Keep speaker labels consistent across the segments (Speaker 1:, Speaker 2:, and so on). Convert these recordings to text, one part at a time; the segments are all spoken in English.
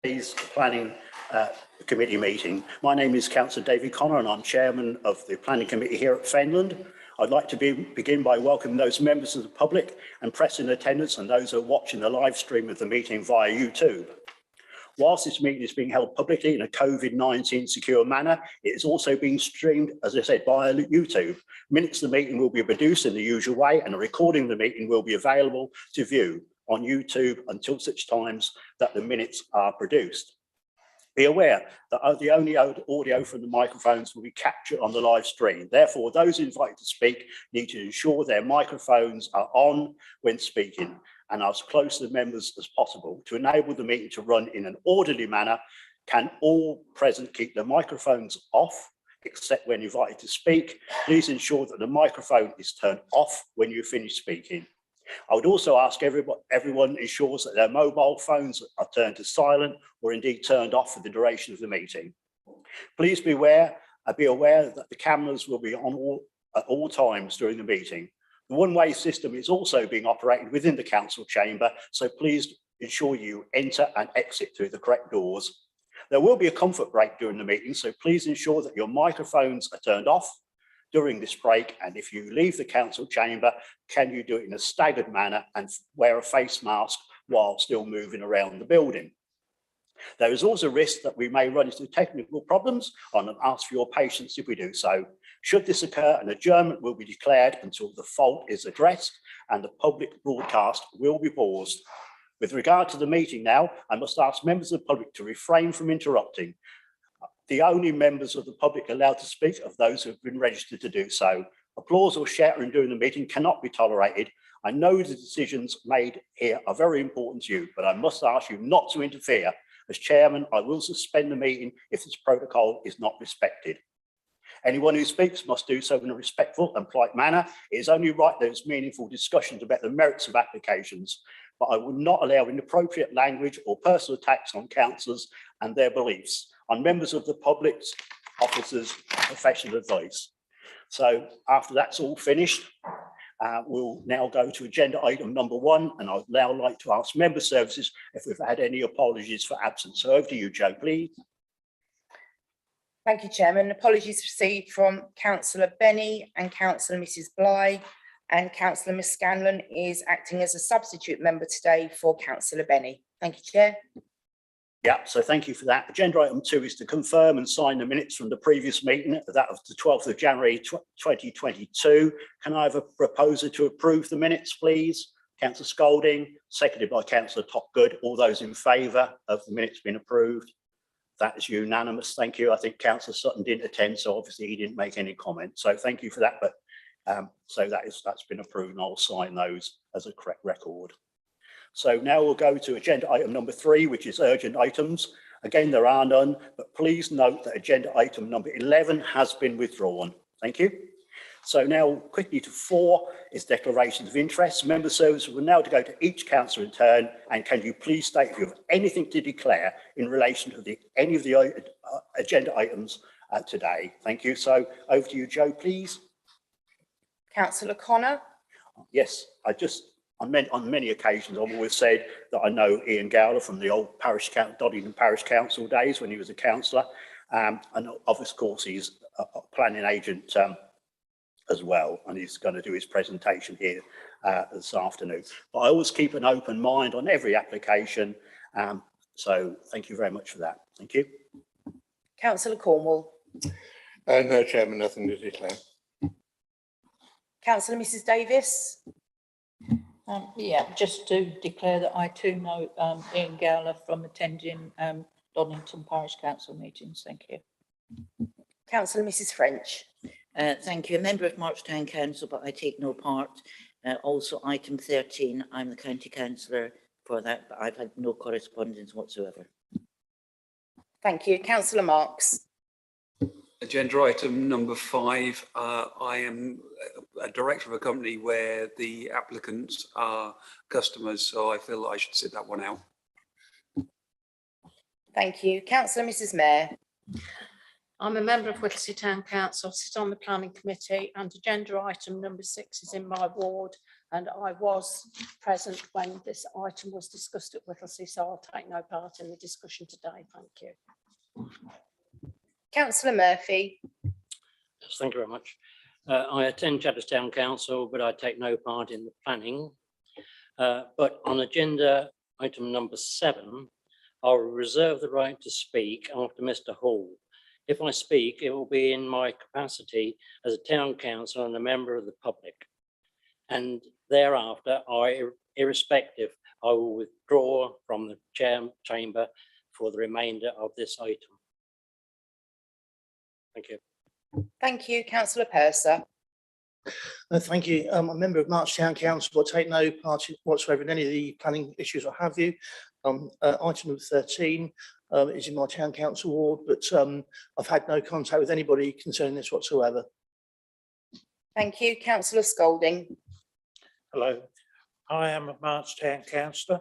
Speaker 1: Today's planning committee meeting. My name is Councillor David Connor and I'm chairman of the planning committee here at Fenland. I'd like to begin by welcoming those members of the public and press in attendance and those who are watching the live stream of the meeting via YouTube. Whilst this meeting is being held publicly in a COVID-19 secure manner, it is also being streamed, as I said, via YouTube. Minutes of the meeting will be produced in the usual way and a recording of the meeting will be available to view on YouTube until such times that the minutes are produced. Be aware that the only audio from the microphones will be captured on the live stream. Therefore, those invited to speak need to ensure their microphones are on when speaking and are as close to the members as possible. To enable the meeting to run in an orderly manner, can all present keep their microphones off, except when invited to speak? Please ensure that the microphone is turned off when you finish speaking. I would also ask everyone ensures that their mobile phones are turned to silent or indeed turned off for the duration of the meeting. Please be aware that the cameras will be on at all times during the meeting. The one-way system is also being operated within the council chamber, so please ensure you enter and exit through the correct doors. There will be a comfort break during the meeting, so please ensure that your microphones are turned off during this break, and if you leave the council chamber, can you do it in a staggered manner and wear a face mask while still moving around the building? There is also a risk that we may run into technical problems and ask for your patience if we do so. Should this occur, an adjournment will be declared until the fault is addressed and the public broadcast will be paused. With regard to the meeting now, I must ask members of the public to refrain from interrupting. The only members of the public allowed to speak are those who have been registered to do so. Applause or shouting during the meeting cannot be tolerated. I know the decisions made here are very important to you, but I must ask you not to interfere. As chairman, I will suspend the meeting if this protocol is not respected. Anyone who speaks must do so in a respectful and polite manner. It is only right there is meaningful discussions about the merits of applications, but I will not allow inappropriate language or personal attacks on councillors and their beliefs, on members of the public's officers, professional advice. So after that's all finished, we'll now go to agenda item number 1, and I'd now like to ask member services if we've had any apologies for absence. So over to you, Jo, please.
Speaker 2: Thank you, Chairman. Apologies received from Councillor Benny and Councillor Mrs Bly, and Councillor Miss Scanlon is acting as a substitute member today for Councillor Benny. Thank you, Chair.
Speaker 1: Yeah, so thank you for that. Agenda item 2 is to confirm and sign the minutes from the previous meeting, that of the 12th of January 2022. Can I have a proposer to approve the minutes, please? Councillor Scolding, seconded by Councillor Topgood. All those in favour of the minutes being approved? That is unanimous. Thank you. I think Councillor Sutton didn't attend, so obviously he didn't make any comment. So thank you for that. But so that's been approved, and I'll sign those as a correct record. So now we'll go to agenda item number 3, which is urgent items. Again, there are none, but please note that agenda item number 11 has been withdrawn. Thank you. So now quickly to 4 is declarations of interest. Member services will now go to each councillor in turn, and can you please state if you have anything to declare in relation to any of the agenda items today. Thank you. So over to you, Jo, please.
Speaker 2: Councillor Connor.
Speaker 1: Yes, on many occasions, I've always said that I know Ian Gowler from the old Doddington Parish Council days when he was a councillor, and of course he's a planning agent as well, and he's going to do his presentation here this afternoon. But I always keep an open mind on every application, so thank you very much for that. Thank you.
Speaker 2: Councillor Cornwall.
Speaker 3: No, Chairman, nothing to declare.
Speaker 2: Councillor Mrs Davis.
Speaker 4: Yeah, just to declare that I too know Ian Gowler from attending Doddington Parish Council meetings. Thank you.
Speaker 2: Councillor Mrs French.
Speaker 5: Thank you. A member of March Town Council, but I take no part. Also, item 13, I'm the county councillor for that, but I've had no correspondence whatsoever.
Speaker 2: Thank you. Councillor Marks.
Speaker 6: Agenda item number 5. I am a director of a company where the applicants are customers, so I feel that I should sit that one out.
Speaker 2: Thank you. Councillor Mrs Mayor.
Speaker 7: I'm a member of Whittlesey Town Council, sit on the planning committee, and agenda item number 6 is in my ward, and I was present when this item was discussed at Whittlesea, so I'll take no part in the discussion today. Thank you.
Speaker 2: Councillor Murphy.
Speaker 8: Yes, thank you very much. I attend Chadder's Town Council, but I take no part in the planning. But on agenda item number 7, I'll reserve the right to speak after Mr. Hall. If I speak, it will be in my capacity as a town councillor and a member of the public. And thereafter, irrespective, I will withdraw from the chamber for the remainder of this item. Thank you.
Speaker 2: Thank you, councillor Purser.
Speaker 9: Thank you. I'm a member of March Town Council, but take no part whatsoever in any of the planning issues or have you. Item number 13 is in my town council ward, but I've had no contact with anybody concerning this whatsoever.
Speaker 2: Thank you, councillor Scolding.
Speaker 10: Hello, I am a March Town councillor.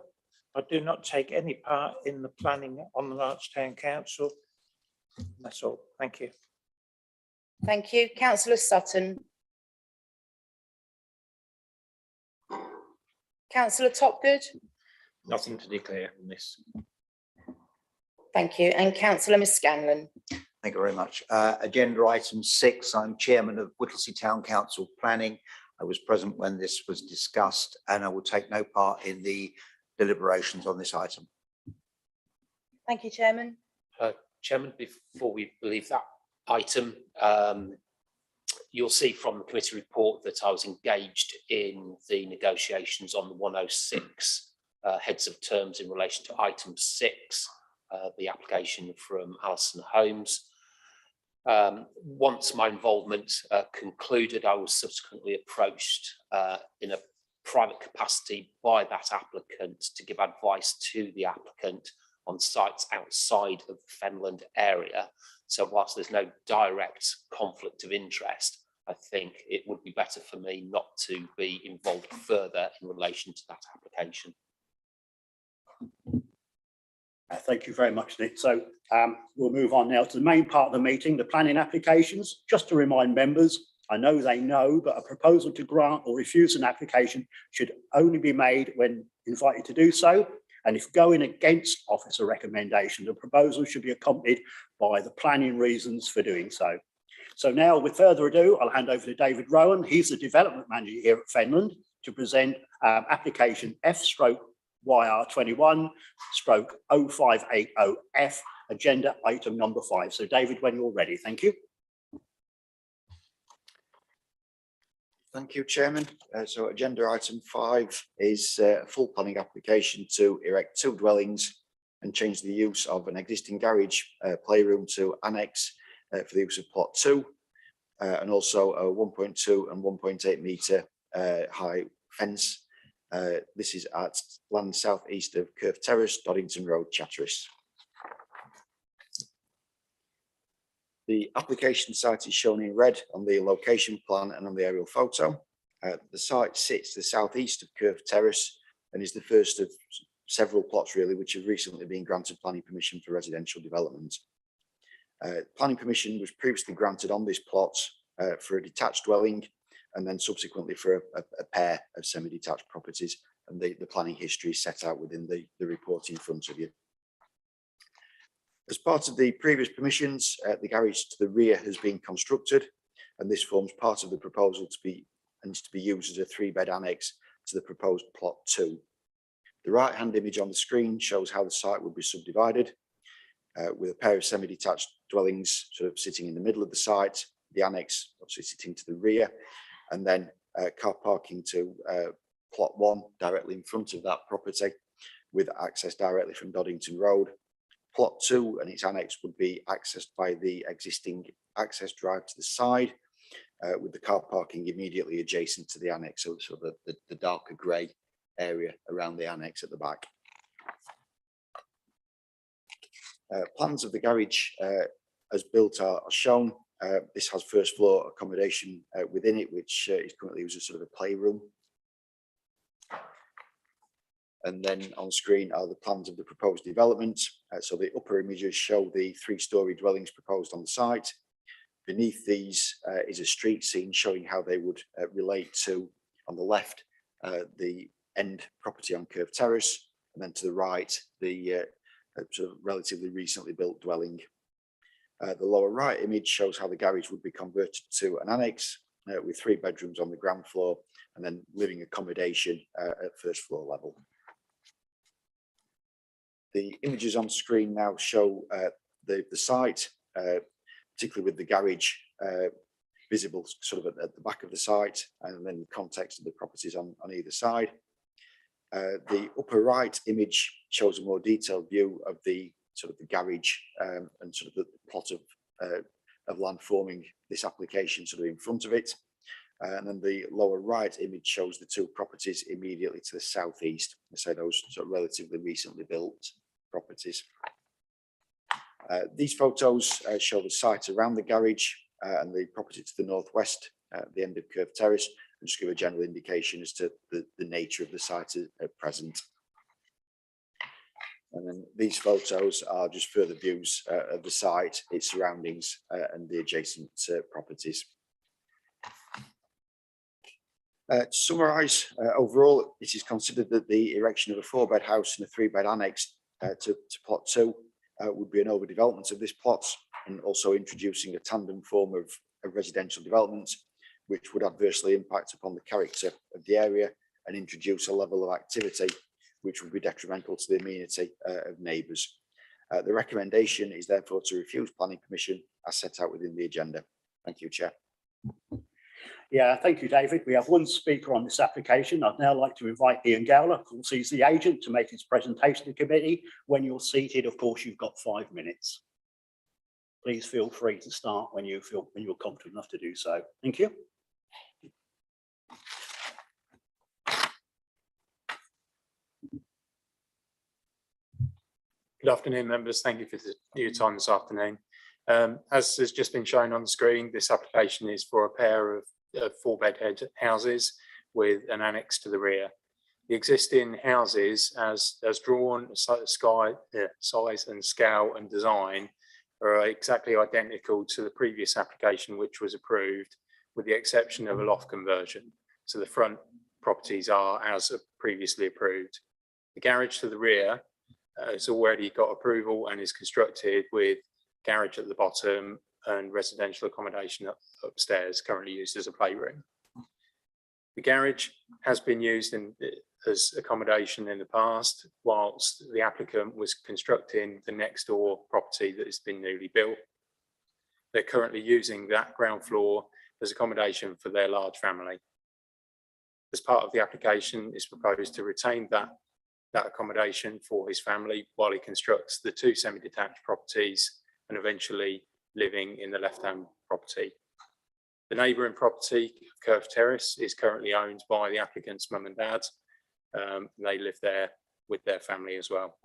Speaker 10: I do not take any part in the planning on the March Town Council. That's all. Thank you.
Speaker 2: Thank you, councillor Sutton. Councillor Topgood.
Speaker 11: Nothing to declare on this.
Speaker 2: Thank you, and councillor Scanlon.
Speaker 12: Thank you very much. Agenda item 6, I'm chairman of Whittlesea Town Council Planning. I was present when this was discussed and I will take no part in the deliberations on this item.
Speaker 2: Thank you, Chairman.
Speaker 11: Chairman, before we leave that item, you'll see from the committee report that I was engaged in the negotiations on the 106 heads of terms in relation to item 6, the application from Alison Holmes. Once my involvement concluded, I was subsequently approached in a private capacity by that applicant to give advice to the applicant on sites outside of the Fenland area. So whilst there's no direct conflict of interest, I think it would be better for me not to be involved further in relation to that application.
Speaker 1: Thank you very much, Nick. So we'll move on now to the main part of the meeting, the planning applications. Just to remind members, I know they know, but a proposal to grant or refuse an application should only be made when invited to do so. And if going against officer recommendation, the proposal should be accompanied by the planning reasons for doing so. So now, with further ado, I'll hand over to David Rowan. He's the development manager here at Fenland to present application F/YR21/0580F, agenda item number 5. So David, when you're ready, thank you.
Speaker 12: Thank you, Chairman. So agenda item 5 is a full planning application to erect 2 dwellings and change the use of an existing garage playroom to annex for the use of plot 2, and also a 1.2 and 1.8 metre high fence. This is at land southeast of Curve Terrace, Doddington Road, Chatteris. The application site is shown in red on the location plan and on the aerial photo. The site sits to the southeast of Curve Terrace and is the first of several plots really which have recently been granted planning permission for residential development. Planning permission was previously granted on this plot for a detached dwelling and then subsequently for a pair of semi-detached properties, and the planning history is set out within the report in front of you. As part of the previous permissions, the garage to the rear has been constructed, and this forms part of the proposal to be used as a 3-bed annex to the proposed plot 2. The right-hand image on the screen shows how the site would be subdivided, with a pair of semi-detached dwellings sort of sitting in the middle of the site, the annex obviously sitting to the rear, and then car parking to plot 1 directly in front of that property, with access directly from Doddington Road. Plot 2 and its annex would be accessed by the existing access drive to the side, with the car parking immediately adjacent to the annex, so the darker grey area around the annex at the back. Plans of the garage as built are shown. This has first floor accommodation within it, which is currently used as sort of a playroom. And then on screen are the plans of the proposed development. So the upper images show the 3-storey dwellings proposed on the site. Beneath these is a street scene showing how they would relate to, on the left, the end property on Curve Terrace, and then to the right, the sort of relatively recently built dwelling. The lower right image shows how the garage would be converted to an annex with 3 bedrooms on the ground floor and then living accommodation at first floor level. The images on screen now show the site, particularly with the garage visible sort of at the back of the site, and then the context of the properties on either side. The upper right image shows a more detailed view of the sort of the garage and sort of the plot of land forming this application sort of in front of it. And then the lower right image shows the 2 properties immediately to the southeast. I say those sort of relatively recently built properties. These photos show the site around the garage and the property to the northwest at the end of Curve Terrace, and just give a general indication as to the nature of the site at present. And then these photos are just further views of the site, its surroundings, and the adjacent properties. To summarise, overall, it is considered that the erection of a 4-bed house and a 3-bed annex to plot 2 would be an overdevelopment of this plot, and also introducing a tandem form of residential development, which would adversely impact upon the character of the area and introduce a level of activity which would be detrimental to the amenity of neighbours. The recommendation is therefore to refuse planning permission as set out within the agenda. Thank you, Chair.
Speaker 1: Yeah, thank you, David. We have 1 speaker on this application. I'd now like to invite Ian Gowler, of course, he's the agent, to make his presentation to the committee. When you're seated, of course, you've got 5 minutes. Please feel free to start when you're confident enough to do so. Thank you.
Speaker 13: Good afternoon, members. Thank you for your time this afternoon. As has just been shown on the screen, this application is for a pair of 4-bed houses with an annex to the rear. The existing houses, as drawn, size and scale and design, are exactly identical to the previous application which was approved, with the exception of a loft conversion. So the front properties are as previously approved. The garage to the rear has already got approval and is constructed with garage at the bottom and residential accommodation upstairs, currently used as a playroom. The garage has been used as accommodation in the past, whilst the applicant was constructing the next door property that has been newly built. They're currently using that ground floor as accommodation for their large family. As part of the application, it's proposed to retain that accommodation for his family while he constructs the 2 semi-detached properties and eventually living in the left-hand property. The neighbouring property, Curve Terrace, is currently owned by the applicant's mum and dad. They live there with their family as well.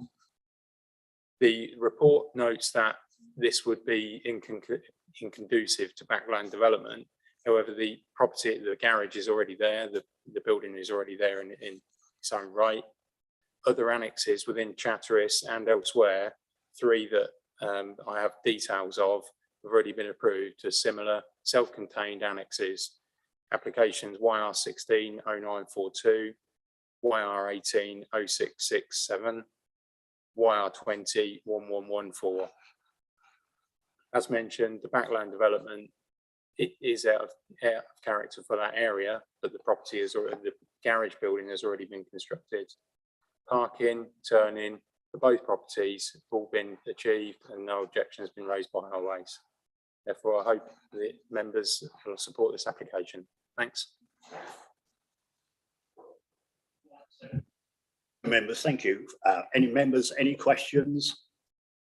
Speaker 13: The report notes that this would be inconducive to backland development. However, the property, the garage is already there, the building is already there in its own right. Other annexes within Chatteris and elsewhere, 3 that I have details of, have already been approved as similar self-contained annexes. Applications YR16 0942, YR18 0667, YR20 1114. As mentioned, the backland development, it is out of character for that area, but the property is already, the garage building has already been constructed. Parking, turning for both properties have all been achieved and no objection has been raised by Highways. Therefore, I hope the members will support this application. Thanks.
Speaker 1: Members, thank you. Any members, any questions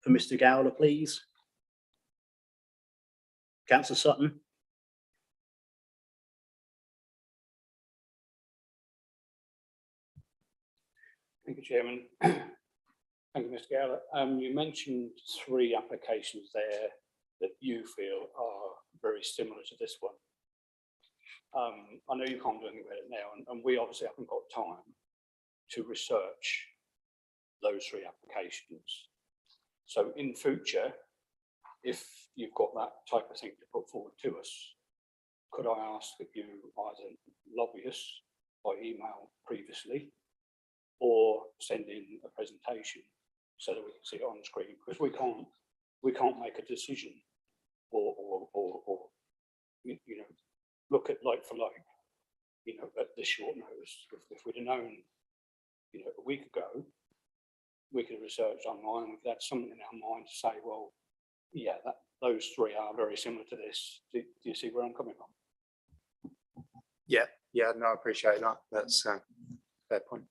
Speaker 1: for Mr. Gowler, please? Councillor Sutton.
Speaker 14: Thank you, Chairman. Thank you, Mr. Gowler. You mentioned 3 applications there that you feel are very similar to this one. I know you can't do anything about it now, and we obviously haven't got time to research those 3 applications. So in future, if you've got that type of thing to put forward to us, could I ask that you either lobby us by email previously, or send in a presentation so that we can see it on the screen, because we can't make a decision or you know, look at like for like, you know, at this short notice. If we'd have known, you know, a week ago, we could have researched online, we've had something in our mind to say, well, yeah, those three are very similar to this. Do you see where I'm coming from?
Speaker 13: Yeah, no, I appreciate that. That's a fair point.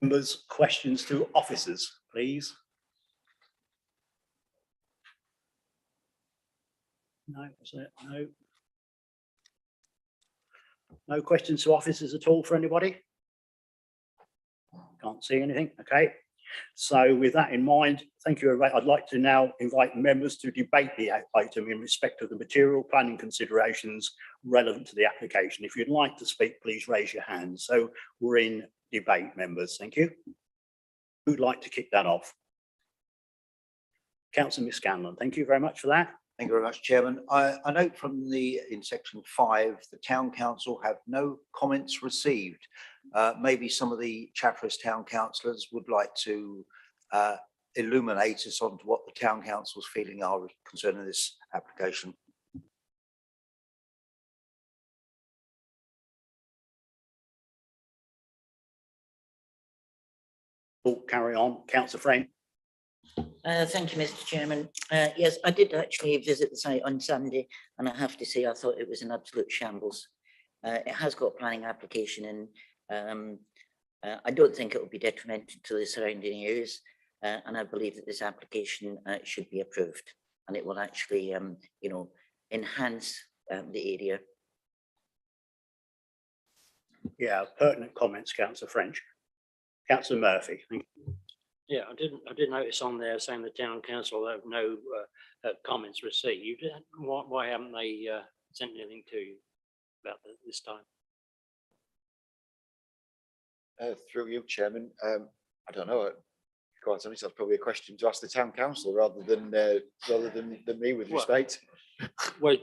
Speaker 1: Members, questions to officers, please. No, is it? No. No questions to officers at all for anybody? Can't see anything. Okay. So with that in mind, thank you. I'd like to now invite members to debate the item in respect of the material planning considerations relevant to the application. If you'd like to speak, please raise your hand. So we're in debate, members. Thank you. Who'd like to kick that off? Councillor Scanlon, thank you very much for that.
Speaker 15: Thank you very much, Chairman. I note in section 5, the Town Council have no comments received. Maybe some of the Chatteris Town councillors would like to illuminate us onto what the Town Council's feeling are concerning this application.
Speaker 1: Oh, carry on, Councillor Frame.
Speaker 5: Thank you, Mr. Chairman. Yes, I did actually visit the site on Sunday, and I have to say I thought it was an absolute shambles. It has got a planning application in. I don't think it will be detrimental to the surrounding areas, and I believe that this application should be approved, and it will actually, you know, enhance the area.
Speaker 1: Yeah, pertinent comments, Councillor French. Councillor Murphy. Thank you.
Speaker 8: Yeah, I did notice on there saying the town council have no comments received. Why haven't they sent anything to you about this time?
Speaker 12: Through you, Chairman. I don't know. Quite honestly, that's probably a question to ask the town council rather than me, with respect.
Speaker 8: Well,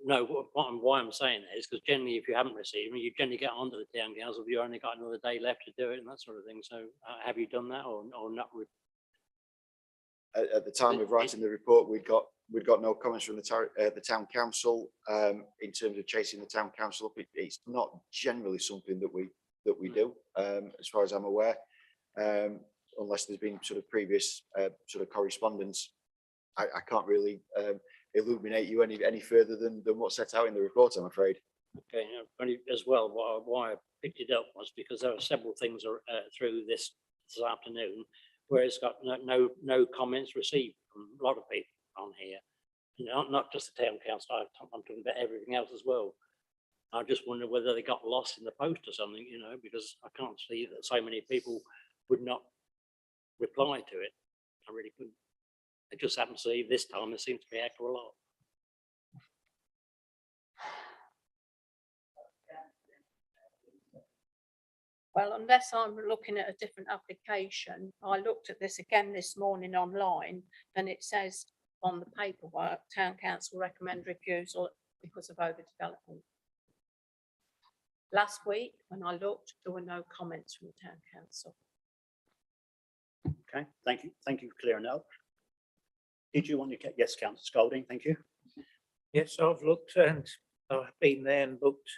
Speaker 8: no. Why I'm saying that is because generally, if you haven't received them, you generally get onto the town council. You've only got another day left to do it and that sort of thing. So, have you done that or not?
Speaker 12: At the time of writing the report, we'd got no comments from the town council in terms of chasing the town council up. It's not generally something that we do, as far as I'm aware, unless there's been sort of previous sort of correspondence. I can't really illuminate you any further than what's set out in the report, I'm afraid.
Speaker 8: Okay, only as well, why I picked it up was because there are several things through this afternoon where it's got no comments received from a lot of people on here. You know, not just the town council, I'm talking about everything else as well. I just wonder whether they got lost in the post or something, you know, because I can't see that so many people would not reply to it. I really couldn't. It just happens to be this time there seems to be a heck of a lot.
Speaker 7: Well, unless I'm looking at a different application, I looked at this again this morning online, and it says on the paperwork, Town Council recommend refusal because of overdevelopment. Last week, when I looked, there were no comments from the Town Council.
Speaker 1: Okay, thank you. Thank you for clearing that up. Did you want to get, yes, Councillor Scolding, thank you.
Speaker 10: Yes, I've looked and I've been there and looked,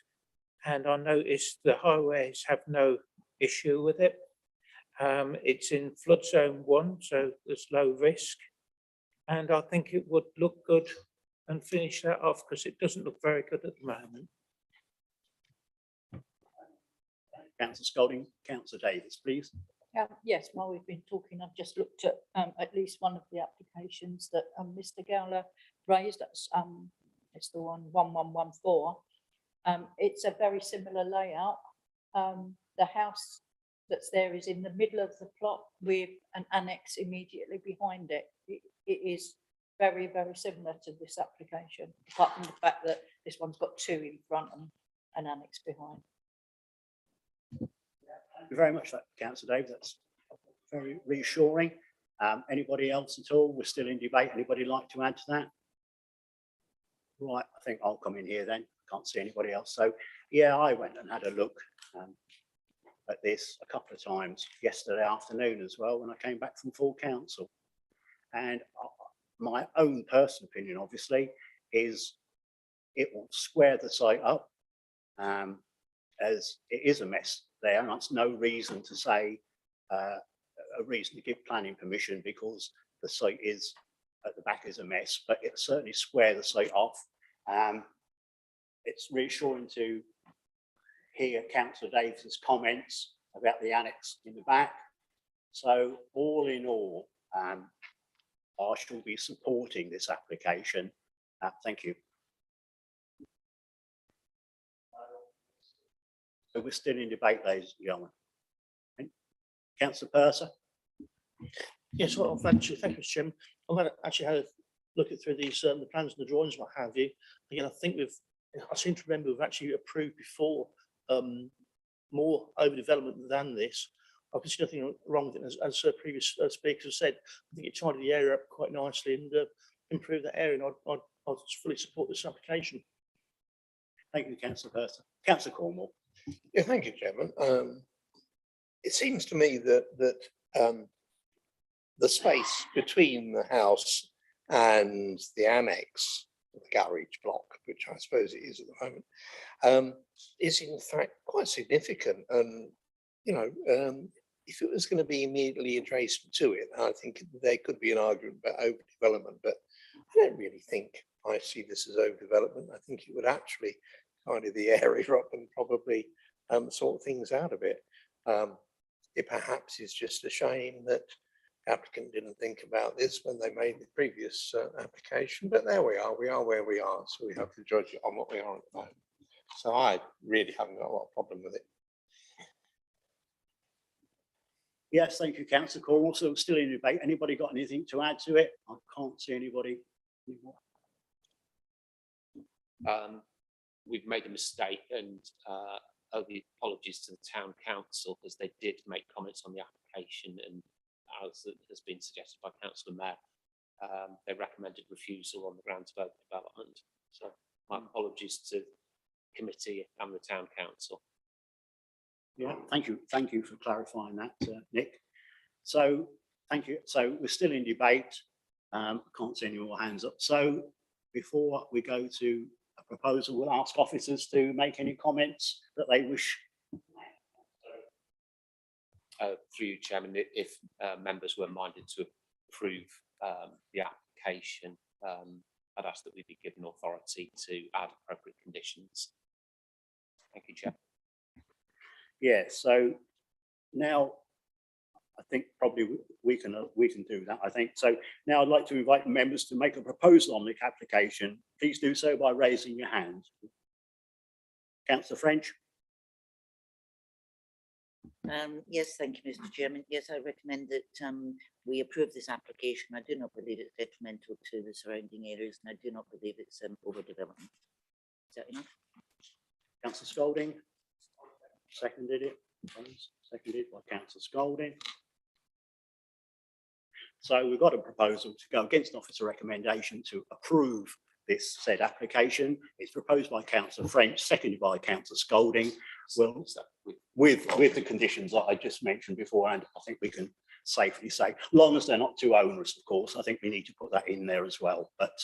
Speaker 10: and I noticed the highways have no issue with it. It's in flood zone 1, so there's low risk. And I think it would look good and finish that off because it doesn't look very good at the moment.
Speaker 1: Councillor Scolding, Councillor Davis, please.
Speaker 4: Yes, while we've been talking, I've just looked at least one of the applications that Mr. Gowler raised. That's it's the one 1114. It's a very similar layout. The house that's there is in the middle of the plot with an annex immediately behind it. It is very, very similar to this application, apart from the fact that this one's got 2 in front and an annex behind.
Speaker 1: you very much, Councillor Dave. That's very reassuring. Anybody else at all? We're still in debate. Anybody like to add to that? Right, I think I'll come in here then. Can't see anybody else. So yeah, I went and had a look at this a couple of times yesterday afternoon as well when I came back from full council. And my own personal opinion, obviously, is it will square the site up, as it is a mess there, and that's no reason to say a reason to give planning permission because the site is at the back is a mess, but it certainly square the site off. It's reassuring to hear Councillor Davis's comments about the annex in the back. So all in all, I shall be supporting this application. Thank you. So we're still in debate, ladies and gentlemen. Councillor Purser.
Speaker 9: Yes, well, thank you, Mr. Chairman. I've actually had a look at through these the plans and the drawings, what have you. Again, I think I seem to remember we've actually approved before more overdevelopment than this. I can see nothing wrong with it, as previous speakers have said. I think it tidied the area up quite nicely and improved that area, and I'd fully support this application.
Speaker 1: Thank you, Councillor Purser. Councillor Cornwall.
Speaker 3: Yeah, thank you, Chairman. It seems to me that the space between the house and the annex, the garage block, which I suppose it is at the moment, is in fact quite significant. And, you know, if it was going to be immediately adjacent to it, I think there could be an argument about overdevelopment, but I don't really think I see this as overdevelopment. I think it would actually tidy the area up and probably sort things out a bit. It perhaps is just a shame that the applicant didn't think about this when they made the previous application, but there we are where we are, so we have to judge it on what we are at the moment. So I really haven't got a lot of problem with it.
Speaker 1: Yes, thank you, Councillor Cornwall. So still in debate. Anybody got anything to add to it? I can't see anybody anymore.
Speaker 11: We've made a mistake, and the apologies to the town council, because they did make comments on the application, and as has been suggested by Councillor Mayor, they recommended refusal on the grounds of overdevelopment. So my apologies to the committee and the town council.
Speaker 1: Yeah, thank you for clarifying that, Nick. So thank you. So we're still in debate. I can't see any more hands up. So before we go to a proposal, we'll ask officers to make any comments that they wish.
Speaker 11: Through you, Chairman, if members were minded to approve the application, I'd ask that we be given authority to add appropriate conditions. Thank you, Chair.
Speaker 1: Yeah, so now I think probably we can do that, I think. So now I'd like to invite members to make a proposal on the application. Please do so by raising your hand. Councillor French.
Speaker 5: Yes, thank you, Mr. Chairman. Yes, I recommend that we approve this application. I do not believe it's detrimental to the surrounding areas, and I do not believe it's overdevelopment. Is that enough?
Speaker 1: Councillor Scolding. Seconded it. Seconded by Councillor Scolding. So we've got a proposal to go against officer recommendation to approve this said application. It's proposed by Councillor French, seconded by Councillor Scolding. Well, with the conditions that I just mentioned before, and I think we can safely say, long as they're not too onerous, of course, I think we need to put that in there as well. But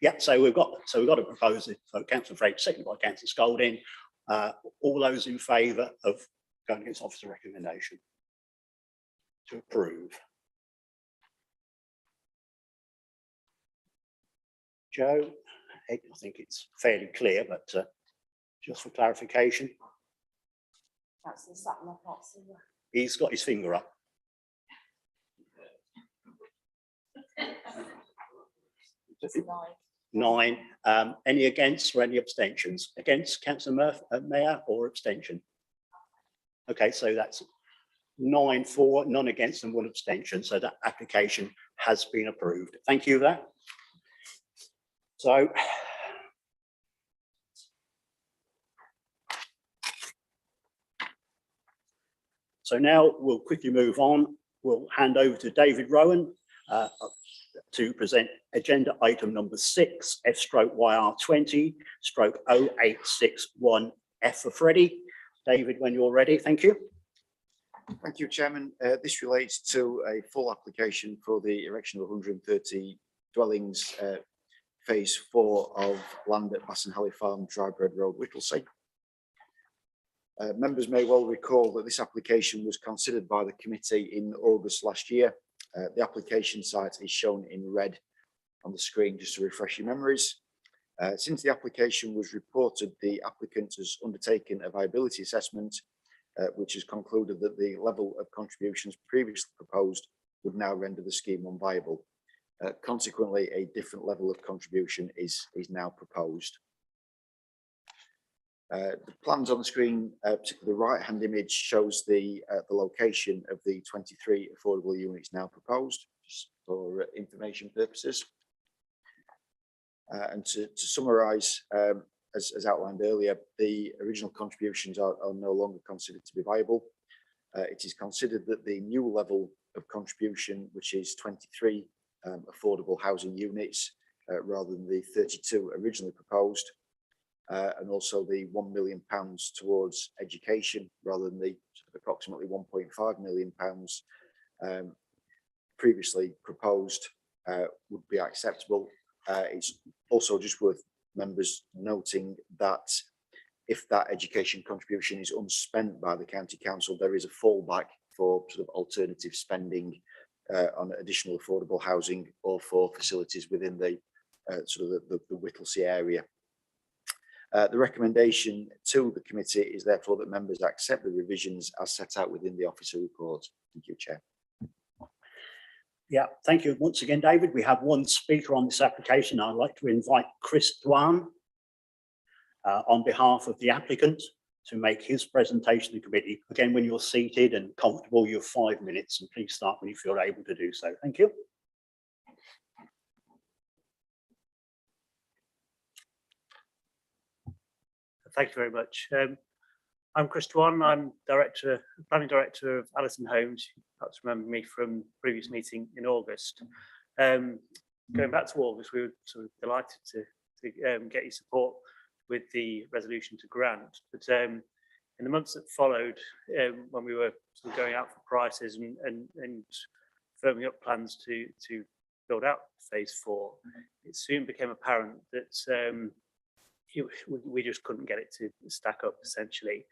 Speaker 1: yeah, so we've got a proposal for Councillor French, seconded by Councillor Scolding. All those in favour of going against officer recommendation to approve? Joe, I think it's fairly clear, but just for clarification.
Speaker 2: Councillor Sutton, I can't see you.
Speaker 1: He's got his finger up. Nine. Any against or any abstentions? Against, Councillor Mayor, or abstention? Okay, so that's 9 for, none against and 1 abstention. So that application has been approved. Thank you for that. So now we'll quickly move on. We'll hand over to David Rowan to present agenda item number 6, F/YR20/0861F for Freddie. David, when you're ready, thank you.
Speaker 12: Thank you, Chairman. This relates to a full application for the erection of 130 dwellings, phase 4 of land at Bassenhalley Farm, Drybread Road, Whittlesea. Members may well recall that this application was considered by the committee in August last year. The application site is shown in red on the screen, just to refresh your memories. Since the application was reported, the applicant has undertaken a viability assessment, which has concluded that the level of contributions previously proposed would now render the scheme unviable. Consequently, a different level of contribution is now proposed. The plans on the screen, particularly the right-hand image, shows the location of the 23 affordable units now proposed, just for information purposes. And to summarise, as outlined earlier, the original contributions are no longer considered to be viable. It is considered that the new level of contribution, which is 23 affordable housing units, rather than the 32 originally proposed, and also the £1 million towards education rather than the approximately £1.5 million previously proposed, would be acceptable. It's also just worth members noting that if that education contribution is unspent by the county council, there is a fallback for sort of alternative spending on additional affordable housing or for facilities within the sort of the Whittlesea area. The recommendation to the committee is therefore that members accept the revisions as set out within the officer report. Thank you, Chair.
Speaker 1: Yeah, thank you once again, David. We have one speaker on this application. I'd like to invite Chris Dwan on behalf of the applicant to make his presentation to the committee. Again, when you're seated and comfortable, you have 5 minutes, and please start when you feel able to do so. Thank you.
Speaker 16: Thank you very much. I'm Chris Dwan. I'm planning director of Allison Homes. You perhaps remember me from previous meeting in August. Going back to August, we were sort of delighted to get your support with the resolution to grant. But in the months that followed, when we were sort of going out for prices and firming up plans to build out phase 4, it soon became apparent that we just couldn't get it to stack up, essentially.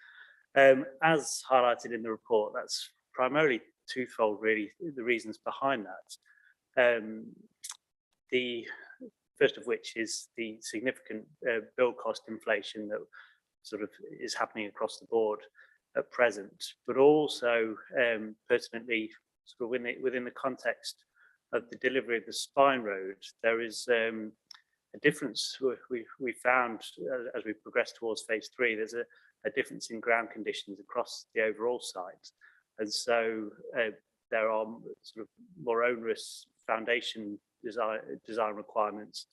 Speaker 16: As highlighted in the report, that's primarily twofold, really, the reasons behind that. The first of which is the significant build cost inflation that sort of is happening across the board at present, but also pertinently, sort of within the context of the delivery of the Spine Road, there is a difference we found as we progress towards phase 3. There's a difference in ground conditions across the overall site, and so there are sort of more onerous foundation design requirements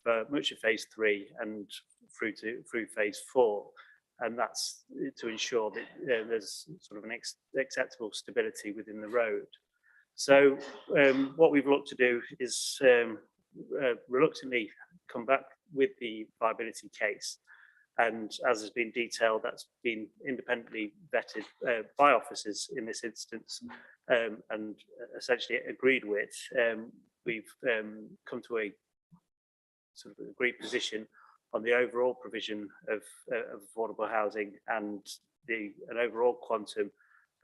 Speaker 16: for much of phase 3 and through phase 4, and that's to ensure that there's sort of an acceptable stability within the road. So what we've looked to do is reluctantly come back with the viability case, and as has been detailed, that's been independently vetted by officers in this instance, and essentially agreed with. We've come to a sort of agreed position on the overall provision of affordable housing and an overall quantum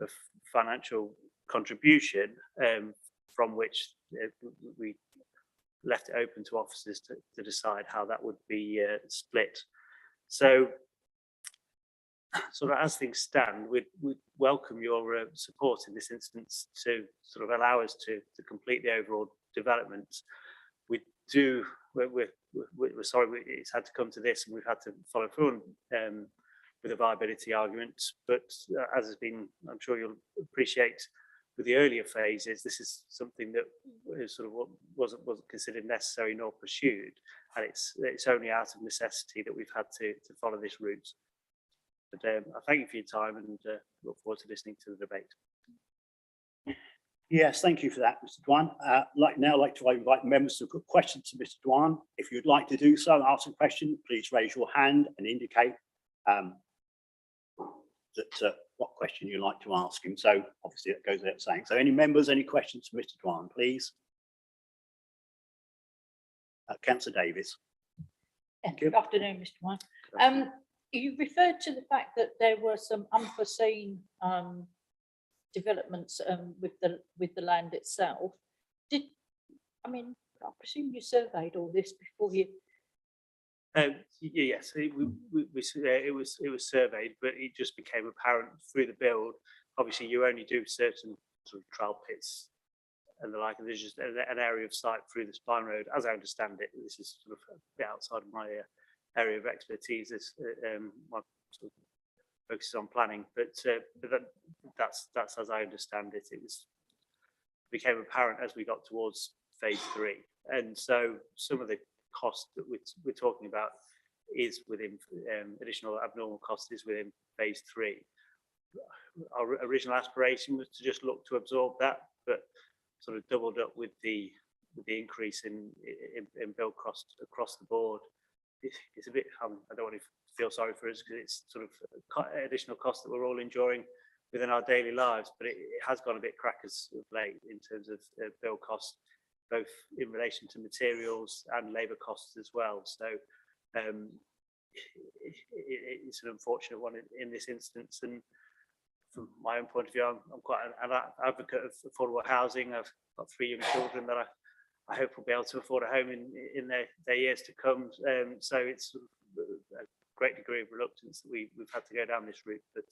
Speaker 16: of financial contribution, from which we left it open to officers to decide how that would be split. So sort of as things stand, we'd welcome your support in this instance to sort of allow us to complete the overall development. We're sorry it's had to come to this, and we've had to follow through with a viability argument, but as has been, I'm sure you'll appreciate, with the earlier phases, this is something that sort of wasn't considered necessary nor pursued, and it's only out of necessity that we've had to follow this route. But I thank you for your time, and look forward to listening to the debate.
Speaker 1: Yes, thank you for that, Mr. Dwan. Like to invite members to put questions to Mr. Dwan. If you'd like to do so and ask a question, please raise your hand and indicate what question you'd like to ask him. So obviously it goes without saying. So any members, any questions for Mr. Dwan, please? Councillor Davies.
Speaker 4: Yeah, good afternoon, Mr. White. You referred to the fact that there were some unforeseen developments with the land itself. I presume you surveyed all this before you?
Speaker 16: Yes, it was surveyed, but it just became apparent through the build. Obviously, you only do certain sort of trial pits and the like, and there's just an area of sight through the spine road. As I understand it, this is sort of a bit outside of my area of expertise. This my sort of focuses on planning, but that's as I understand it. It became apparent as we got towards phase 3, and so some of the cost that we're talking about is within additional abnormal cost is within phase 3. Our original aspiration was to just look to absorb that, but sort of doubled up with the increase in build cost across the board. It's a bit, I don't want to feel sorry for us because it's sort of additional cost that we're all enduring within our daily lives, but it has gone a bit crackers of late in terms of build cost, both in relation to materials and labour costs as well. So it's an unfortunate one in this instance. And from my own point of view, I'm quite an advocate of affordable housing. I've got 3 young children that I hope will be able to afford a home in their years to come. So it's a great degree of reluctance that we've had to go down this route, but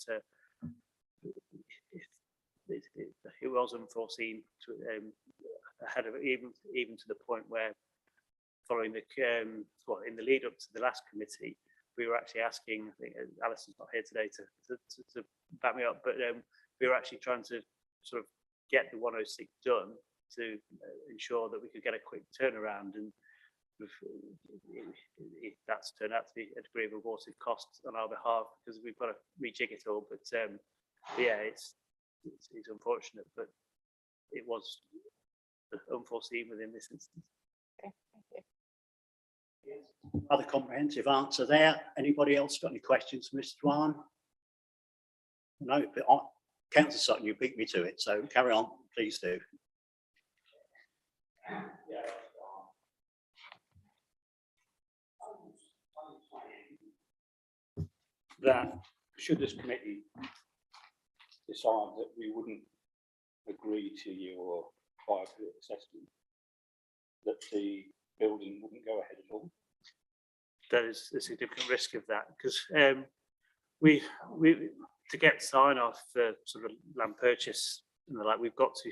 Speaker 16: it was unforeseen ahead of it, even to the point where following in the lead up to the last committee, we were actually asking, I think Alison's not here today to back me up, but we were actually trying to sort of get the 106 done to ensure that we could get a quick turnaround, and that's turned out to be a degree of abortive cost on our behalf because we've got to rejig it all. But yeah, it's unfortunate, but it was unforeseen within this instance.
Speaker 4: Okay, thank you.
Speaker 1: Other comprehensive answer there. Anybody else got any questions for Mr. Dwan? No, but Councillor Sutton, you beat me to it, so carry on, please do.
Speaker 14: That should this committee decide that we wouldn't agree to your viability assessment, that the building wouldn't go ahead at all?
Speaker 16: There is a significant risk of that because we to get sign off for sort of land purchase and the like, we've got to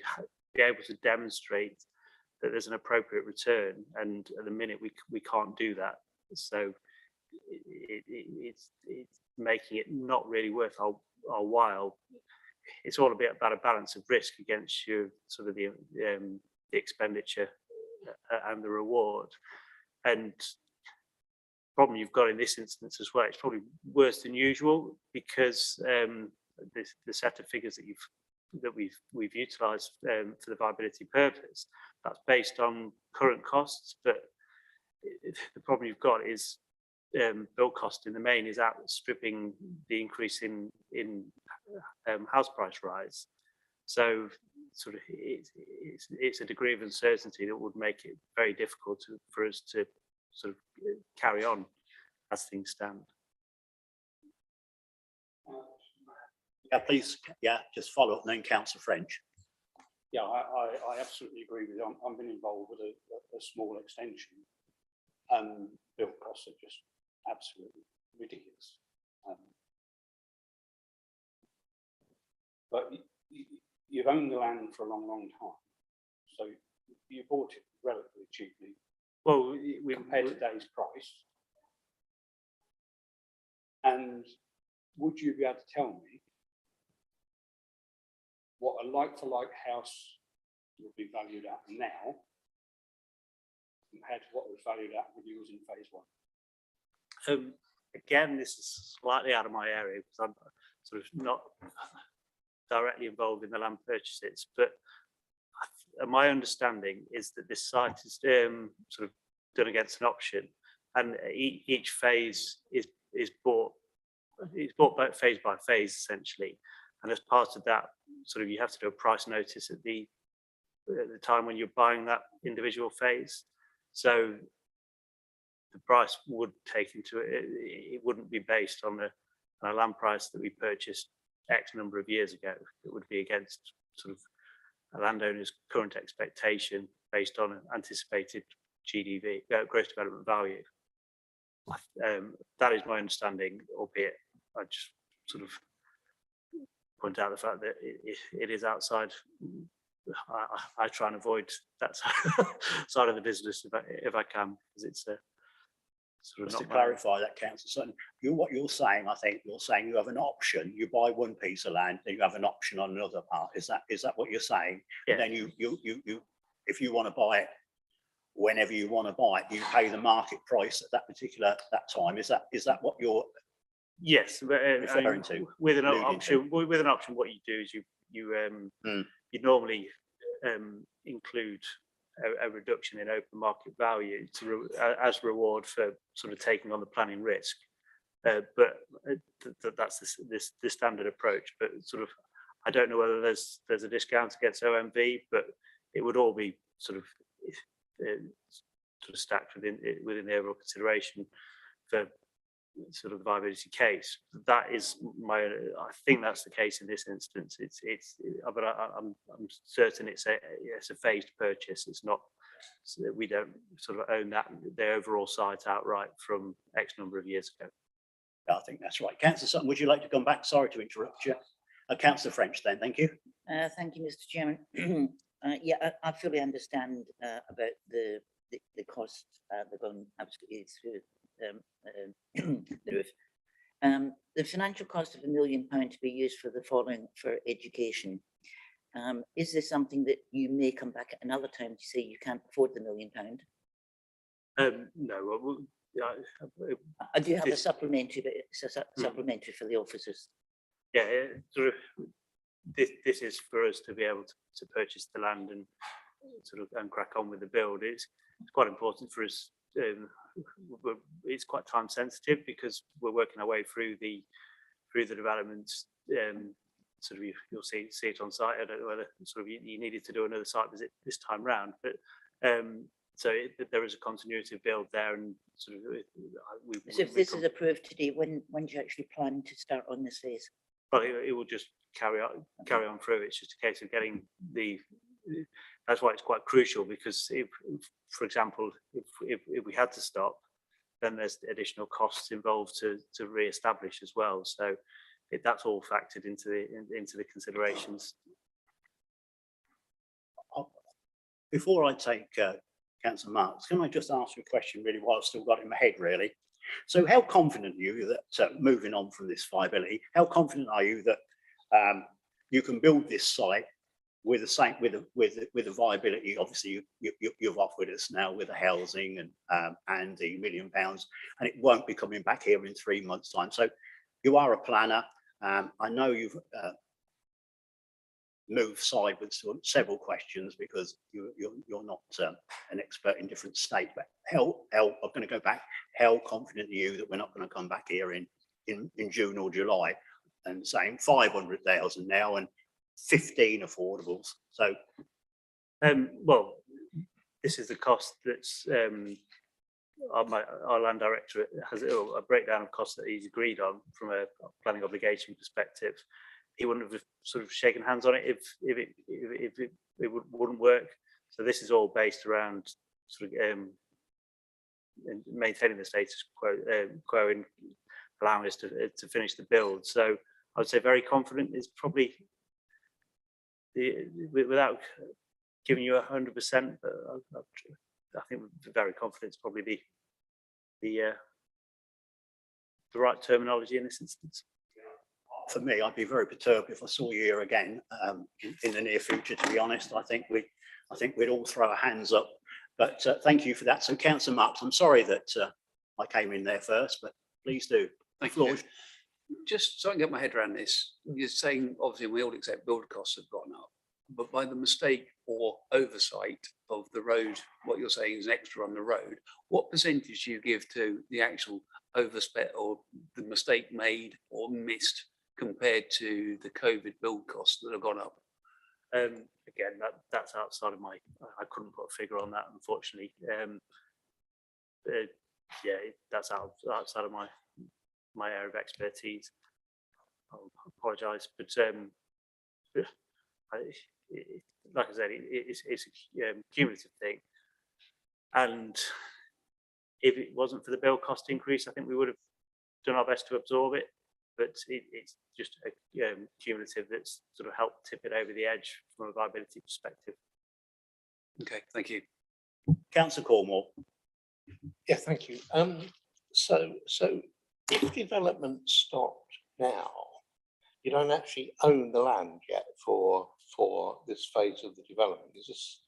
Speaker 16: be able to demonstrate that there's an appropriate return, and at the minute we can't do that. So it's making it not really worth our while. It's all a bit about a balance of risk against your sort of the expenditure and the reward. And problem you've got in this instance as well, it's probably worse than usual because the set of figures that we've utilised for the viability purpose, that's based on current costs, but the problem you've got is build cost in the main is outstripping the increase in house price rise. So sort of it's a degree of uncertainty that would make it very difficult for us to sort of carry on as things stand.
Speaker 1: Yeah, please, yeah, just follow up, and then Councillor French.
Speaker 14: Yeah, I absolutely agree with you. I've been involved with a small extension, and build costs are just absolutely ridiculous. But you've owned the land for a long, long time, so you bought it relatively cheaply.
Speaker 16: Well, we
Speaker 14: compared to today's price. And would you be able to tell me what a like-for-like house would be valued at now compared to what it was valued at when you was in phase 1?
Speaker 16: Again, this is slightly out of my area because I'm sort of not directly involved in the land purchases, but my understanding is that this site is sort of done against an option, and each phase is bought. It's bought phase by phase essentially, and as part of that, sort of you have to do a price notice at the time when you're buying that individual phase. So the price would take into it. It wouldn't be based on a land price that we purchased X number of years ago. It would be against sort of a landowner's current expectation based on an anticipated GDV, gross development value. That is my understanding, albeit I just sort of point out the fact that it is outside. I try and avoid that side of the business if I can, because it's sort of
Speaker 1: Just
Speaker 16: not
Speaker 1: to clarify that, Councillor Sutton, what you're saying, I think you're saying you have an option. You buy one piece of land, then you have an option on another part. Is that what you're saying?
Speaker 16: Yeah.
Speaker 1: And then you if you want to buy it whenever you want to buy it, you pay the market price at that time. Is that what you're
Speaker 16: Yes, but,
Speaker 1: referring to?
Speaker 16: with an
Speaker 1: alluding
Speaker 16: option, what you do is you normally include a reduction in open market value as reward for sort of taking on the planning risk. But that's the standard approach. But sort of, I don't know whether there's a discount against OMV, but it would all be sort of stacked within the overall consideration for sort of the viability case. That is I think that's the case in this instance. But I'm certain it's a phased purchase. It's not, we don't sort of own the overall site outright from X number of years ago.
Speaker 1: I think that's right. Councillor Sutton, would you like to come back? Sorry to interrupt you. Councillor French then, thank you.
Speaker 5: Thank you, Mr. Chairman. Yeah, I fully understand about the costs that are going absolutely through the roof. The financial cost of £1 million to be used for the following for education. Is this something that you may come back at another time to say you can't afford the £1 million?
Speaker 16: No.
Speaker 5: I do have a supplementary, but it's a supplementary for the officers.
Speaker 16: Yeah, sort of. This is for us to be able to purchase the land and sort of and crack on with the build. It's quite important for us. It's quite time sensitive because we're working our way through the developments. Sort of you'll see it on site. I don't know whether sort of you needed to do another site visit this time round, but so there is a continuity of build there, and sort of.
Speaker 5: So if this is approved today, when do you actually plan to start on this phase?
Speaker 16: Well, it will just carry on through. It's just a case of getting that's why it's quite crucial, because if for example, if we had to stop, then there's additional costs involved to re-establish as well. So that's all factored into the considerations.
Speaker 1: Before I take Councillor Marks, can I just ask you a question really while I've still got it in my head really? So how confident are you that, moving on from this viability, how confident are you that you can build this site with the viability? Obviously you've offered us now with the housing and the £1 million, and it won't be coming back here in 3 months' time. So you are a planner. I know you've moved side with several questions because you're not an expert in different states. But I'm going to go back. How confident are you that we're not going to come back here in June or July and saying 500,000 now and 15 affordables? So,
Speaker 16: well, this is the cost that's our land director has a breakdown of costs that he's agreed on from a planning obligation perspective. He wouldn't have sort of shaken hands on it if it wouldn't work. So this is all based around sort of maintaining the status quo and allowing us to finish the build. So I would say very confident is probably without giving you 100%, but I think very confident is probably the right terminology in this instance.
Speaker 1: For me, I'd be very perturbed if I saw you here again in the near future. To be honest, I think we'd all throw our hands up. But thank you for that. So, Councillor Marks, I'm sorry that I came in there first, but please do.
Speaker 6: Thank you. Just so I can get my head around this, you're saying obviously we all accept build costs have gone up, but by the mistake or oversight of the road, what you're saying is extra on the road, what percentage do you give to the actual overspent or the mistake made or missed compared to the COVID build costs that have gone up?
Speaker 16: Again, that's outside of my, I couldn't put a figure on that, unfortunately. Yeah, that's outside of my area of expertise. I'll apologise, but like I said, it's a cumulative thing. And if it wasn't for the bill cost increase, I think we would have done our best to absorb it. But it's just a cumulative that's sort of helped tip it over the edge from a viability perspective.
Speaker 6: Okay, thank you.
Speaker 1: Councillor Cornwall.
Speaker 3: Yeah, thank you. So if development stopped now, you don't actually own the land yet for this phase of the development. Is this,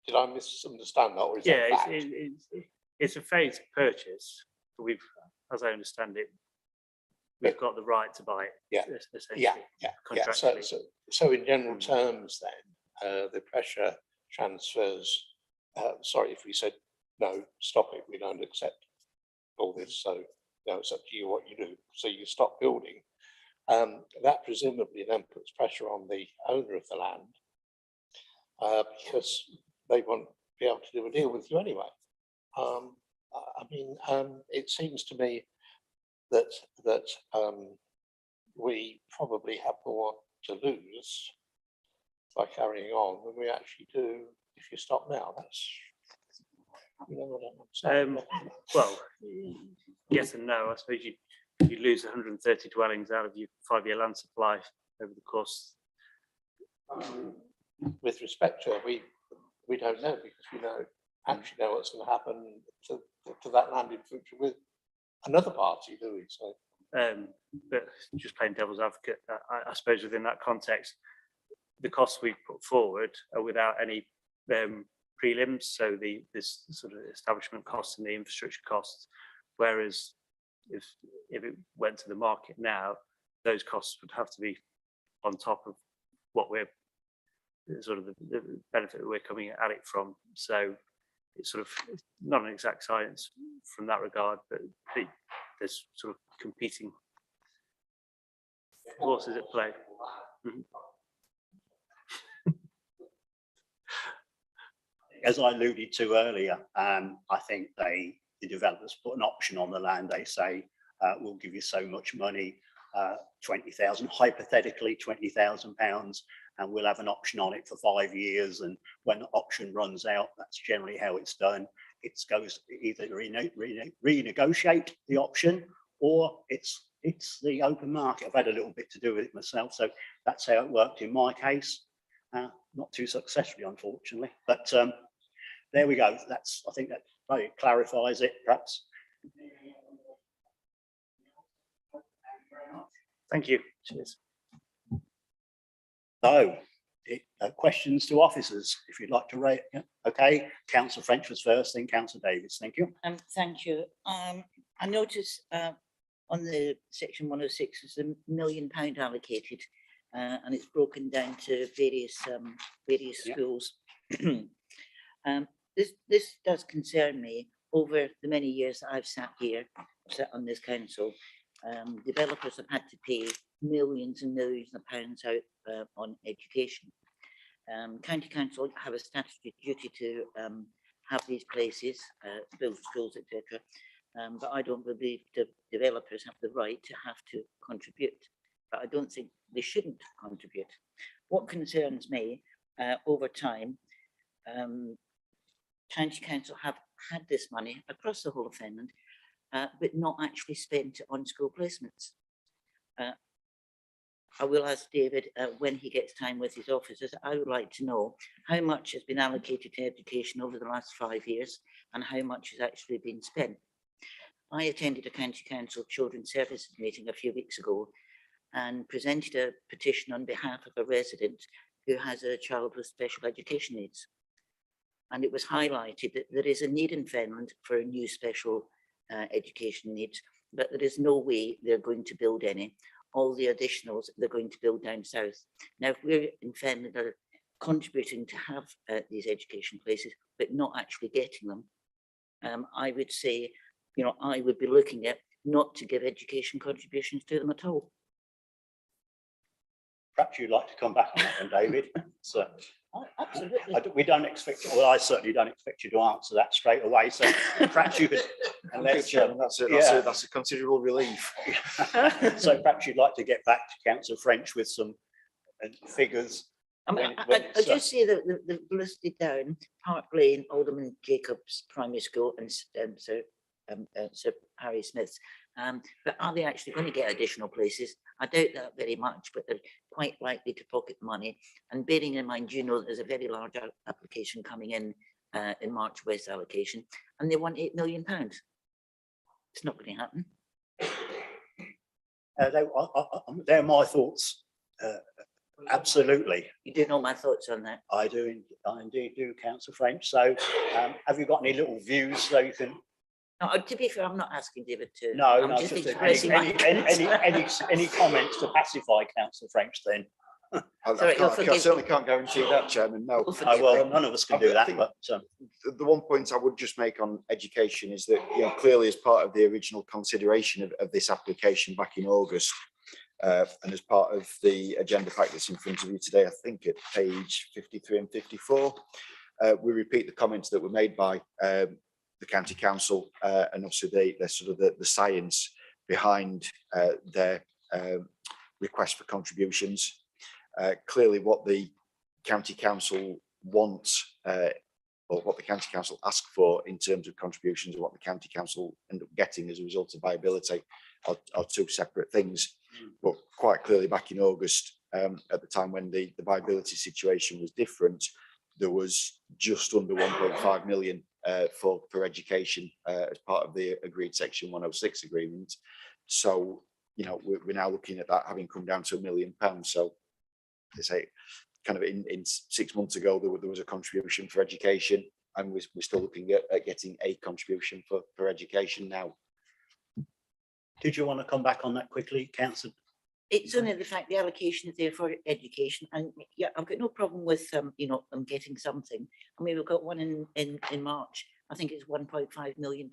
Speaker 3: did I misunderstand that, or is that fact?
Speaker 16: It's a phased purchase, but we've, as I understand it, we've got the right to buy it.
Speaker 3: Yeah,
Speaker 16: essentially,
Speaker 3: yeah.
Speaker 16: contractually.
Speaker 3: So in general terms, then the pressure transfers. Sorry, if we said no, stop it. We don't accept all this. So it's up to you what you do. So you stop building. That presumably then puts pressure on the owner of the land because they won't be able to do a deal with you anyway. I mean, it seems to me that we probably have more to lose by carrying on than we actually do if you stop now. That's, you know what I'm saying.
Speaker 16: Well, yes and no. I suppose you lose 130 dwellings out of your 5-year land supply over the course.
Speaker 3: With respect to it, we don't know, because we don't actually know what's going to happen to that land in future with another party, do we? So,
Speaker 16: but just playing devil's advocate, I suppose within that context, the costs we've put forward are without any prelims, so this sort of establishment costs and the infrastructure costs, whereas if it went to the market now, those costs would have to be on top of what we're sort of the benefit that we're coming at it from. So it's sort of not an exact science from that regard, but there's sort of competing forces at play.
Speaker 1: As I alluded to earlier, I think the developers put an option on the land. They say, we'll give you so much money, 20,000, hypothetically £20,000, and we'll have an option on it for 5 years. And when the option runs out, that's generally how it's done. It goes either renegotiate the option, or it's the open market. I've had a little bit to do with it myself, so that's how it worked in my case. Not too successfully, unfortunately, but there we go. I think that very clarifies it, perhaps.
Speaker 16: Thank you. Cheers.
Speaker 1: So, questions to officers, if you'd like to rate. Yeah. Okay, Councillor French was first, then Councillor Davies. Thank you.
Speaker 5: Thank you. I noticed on the section 106 is £1 million allocated, and it's broken down to various schools. This does concern me. Over the many years that I've sat on this council, developers have had to pay millions and millions of pounds out on education. County council have a statutory duty to have these places, build schools, etc. But I don't believe the developers have the right to have to contribute. But I don't think they shouldn't contribute. What concerns me, over time, county council have had this money across the whole of Fenland, but not actually spent on school placements. I will ask David when he gets time with his officers. I would like to know how much has been allocated to education over the last 5 years and how much has actually been spent. I attended a county council children's services meeting a few weeks ago and presented a petition on behalf of a resident who has a child with special education needs. And it was highlighted that there is a need in Fenland for a new special education needs, but there is no way they're going to build any. All the additionals they're going to build down south. Now, if we're in Fenland are contributing to have these education places, but not actually getting them, I would say, you know, I would be looking at not to give education contributions to them at all.
Speaker 1: Perhaps you'd like to come back on that one, David. So
Speaker 5: Absolutely.
Speaker 1: we don't expect, well, I certainly don't expect you to answer that straight away. So perhaps you could, unless,
Speaker 12: That's a considerable relief.
Speaker 1: so perhaps you'd like to get back to Councillor French with some figures.
Speaker 5: I mean, I just say that the listed down Park Lane, Alderman Jacobs Primary School and Sir Harry Smith's. But are they actually going to get additional places? I doubt that very much, but they're quite likely to pocket money. And bearing in mind, you know, there's a very large application coming in March West allocation, and they want £8 million. It's not going to happen.
Speaker 1: They're my thoughts. Absolutely.
Speaker 5: You do know my thoughts on that.
Speaker 1: I do. I indeed do, Councillor French. So have you got any little views so you can?
Speaker 5: No, to be fair, I'm not asking David to.
Speaker 1: No,
Speaker 5: I'm
Speaker 1: no,
Speaker 5: just
Speaker 1: just
Speaker 5: expressing
Speaker 1: any comments to pacify Councillor French then?
Speaker 12: I certainly can't guarantee that, Chairman, no.
Speaker 1: Well, none of us can do that, but.
Speaker 12: The one point I would just make on education is that, you know, clearly as part of the original consideration of this application back in August, and as part of the agenda pack that's in front of you today, I think at page 53 and 54, we repeat the comments that were made by the County Council and obviously the sort of the science behind their request for contributions. Clearly what the County Council wants or what the County Council ask for in terms of contributions and what the County Council end up getting as a result of viability are two separate things. But quite clearly back in August, at the time when the viability situation was different, there was just under 1.5 million for education as part of the agreed Section 106 agreement. So, you know, we're now looking at that having come down to £1 million. So they say kind of in 6 months ago, there was a contribution for education, and we're still looking at getting a contribution for education now.
Speaker 1: Did you want to come back on that quickly, Councillor?
Speaker 5: It's only the fact the allocation is there for education, and yeah, I've got no problem with you know, them getting something. I mean, we've got one in March. I think it's £1.5 million.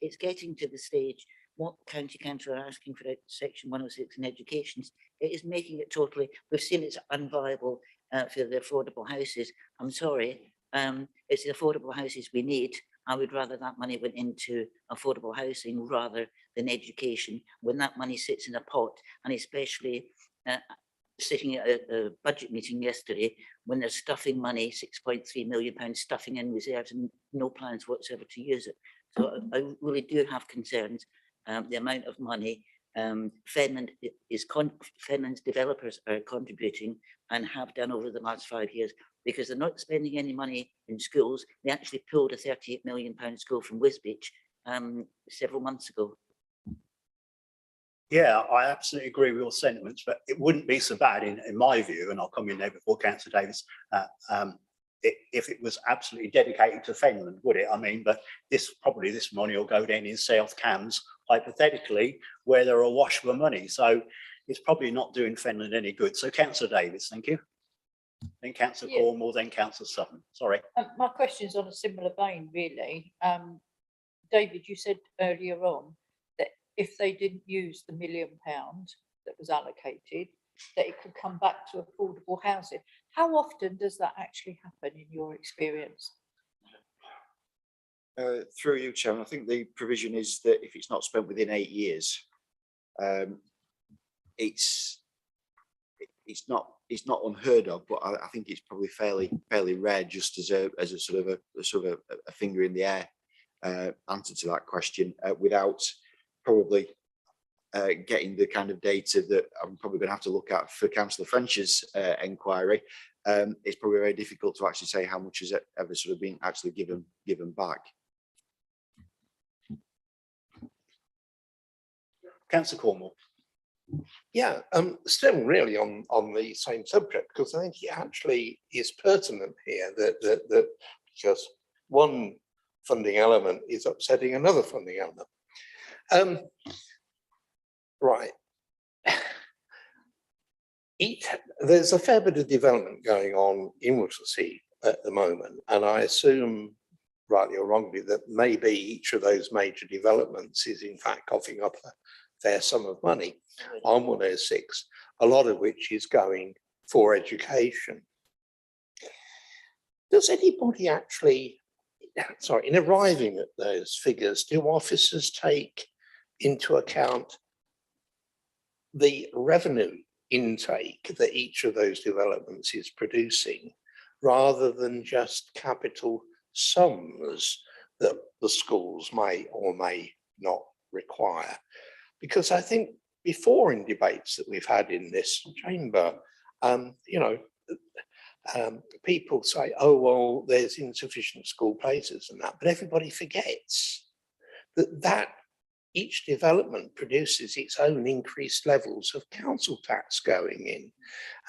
Speaker 5: It's getting to the stage what County Council are asking for Section 106 in education. It is making it totally. We've seen it's unviable for the affordable houses. I'm sorry, it's the affordable houses we need. I would rather that money went into affordable housing rather than education, when that money sits in a pot, and especially sitting at a budget meeting yesterday when they're stuffing money, £6.3 million stuffing in reserves and no plans whatsoever to use it. So I really do have concerns. The amount of money Fenland's developers are contributing and have done over the last 5 years, because they're not spending any money in schools. They actually pulled a £38 million school from Wisbech several months ago.
Speaker 1: Yeah, I absolutely agree with your sentiments, but it wouldn't be so bad in my view, and I'll come in there before Councillor Davis, if it was absolutely dedicated to Fenland, would it? I mean, but this money will go down in South Cambs, hypothetically, where they're awash for money. So it's probably not doing Fenland any good. So Councillor Davis, thank you. Then Councillor Cornwall, then Councillor Sutton. Sorry.
Speaker 4: My question's on a similar vein, really. David, you said earlier on that if they didn't use the £1 million that was allocated, that it could come back to affordable housing. How often does that actually happen in your experience?
Speaker 12: Through you, Chairman, I think the provision is that if it's not spent within 8 years, it's not unheard of, but I think it's probably fairly rare, just as a sort of a finger in the air answer to that question, without probably getting the kind of data that I'm probably going to have to look at for Councillor French's inquiry. It's probably very difficult to actually say how much has ever sort of been actually given back.
Speaker 1: Councillor Cornwall.
Speaker 3: Yeah, still really on the same subject, because I think it actually is pertinent here that because one funding element is upsetting another funding element. Right. there's a fair bit of development going on in Whittlesea at the moment, and I assume, rightly or wrongly, that maybe each of those major developments is in fact coughing up a fair sum of money on 106, a lot of which is going for education. Does anybody actually, in arriving at those figures, do officers take into account the revenue intake that each of those developments is producing, rather than just capital sums that the schools may or may not require? Because I think before, in debates that we've had in this chamber, people say, oh, well, there's insufficient school places and that, but everybody forgets that each development produces its own increased levels of council tax going in,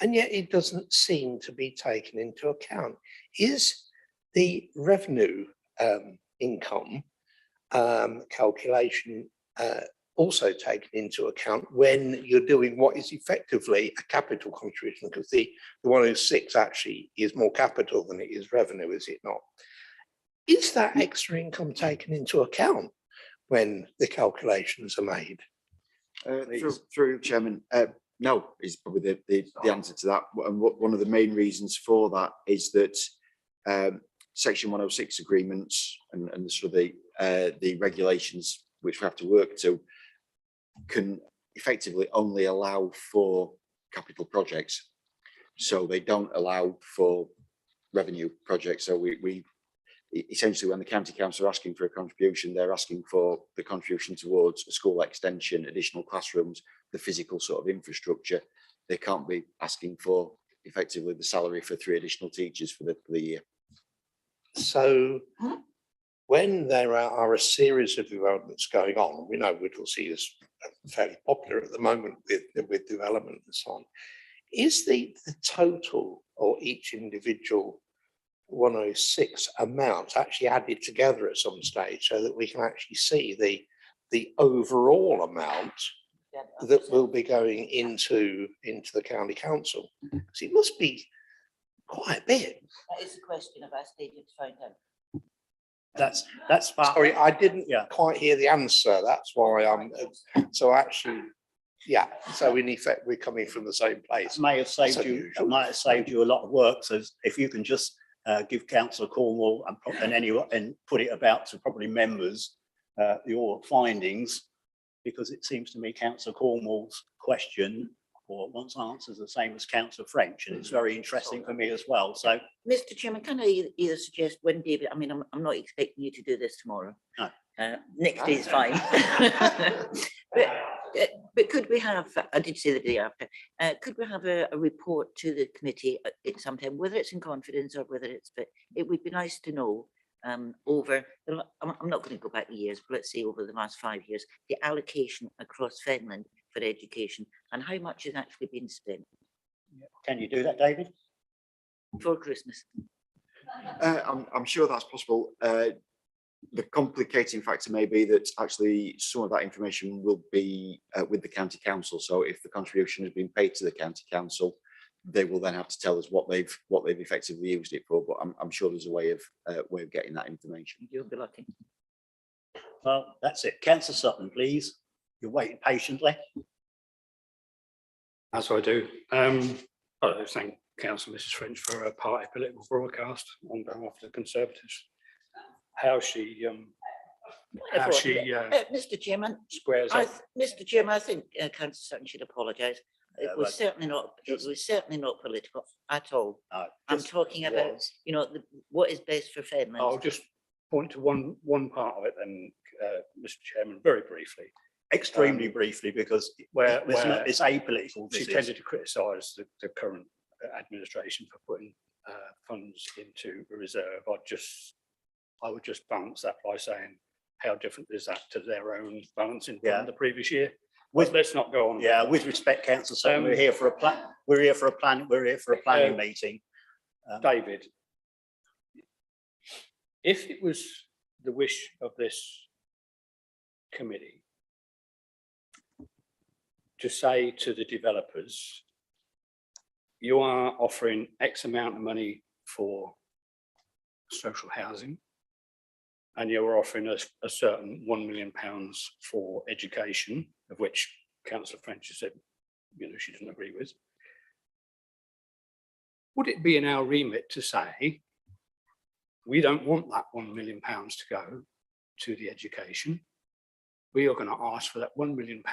Speaker 3: and yet it doesn't seem to be taken into account. Is the revenue income calculation also taken into account when you're doing what is effectively a capital contribution? Because the 106 actually is more capital than it is revenue, is it not? Is that extra income taken into account when the calculations are made?
Speaker 12: Through Chairman, no, is probably the answer to that. And one of the main reasons for that is that Section 106 agreements and the sort of the regulations which we have to work to can effectively only allow for capital projects. So they don't allow for revenue projects. So we essentially, when the county council are asking for a contribution, they're asking for the contribution towards a school extension, additional classrooms, the physical sort of infrastructure. They can't be asking for effectively the salary for 3 additional teachers for the year.
Speaker 3: So when there are a series of developments going on, we know Whittlesea is fairly popular at the moment with development and so on, is the total or each individual 106 amount actually added together at some stage so that we can actually see the overall amount that will be going into the county council? Because it must be quite a bit.
Speaker 5: That is the question I've asked David to find out.
Speaker 1: That's part.
Speaker 3: Sorry, I didn't quite hear the answer. That's why I'm. So actually, yeah. So in effect, we're coming from the same place.
Speaker 1: It might have saved you a lot of work. So if you can just give Councillor Cornwall and put it about to probably members your findings, because it seems to me Councillor Cornwall's question wants answers the same as Councillor French, and it's very interesting for me as well. So,
Speaker 5: Mr. Chairman, can I either suggest when David, I mean, I'm not expecting you to do this tomorrow.
Speaker 1: No.
Speaker 5: Next day is fine. but could we have, I did say the day after, could we have a report to the committee at some time, whether it's in confidence or whether it's, but it would be nice to know over, I'm not going to go back the years, but let's say over the last 5 years, the allocation across Fenland for education and how much has actually been spent.
Speaker 1: Can you do that, David?
Speaker 5: For Christmas.
Speaker 12: I'm sure that's possible. The complicating factor may be that actually some of that information will be with the county council. So if the contribution has been paid to the county council, they will then have to tell us what they've effectively used it for. But I'm sure there's a way of getting that information.
Speaker 5: You'll be lucky.
Speaker 1: Well, that's it. Councillor Sutton, please. You're waiting patiently.
Speaker 14: As I do. I thank Councillor Mrs. French for a party political broadcast on behalf of the Conservatives. How she
Speaker 5: Mr. Chairman,
Speaker 14: squares up.
Speaker 5: Mr. Chairman, I think Councillor Sutton should apologise. It was certainly not political at all. I'm talking about, you know, what is best for Fenland.
Speaker 14: I'll just point to one part of it then, Mr. Chairman, very briefly.
Speaker 1: Extremely briefly, because it's apolitical.
Speaker 14: She tended to criticise the current administration for putting funds into a reserve. I would just balance that by saying, how different is that to their own balancing from the previous year? Let's not go on.
Speaker 1: Yeah, with respect, Councillor Sutton, we're here for a plan. We're here for a planning meeting.
Speaker 14: David, if it was the wish of this committee to say to the developers, you are offering X amount of money for social housing, and you're offering us a certain £1 million for education, of which Councillor French has said, she doesn't agree with. Would it be in our remit to say, we don't want that £1 million to go to the education? We are going to ask for that £1 million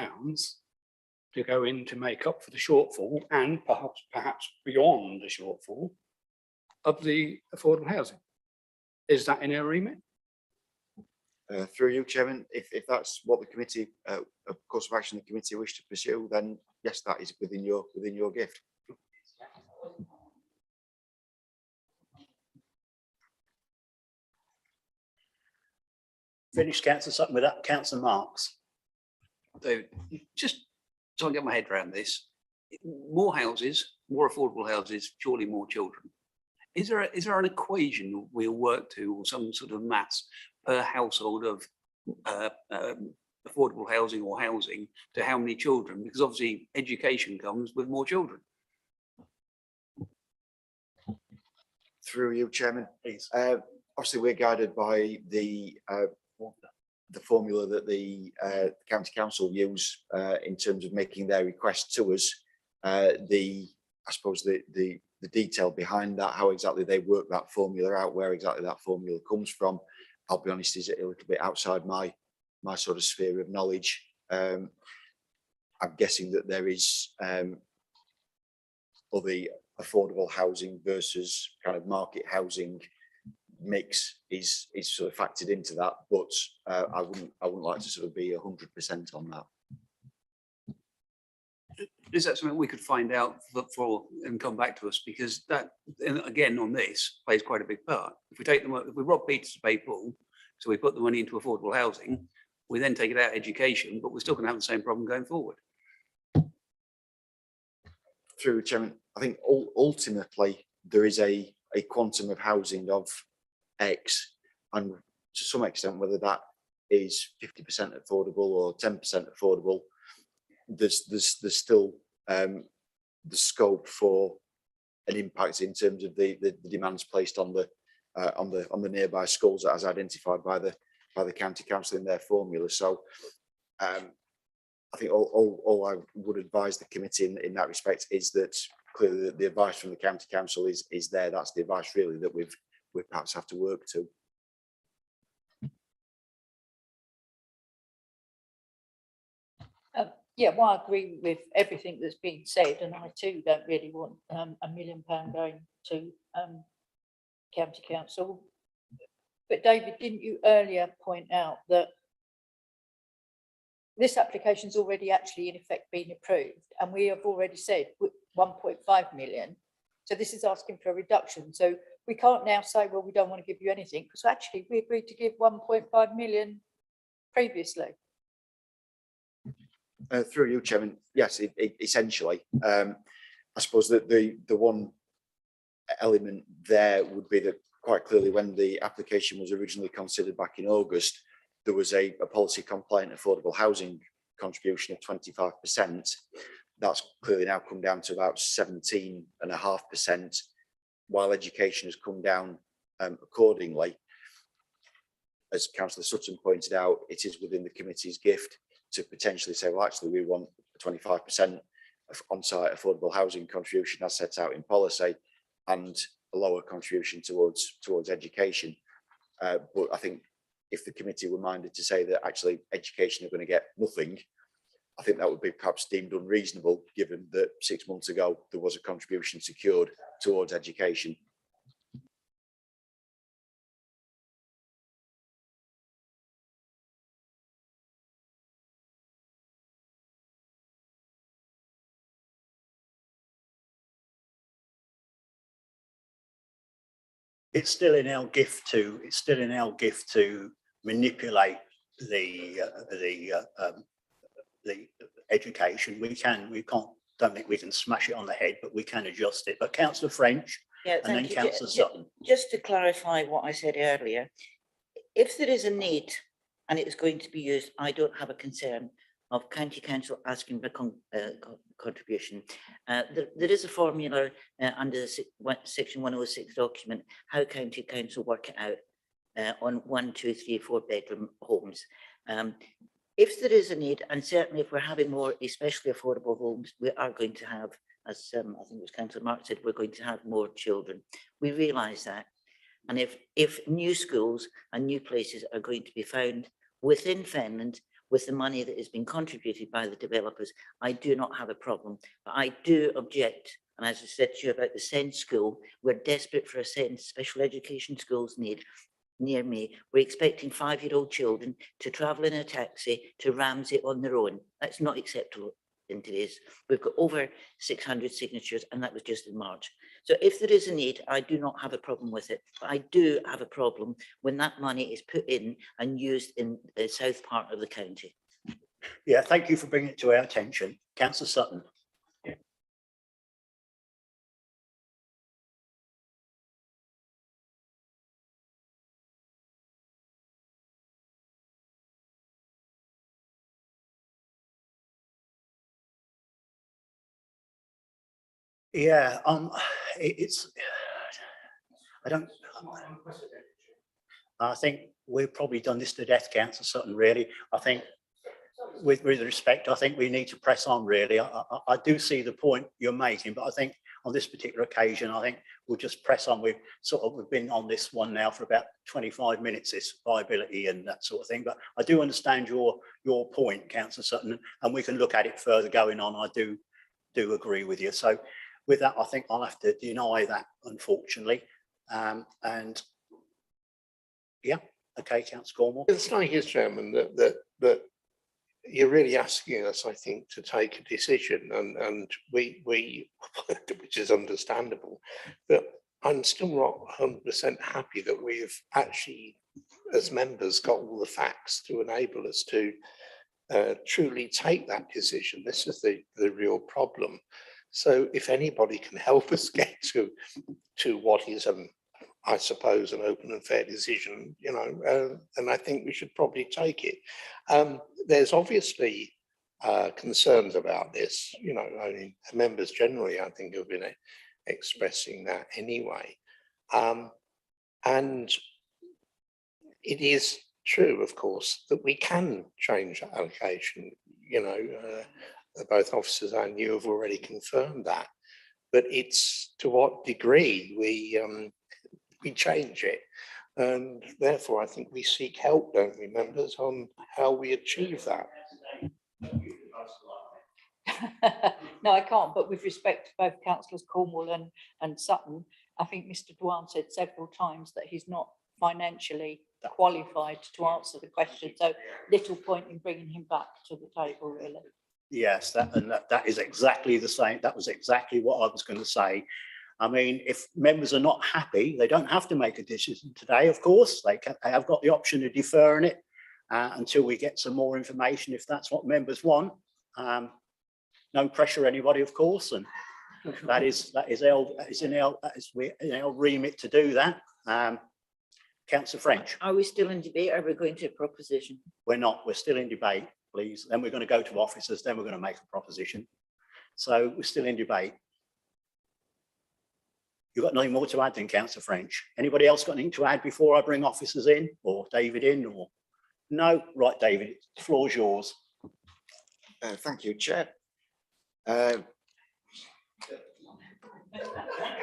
Speaker 14: to go in to make up for the shortfall, and perhaps beyond the shortfall of the affordable housing. Is that in our remit?
Speaker 12: Through you, Chairman, if that's what the committee, of course of action the committee wish to pursue, then yes, that is within your gift.
Speaker 1: Finished, Councillor Sutton, with that, Councillor Marks.
Speaker 6: David, just trying to get my head around this. More houses, more affordable houses, surely more children. Is there an equation we'll work to, or some sort of maths per household of affordable housing or housing to how many children? Because obviously education comes with more children.
Speaker 12: Through you, Chairman, please. Obviously, we're guided by the formula that the county council use in terms of making their request to us. I suppose the detail behind that, how exactly they work that formula out, where exactly that formula comes from, I'll be honest, is a little bit outside my sort of sphere of knowledge. I'm guessing that there is other affordable housing versus kind of market housing mix is sort of factored into that, but I wouldn't like to sort of be 100% on that.
Speaker 6: Is that something we could find out for and come back to us? Because that, and again, on this plays quite a big part. If we take them, if we rob Peter to pay Paul, so we put the money into affordable housing, we then take it out of education, but we're still going to have the same problem going forward.
Speaker 12: Through Chairman, I think ultimately there is a quantum of housing of X, and to some extent, whether that is 50% affordable or 10% affordable, there's still the scope for an impact in terms of the demands placed on the nearby schools as identified by the county council in their formula. So I think all I would advise the committee in that respect is that clearly the advice from the county council is there. That's the advice really that we perhaps have to work to.
Speaker 4: Yeah, well, I agree with everything that's been said, and I too don't really want £1 million going to county council. But David, didn't you earlier point out that this application's already actually in effect been approved, and we have already said 1.5 million. So this is asking for a reduction. So we can't now say, well, we don't want to give you anything, because actually we agreed to give 1.5 million previously.
Speaker 12: Through you, Chairman, yes, essentially. I suppose that the one element there would be that quite clearly when the application was originally considered back in August, there was a policy compliant affordable housing contribution of 25%. That's clearly now come down to about 17.5%, while education has come down accordingly. As Councillor Sutton pointed out, it is within the committee's gift to potentially say, well, actually, we want a 25% on-site affordable housing contribution as set out in policy, and a lower contribution towards education. But I think if the committee were minded to say that actually education are going to get nothing, I think that would be perhaps deemed unreasonable, given that 6 months ago there was a contribution secured towards education.
Speaker 1: It's still in our gift to manipulate the education. Don't think we can smash it on the head, but we can adjust it. But Councillor French,
Speaker 5: Yeah,
Speaker 1: and then
Speaker 5: thank you.
Speaker 1: Councillor Sutton.
Speaker 5: Just to clarify what I said earlier, if there is a need and it is going to be used, I don't have a concern. of County Council asking for contribution. There is a formula under the section 106 document, how County Council work it out on 1, 2, 3, 4 bedroom homes. If there is a need, and certainly if we're having more especially affordable homes, we are going to have, as I think it was Councillor Mark said, we're going to have more children. We realise that. And if new schools and new places are going to be found within Fenland with the money that has been contributed by the developers, I do not have a problem. But I do object, and as I said to you about the SEND school, we're desperate for a SEND special education schools near me. We're expecting 5-year-old children to travel in a taxi to Ramsey on their own. That's not acceptable in today's. We've got over 600 signatures, and that was just in March. So if there is a need, I do not have a problem with it. But I do have a problem when that money is put in and used in the south part of the county.
Speaker 1: Yeah, thank you for bringing it to our attention. Councillor Sutton. Yeah, I think we've probably done this to death, Councillor Sutton, really. I think with respect, I think we need to press on, really. I do see the point you're making, but I think on this particular occasion, I think we'll just press on. We've been on this one now for about 25 minutes, this viability and that sort of thing. But I do understand your point, Councillor Sutton, and we can look at it further going on. I do agree with you. So with that, I think I'll have to deny that, unfortunately. And yeah, okay, Councillor Cornwall.
Speaker 3: It's like, Chairman, that you're really asking us, I think, to take a decision, and we which is understandable, but I'm still not 100% happy that we've actually, as members, got all the facts to enable us to truly take that decision. This is the real problem. So if anybody can help us get to what is I suppose an open and fair decision, and I think we should probably take it. There's obviously concerns about this, I mean, members generally, I think, have been expressing that anyway. And it is true, of course, that we can change that allocation. Both officers and you have already confirmed that, but it's to what degree we change it, and therefore I think we seek help, don't we, members, on how we achieve that.
Speaker 4: No, I can't, but with respect to both councillors Cornwall and Sutton, I think Mr. Dwan said several times that he's not financially qualified to answer the question, so little point in bringing him back to the table, really.
Speaker 1: Yes, that is exactly the same. That was exactly what I was going to say. I mean, if members are not happy, they don't have to make a decision today, of course. They have got the option of deferring it until we get some more information, if that's what members want. No pressure anybody, of course, and that is in our remit to do that. Councillor French.
Speaker 5: Are we still in debate? Are we going to a proposition?
Speaker 1: We're not. We're still in debate, please. Then we're going to go to officers. Then we're going to make a proposition. So we're still in debate. You've got nothing more to add then, Councillor French? Anybody else got anything to add before I bring officers in, or David in, or no? Right, David, the floor's yours.
Speaker 12: Thank you, Chair.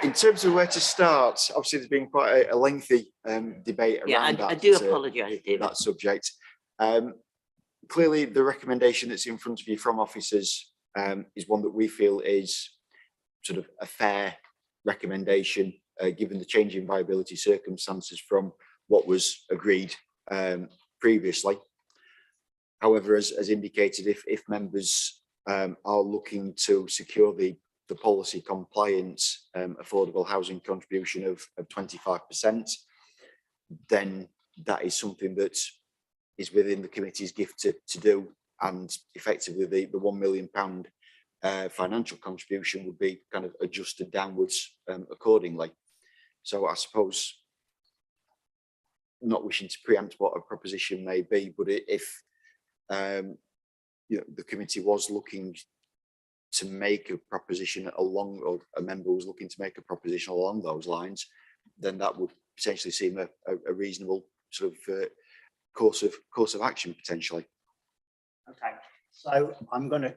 Speaker 12: In terms of where to start, obviously there's been quite a lengthy debate around that.
Speaker 5: I do apologise, David.
Speaker 12: That subject. Clearly, the recommendation that's in front of you from officers is one that we feel is sort of a fair recommendation, given the change in viability circumstances from what was agreed previously. However, as indicated, if members are looking to secure the policy compliance affordable housing contribution of 25%, then that is something that is within the committee's gift to do, and effectively the £1 million financial contribution would be kind of adjusted downwards accordingly. So I suppose, not wishing to preempt what a proposition may be, but if the committee was looking to make a proposition along, or a member was looking to make a proposition along those lines, then that would potentially seem a reasonable sort of course of action potentially.
Speaker 1: Okay, so I'm going to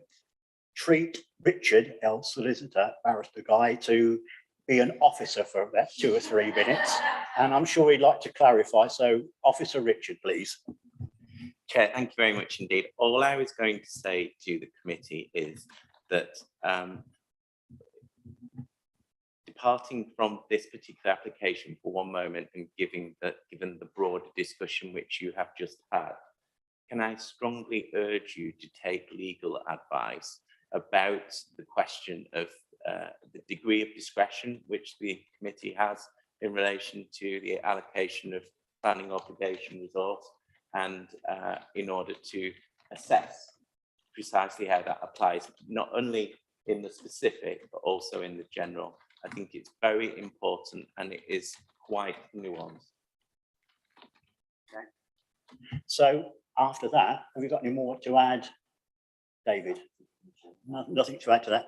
Speaker 1: treat Richard, L. Solicitor, Barrister Guy, to be an officer for about 2 or 3 minutes, and I'm sure he'd like to clarify. So, Officer Richard, please.
Speaker 17: Chair, thank you very much indeed. All I was going to say to the committee is that departing from this particular application for one moment and given the broader discussion which you have just had, can I strongly urge you to take legal advice about the question of the degree of discretion which the committee has in relation to the allocation of planning obligation resource, and in order to assess precisely how that applies, not only in the specific, but also in the general. I think it's very important and it is quite nuanced.
Speaker 1: Okay. So after that, have you got any more to add, David? Nothing to add to that.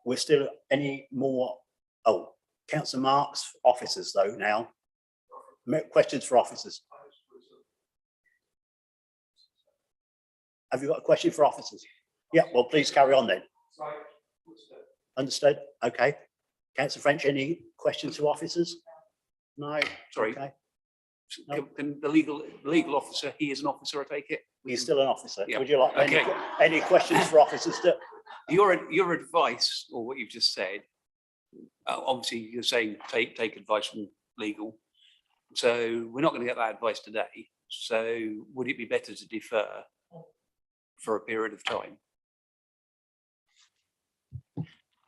Speaker 1: We're still any more, oh, Councillor Marks, officers though now. Questions for officers? Have you got a question for officers? Yeah, well, please carry on then. Understood. Okay. Councillor French, any questions to officers? No.
Speaker 6: Sorry.
Speaker 1: Okay. No.
Speaker 6: Can the legal officer, he is an officer, I take it?
Speaker 1: He's still an officer.
Speaker 6: Yeah.
Speaker 1: Would you like
Speaker 6: Okay.
Speaker 1: any questions for officers?
Speaker 6: Your advice, or what you've just said, obviously you're saying take advice from legal. So we're not going to get that advice today. So would it be better to defer for a period of time?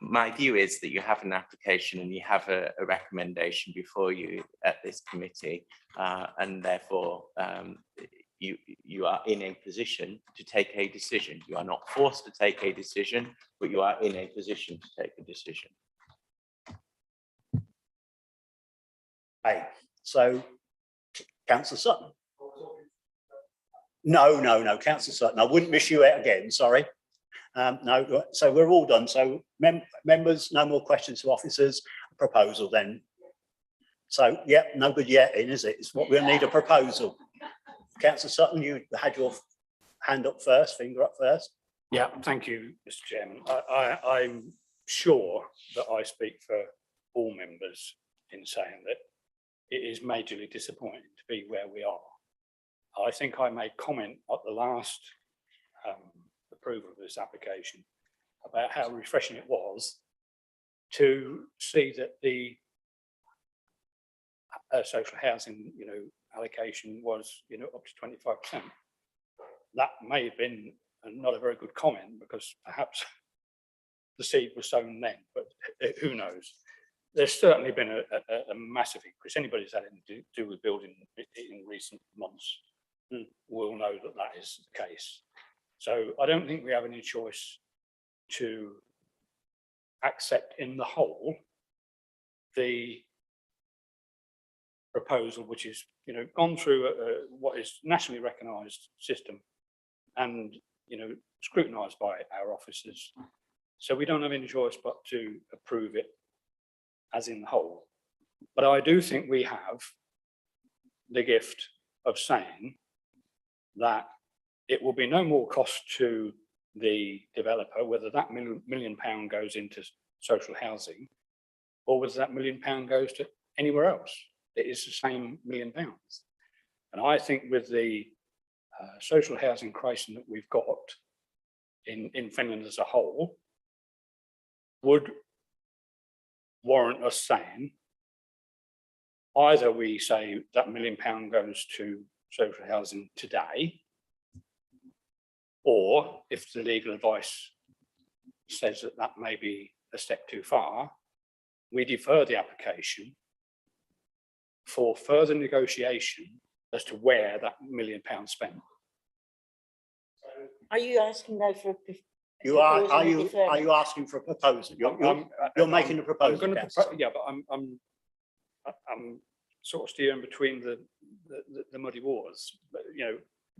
Speaker 17: My view is that you have an application and you have a recommendation before you at this committee, and therefore you are in a position to take a decision. You are not forced to take a decision, but you are in a position to take a decision.
Speaker 1: Okay, so Councillor Sutton. No, Councillor Sutton. I wouldn't miss you out again, sorry. No, so we're all done. So members, no more questions to officers. Proposal then. So, yeah, no good yet in, is it? It's what we'll need, a proposal. Councillor Sutton, you had your hand up first, finger up first.
Speaker 14: Yeah, thank you, Mr. Chairman. I'm sure that I speak for all members in saying that it is majorly disappointing to be where we are. I think I made comment at the last approval of this application about how refreshing it was to see that the social housing, allocation was, up to 25%. That may have been not a very good comment because perhaps the seed was sown then, but who knows? There's certainly been a massive increase. Anybody who's had anything to do with building in recent months will know that that is the case. So I don't think we have any choice to accept in the whole the proposal, which is, gone through what is nationally recognised system and, scrutinised by our officers. So we don't have any choice but to approve it as in the whole. But I do think we have the gift of saying that it will be no more cost to the developer, whether that £1 million goes into social housing or whether that £1 million goes to anywhere else. It is the same £1 million. And I think with the social housing crisis that we've got in Fenland as a whole, would warrant us saying, either we say that £1 million goes to social housing today, or if the legal advice says that that may be a step too far, we defer the application for further negotiation as to where that £1 million spent.
Speaker 5: Are you asking though for?
Speaker 1: You are. Are you asking for a proposal? You're making a proposal.
Speaker 14: Yeah, but I'm sort of steering between the muddy waters. But,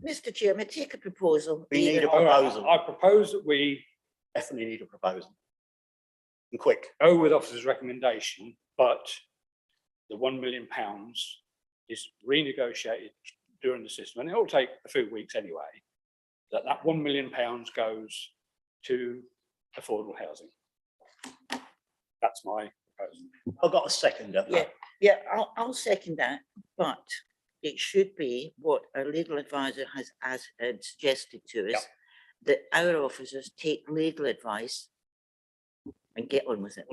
Speaker 5: Mr. Chairman, take a proposal.
Speaker 1: We need a
Speaker 14: All right,
Speaker 1: proposal.
Speaker 14: I propose that we
Speaker 1: Definitely need a proposal. And quick.
Speaker 14: go with officer's recommendation, but the £1 million is renegotiated during the system, and it will take a few weeks anyway, that £1 million goes to affordable housing. That's my proposal.
Speaker 1: I've got a seconder.
Speaker 5: Yeah, I'll second that, but it should be what our legal advisor has suggested to us, that our officers take legal advice and get on with it.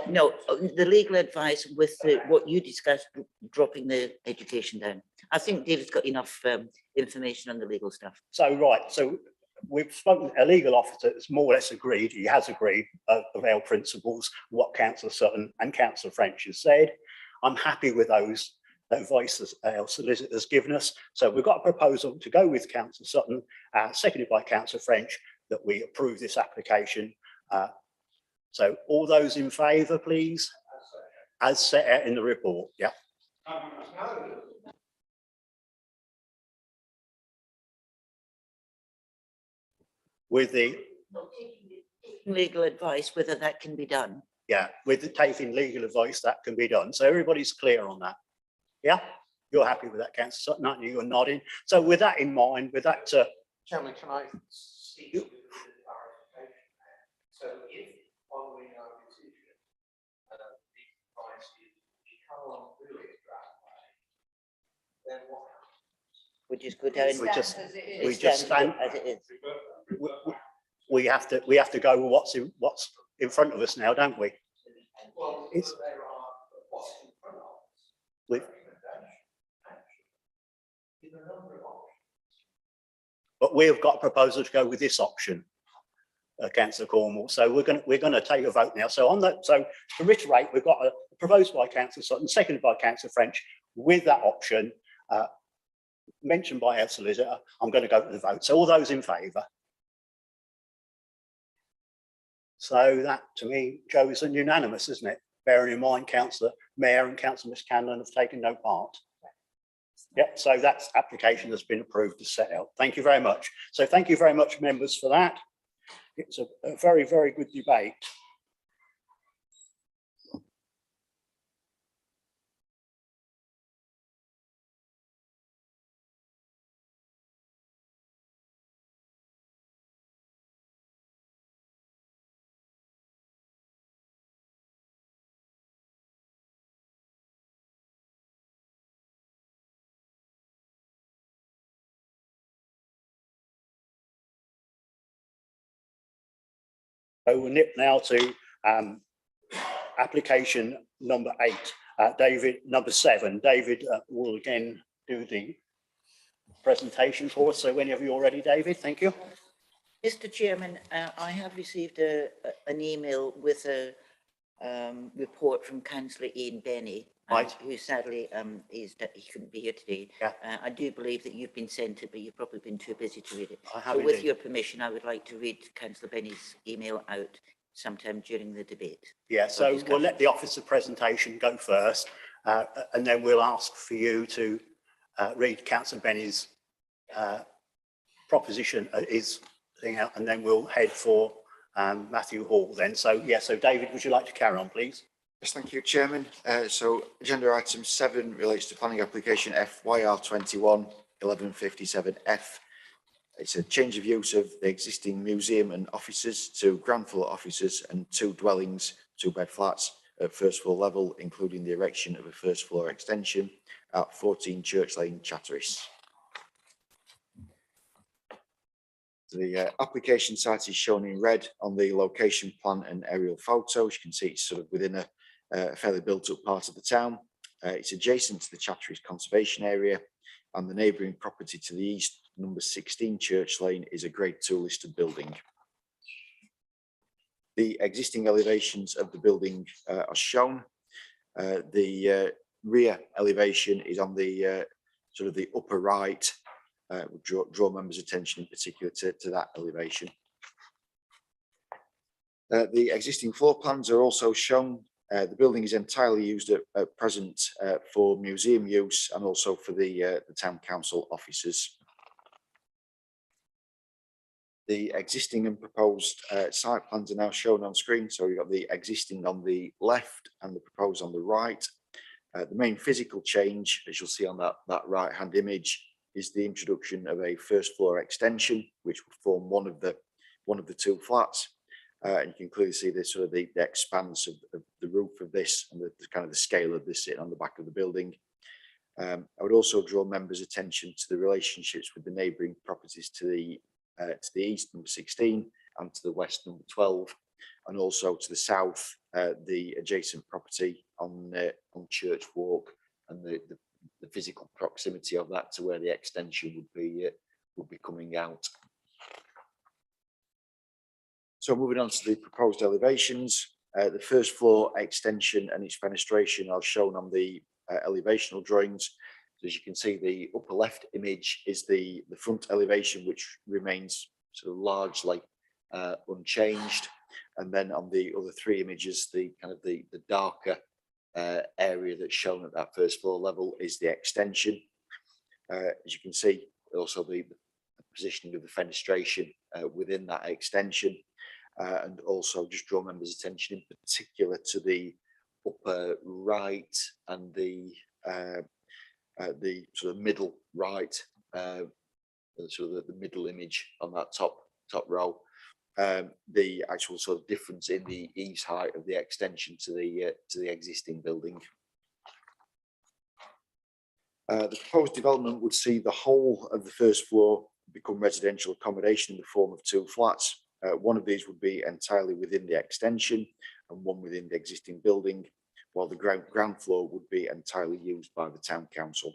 Speaker 5: No, the legal advice with what you discussed, dropping the education down. I think David's got enough information on the legal stuff.
Speaker 1: So, right, so we've spoken, a legal officer has more or less agreed, he has agreed of our principles, what Councillor Sutton and Councillor French has said. I'm happy with those advice our solicitor's given us. So we've got a proposal to go with Councillor Sutton, seconded by Councillor French, that we approve this application. So all those in favour, please, as set out in the report. Yeah. With the
Speaker 5: Legal advice, whether that can be done.
Speaker 1: yeah, with the taking legal advice, that can be done. So everybody's clear on that. Yeah, you're happy with that, Councillor Sutton, aren't you? You're nodding. So with that in mind, with that,
Speaker 3: Chairman, can I see you with the clarification? So if following our decision, the price is we can't do it that way, then what happens?
Speaker 5: We just go down.
Speaker 1: we just stand
Speaker 5: as it is.
Speaker 1: we have to go with what's in front of us now, don't we?
Speaker 3: Well,
Speaker 1: It's
Speaker 3: there are what's in front of us.
Speaker 1: with,
Speaker 3: With a number of options.
Speaker 1: but we've got a proposal to go with this option, Councillor Cornwall. So we're going to take a vote now. So on that, so to reiterate, we've got a proposed by Councillor Sutton, seconded by Councillor French, with that option mentioned by our solicitor. I'm going to go to the vote. So all those in favour. So that, to me, Joe, is unanimous, isn't it? Bearing in mind, Councillor Mayor and Councillor Miss Canlon have taken no part. Yep, so that's application has been approved as set out. Thank you very much. So thank you very much, members, for that. It's a very, very good debate. So we'll nip now to application number 8. David, number 7. David will again do the presentation for us. So whenever you're ready, David, thank you.
Speaker 5: Mr. Chairman, I have received an email with a report from Councillor Ian Benny,
Speaker 1: Right.
Speaker 5: who sadly he couldn't be here today.
Speaker 1: Yeah.
Speaker 5: I do believe that you've been sent it, but you've probably been too busy to read it.
Speaker 1: I have
Speaker 5: So with
Speaker 1: indeed.
Speaker 5: your permission, I would like to read Councillor Benny's email out sometime during the debate.
Speaker 1: Yeah, so we'll let the officer presentation go first, and then we'll ask for you to read Councillor Benny's proposition, his thing out, and then we'll head for Matthew Hall then. So, yeah, so David, would you like to carry on, please?
Speaker 12: Yes, thank you, Chairman. So agenda item 7 relates to planning application FYR21 1157F. It's a change of use of the existing museum and offices to ground floor offices and 2 dwellings, 2-bed flats at first floor level, including the erection of a first floor extension at 14 Church Lane, Chatteris. The application site is shown in red on the location plan and aerial photos. You can see it's sort of within a fairly built up part of the town. It's adjacent to the Chatteris Conservation Area, and the neighbouring property to the east, number 16 Church Lane, is a Grade 2 listed building. The existing elevations of the building are shown. The rear elevation is on the sort of the upper right. Would draw members' attention in particular to that elevation. The existing floor plans are also shown The building is entirely used at present for museum use and also for the town council offices. The existing and proposed site plans are now shown on screen. So we've got the existing on the left and the proposed on the right. The main physical change, as you'll see on that right-hand image, is the introduction of a first floor extension, which will form one of the two flats. And you can clearly see this sort of the expanse of the roof of this and the kind of the scale of this sitting on the back of the building. I would also draw members' attention to the relationships with the neighbouring properties to the east, number 16, and to the west, number 12, and also to the south, the adjacent property on Church Walk, and the physical proximity of that to where the extension would be coming out. So moving on to the proposed elevations, the first floor extension and its fenestration are shown on the elevational drawings. As you can see, the upper left image is the front elevation, which remains sort of largely unchanged. And then on the other three images, the kind of the darker area that's shown at that first floor level is the extension. As you can see, also the positioning of the fenestration within that extension. And also just draw members' attention in particular to the upper right and the sort of middle right, sort of the middle image on that top row. The actual sort of difference in the eaves height of the extension to the existing building. The proposed development would see the whole of the first floor become residential accommodation in the form of two flats. One of these would be entirely within the extension and one within the existing building, while the ground floor would be entirely used by the town council.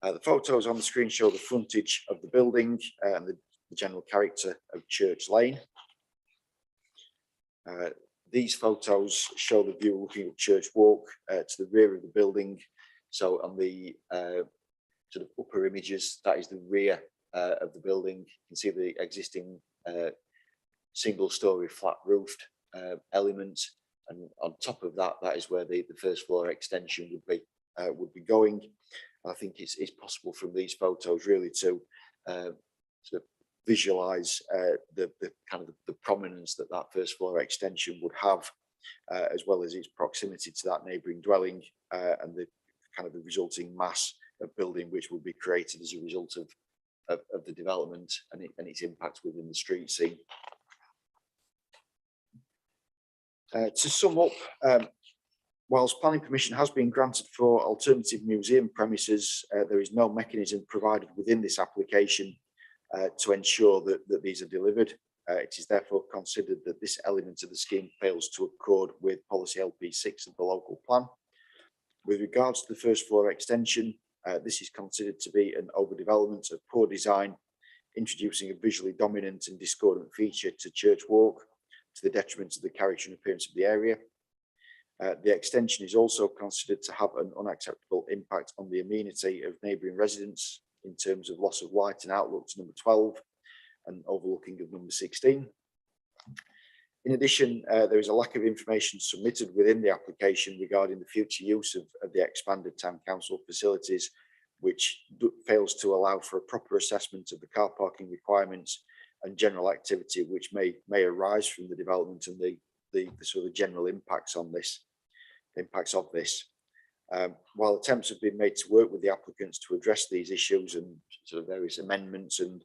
Speaker 12: The photos on the screen show the frontage of the building and the general character of Church Lane. These photos show the view looking at Church Walk to the rear of the building. So on the sort of upper images, that is the rear of the building. You can see the existing single-story flat roofed element, and on top of that, that is where the first floor extension would be going. I think it's possible from these photos really to sort of visualize the kind of the prominence that first floor extension would have, as well as its proximity to that neighbouring dwelling and the kind of the resulting mass of building which will be created as a result of the development and its impact within the street scene. To sum up, whilst planning permission has been granted for alternative museum premises, there is no mechanism provided within this application to ensure that these are delivered. It is therefore considered that this element of the scheme fails to accord with policy LP6 of the local plan. With regards to the first floor extension, this is considered to be an overdevelopment of poor design, introducing a visually dominant and discordant feature to Church Walk to the detriment of the character and appearance of the area. The extension is also considered to have an unacceptable impact on the amenity of neighbouring residents in terms of loss of light and outlook to number 12 and overlooking of number 16. In addition, there is a lack of information submitted within the application regarding the future use of the expanded town council facilities, which fails to allow for a proper assessment of the car parking requirements and general activity which may arise from the development and the sort of general impacts of this. While attempts have been made to work with the applicants to address these issues and sort of various amendments and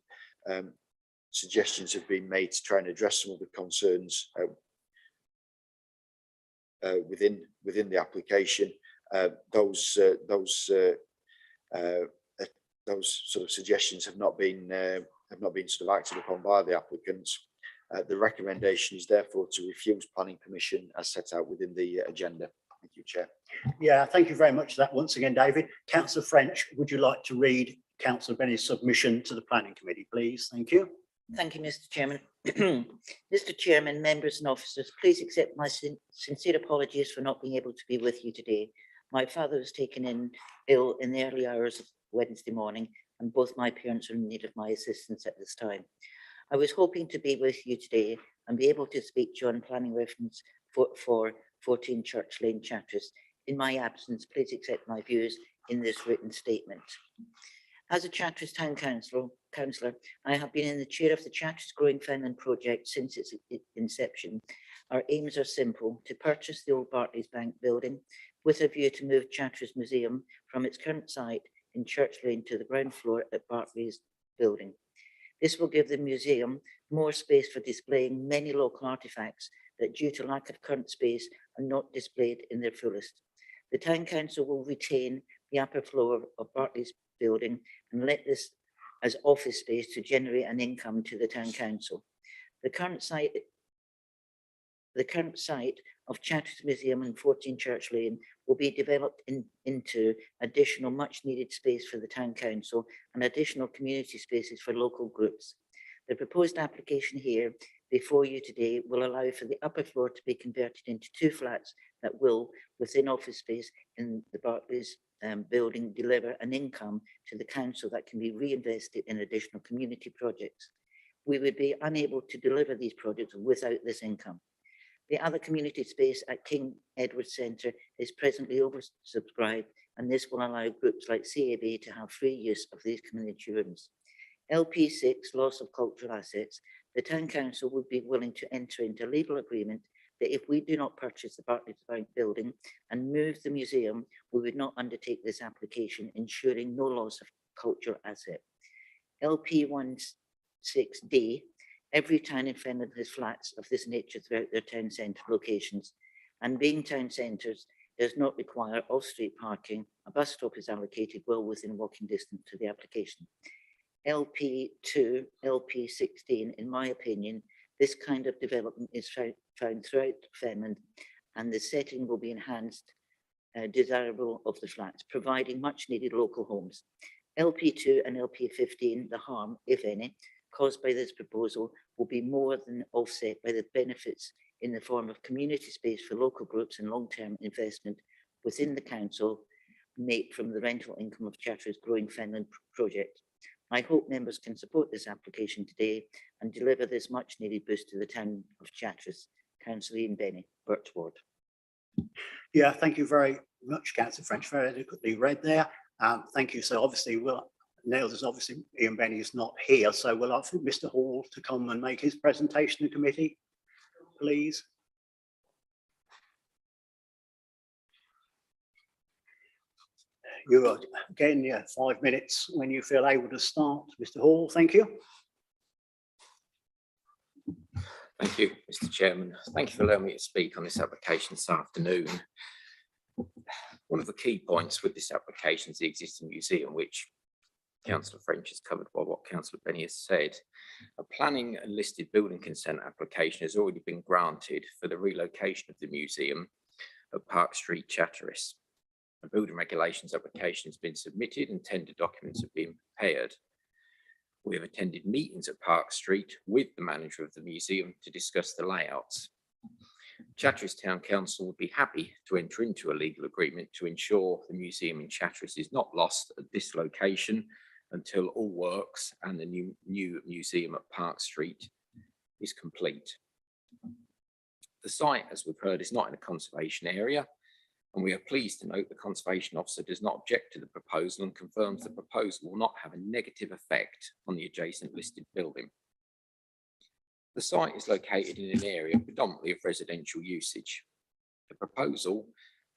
Speaker 12: suggestions have been made to try and address some of the concerns within the application, those sort of suggestions have not been sort of acted upon by the applicants. The recommendation is therefore to refuse planning permission as set out within the agenda. Thank you, Chair.
Speaker 1: Yeah, thank you very much for that once again, David. Councillor French, would you like to read Councillor Benny's submission to the Planning Committee, please? Thank you.
Speaker 5: Thank you, Mr. Chairman. Mr. Chairman, members and officers, please accept my sincere apologies for not being able to be with you today. My father was taken ill in the early hours of Wednesday morning, and both my parents are in need of my assistance at this time. I was hoping to be with you today and be able to speak to you on planning reference for 14 Church Lane, Charteris. In my absence, please accept my views in this written statement. As a Charteris Town Councillor, I have been in the chair of the Charteris Growing Fenland project since its inception. Our aims are simple: to purchase the old Barclays Bank building with a view to move Charteris Museum from its current site in Church Lane to the ground floor at Barclays building. This will give the museum more space for displaying many local artefacts that, due to lack of current space, are not displayed in their fullest. The Town Council will retain the upper floor of Barclays building and let this as office space to generate an income to the Town Council. The current site of Charteris Museum and 14 Church Lane will be developed into additional much needed space for the Town Council and additional community spaces for local groups. The proposed application here before you today will allow for the upper floor to be converted into 2 flats that will, within office space in the Barclays building, deliver an income to the council that can be reinvested in additional community projects. We would be unable to deliver these projects without this income. The other community space at King Edward Centre is presently oversubscribed, and this will allow groups like CAB to have free use of these community rooms. LP6, loss of cultural assets, the Town Council would be willing to enter into a legal agreement that if we do not purchase the Barclays Bank building and move the museum, we would not undertake this application, ensuring no loss of cultural asset. LP16D, every town in Fenland has flats of this nature throughout their town centre locations, and being town centres does not require off-street parking. A bus stop is allocated well within walking distance to the application. LP2, LP16, in my opinion, this kind of development is found throughout Fenland, and the setting will be enhanced, desirable of the flats, providing much needed local homes. LP2 and LP15, the harm, if any, caused by this proposal will be more than offset by the benefits in the form of community space for local groups and long-term investment within the council made from the rental income of Charteris Growing Fenland project. I hope members can support this application today and deliver this much needed boost to the town of Charteris. Councillor Ian Benny, Birch Ward.
Speaker 1: Yeah, thank you very much, Councillor French, very adequately read there. Thank you. So obviously now there's obviously Ian Benny is not here, so we'll ask Mr. Hall to come and make his presentation to committee, please. You are again, 5 minutes when you feel able to start, Mr. Hall. Thank you.
Speaker 18: Thank you, Mr. Chairman. Thank you for allowing me to speak on this application this afternoon. One of the key points with this application is the existing museum, which Councillor French has covered by what Councillor Benny has said. A planning and listed building consent application has already been granted for the relocation of the museum at Park Street, Charteris. A building regulations application has been submitted and tender documents have been prepared. We have attended meetings at Park Street with the manager of the museum to discuss the layouts. Charteris Town Council would be happy to enter into a legal agreement to ensure the museum in Charteris is not lost at this location until all works and the new museum at Park Street is complete. The site, as we've heard, is not in a conservation area, and we are pleased to note the Conservation Officer does not object to the proposal and confirms the proposal will not have a negative effect on the adjacent listed building. The site is located in an area predominantly of residential usage. The proposal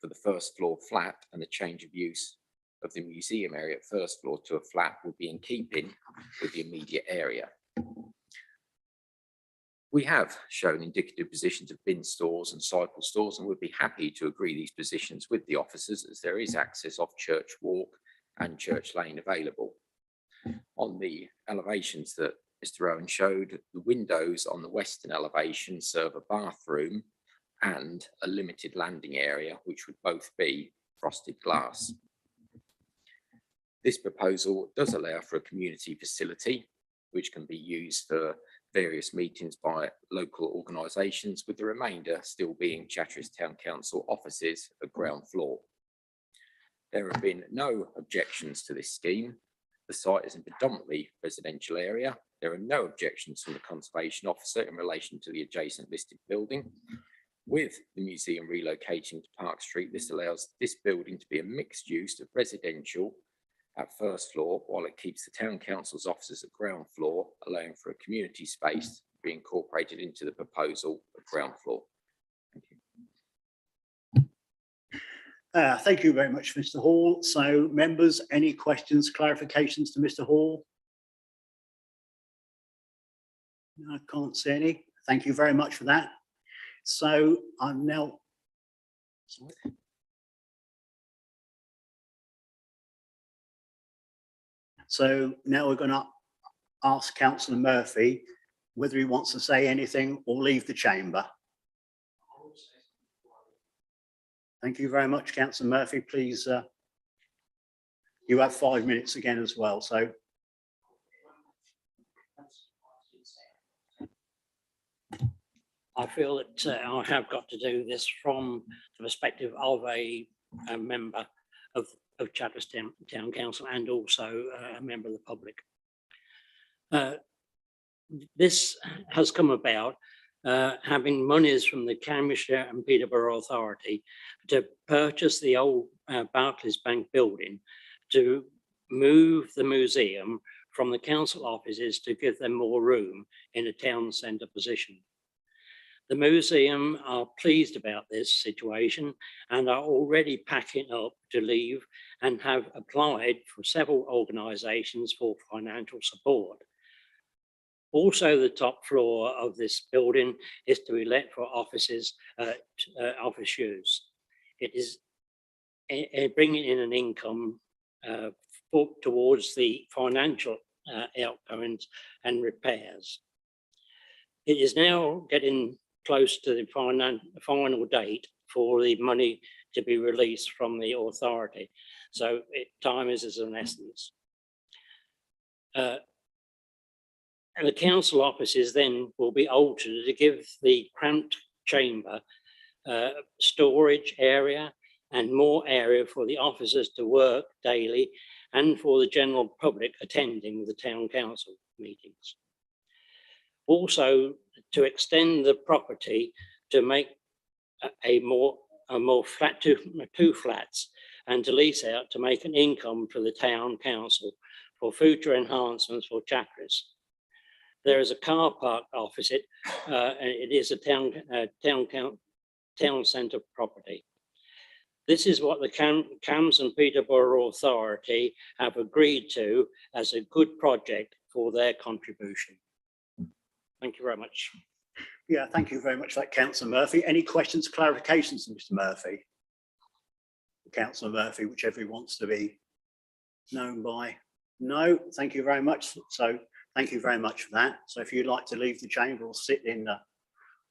Speaker 18: for the first floor flat and the change of use of the museum area at first floor to a flat would be in keeping with the immediate area. We have shown indicative positions of bin stores and cycle stores and would be happy to agree these positions with the officers, as there is access off Church Walk and Church Lane available. On the elevations that Mr. Owen showed, the windows on the western elevation serve a bathroom and a limited landing area, which would both be frosted glass. This proposal does allow for a community facility, which can be used for various meetings by local organisations, with the remainder still being Charteris Town Council offices at ground floor. There have been no objections to this scheme. The site is a predominantly residential area. There are no objections from the Conservation Officer in relation to the adjacent listed building. With the museum relocating to Park Street, this allows this building to be a mixed use of residential at first floor, while it keeps the town council's offices at ground floor, allowing for a community space to be incorporated into the proposal of ground floor. Thank you.
Speaker 1: Thank you very much, Mr. Hall. So members, any questions, clarifications to Mr. Hall? No, I can't see any. Thank you very much for that. So I'm now, sorry. So now we're going to ask Councillor Murphy whether he wants to say anything or leave the chamber. Thank you very much, Councillor Murphy. Please, you have 5 minutes again as well. So.
Speaker 8: I feel that I have got to do this from the perspective of a member of Chatteris Town Council and also a member of the public. This has come about having monies from the Cambridgeshire and Peterborough Authority to purchase the old Barclays Bank building to move the museum from the council offices to give them more room in a town centre position. The museum are pleased about this situation and are already packing up to leave and have applied for several organisations for financial support. Also, the top floor of this building is to be let for offices, office use. It is bringing in an income towards the financial outgoings and repairs. It is now getting close to the final date for the money to be released from the authority. So time is an essence. And the council offices then will be altered to give the cramped chamber storage area and more area for the officers to work daily and for the general public attending the town council meetings. Also, to extend the property to make a more flat, two flats, and to lease out to make an income for the town council for future enhancements for Chatteris. There is a car park opposite, and it is a town centre property. This is what the Cambs and Peterborough Authority have agreed to as a good project for their contribution. Thank you very much.
Speaker 1: Yeah, thank you very much for that, Councillor Murphy. Any questions, clarifications to Mr. Murphy? Councillor Murphy, whichever he wants to be known by. No, thank you very much. So thank you very much for that. So if you'd like to leave the chamber or sit in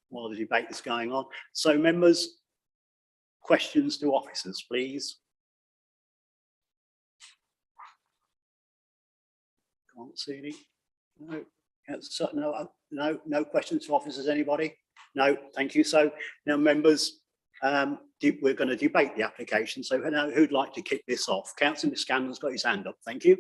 Speaker 1: while the debate is going on. So members, questions to officers, please. Can't see any. No. No questions to officers, anybody? No, thank you. So now members, we're going to debate the application. So now who'd like to kick this off? Councillor Miscanlon's got his hand up. Thank you.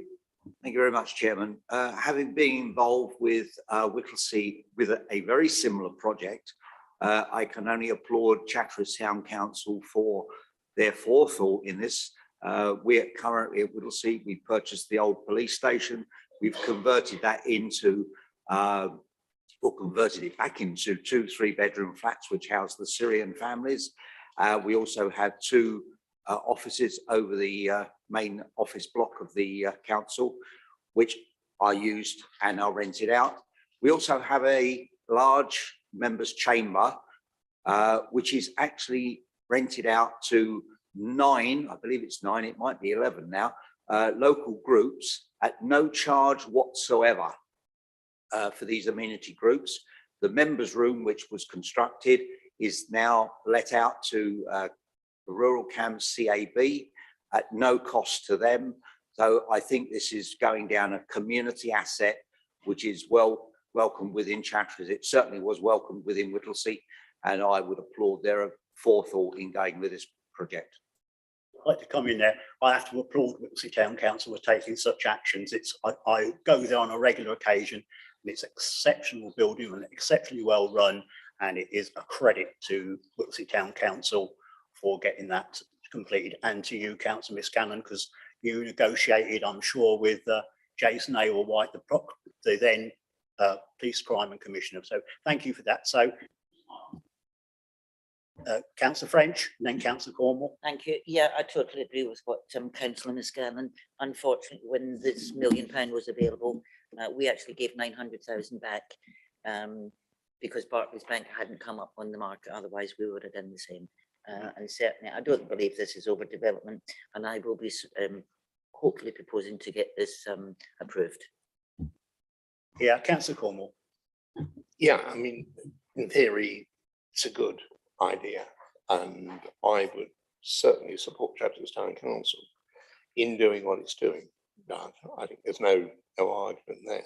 Speaker 15: Thank you very much, Chairman. Having been involved with Whittlesea with a very similar project, I can only applaud Chatteris Town Council for their forethought in this. We're currently at Whittlesea. We purchased the old police station. We've converted that into or converted it back into 2 3-bedroom flats which house the Syrian families. We also have 2 offices over the main office block of the council, which are used and are rented out. We also have a large members' chamber, which is actually rented out to 9, I believe it's 9, it might be 11 now, local groups at no charge whatsoever. For these amenity groups. The members' room, which was constructed, is now let out to the Rural Cambs CAB at no cost to them. So I think this is going down a community asset, which is welcomed within Chatteris. It certainly was welcomed within Whittlesea, and I would applaud their forethought in going with this project.
Speaker 1: I'd like to come in there. I have to applaud Whittlesea Town Council for taking such actions. I go there on a regular occasion. It's an exceptional building and exceptionally well run, and it is a credit to Whittlesey Town Council for getting that completed, and to you, Councillor Scanlon, because you negotiated, I'm sure, with Jason White, the then Police Crime and Commissioner. So thank you for that. So Councillor French, and then Councillor Cornwall.
Speaker 5: Thank you. Yeah, I totally agree with what Councillor Scanlon. Unfortunately, when this £1 million was available, we actually gave 900,000 back because Barclays Bank hadn't come up on the market. Otherwise, we would have done the same. And certainly, I don't believe this is overdevelopment, and I will be hopefully proposing to get this approved.
Speaker 1: Yeah, Councillor Cornwall.
Speaker 3: Yeah, I mean, in theory, it's a good idea, and I would certainly support Chatter's Town Council in doing what it's doing. I think there's no argument there.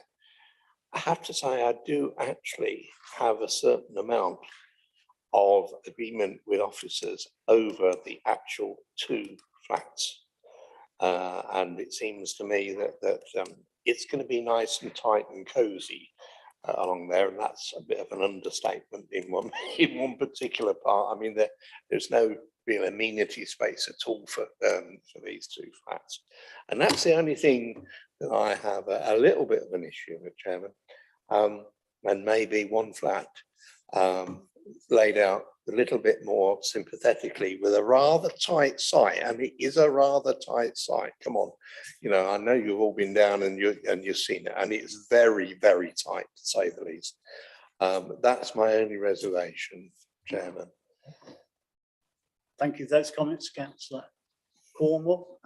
Speaker 3: I have to say, I do actually have a certain amount of agreement with officers over the actual 2 flats. And it seems to me that it's going to be nice and tight and cozy along there, and that's a bit of an understatement in one particular part. I mean, there's no real amenity space at all for these 2 flats, and that's the only thing that I have a little bit of an issue with, Chairman. And maybe one flat laid out a little bit more sympathetically with a rather tight site, and it is a rather tight site. Come on, you know, I know you've all been down and you've seen it, and it's very, very tight, to say the least. That's my only reservation, Chairman.
Speaker 1: Thank you for those comments, Councillor Cornwall.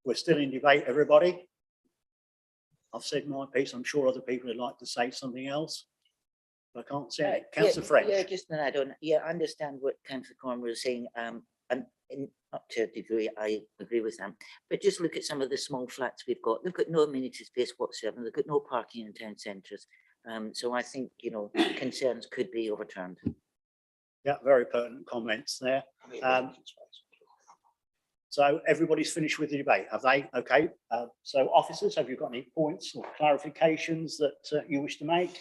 Speaker 1: We're still in debate, everybody. I've said my piece. I'm sure other people would like to say something else. I can't see it. Councillor French.
Speaker 5: Yeah, just an add-on. Yeah, I understand what Councillor Cornwall was saying. And up to a degree, I agree with them. But just look at some of the small flats we've got. They've got no amenity space whatsoever. They've got no parking in town centres. So I think, you know, concerns could be overturned.
Speaker 1: Yeah, very pertinent comments there. So everybody's finished with the debate, have they? Okay. So officers, have you got any points or clarifications that you wish to make?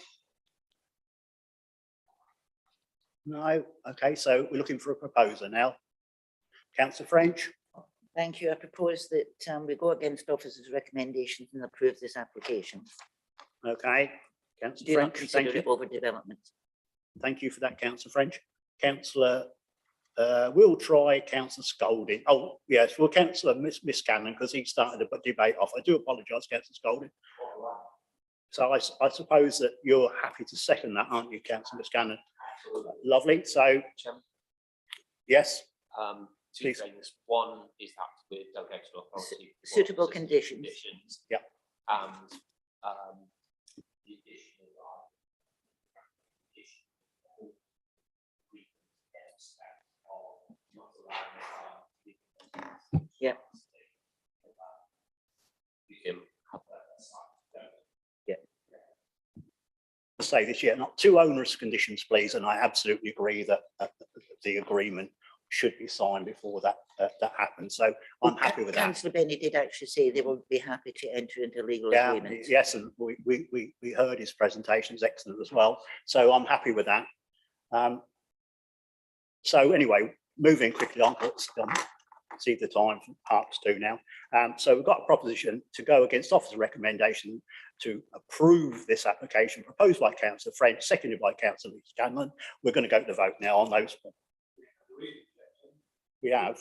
Speaker 1: No. Okay, so we're looking for a proposer now. Councillor French.
Speaker 5: Thank you. I propose that we go against officers' recommendations and approve this application.
Speaker 1: Okay. Councillor
Speaker 5: Do not
Speaker 1: French,
Speaker 5: consider it overdevelopment.
Speaker 1: Thank you for that, Councillor French. Councillor, we'll try Councillor Scolding. Oh, yes, we'll Councillor Miss Scanlon, because he started the debate off. I do apologise, Councillor Scolding. So I suppose that you're happy to second that, aren't you, Councillor Scanlon? Lovely. So, yes.
Speaker 11: 2 things. One is that with delegated authority,
Speaker 5: suitable conditions.
Speaker 1: Yeah.
Speaker 11: And the addition of
Speaker 5: yeah.
Speaker 11: You can have that.
Speaker 1: Yeah. Say this year, not too onerous conditions, please, and I absolutely agree that the agreement should be signed before that happens. So I'm happy with that.
Speaker 5: Councillor Benny did actually say they will be happy to enter into legal agreement.
Speaker 1: Yes, and we heard his presentation is excellent as well. So I'm happy with that. So anyway, moving quickly on, let's see the time from Parks 2 now. So we've got a proposition to go against officer's recommendation to approve this application proposed by Councillor French, seconded by Councillor Scanlon. We're going to go to the vote now on those. We have.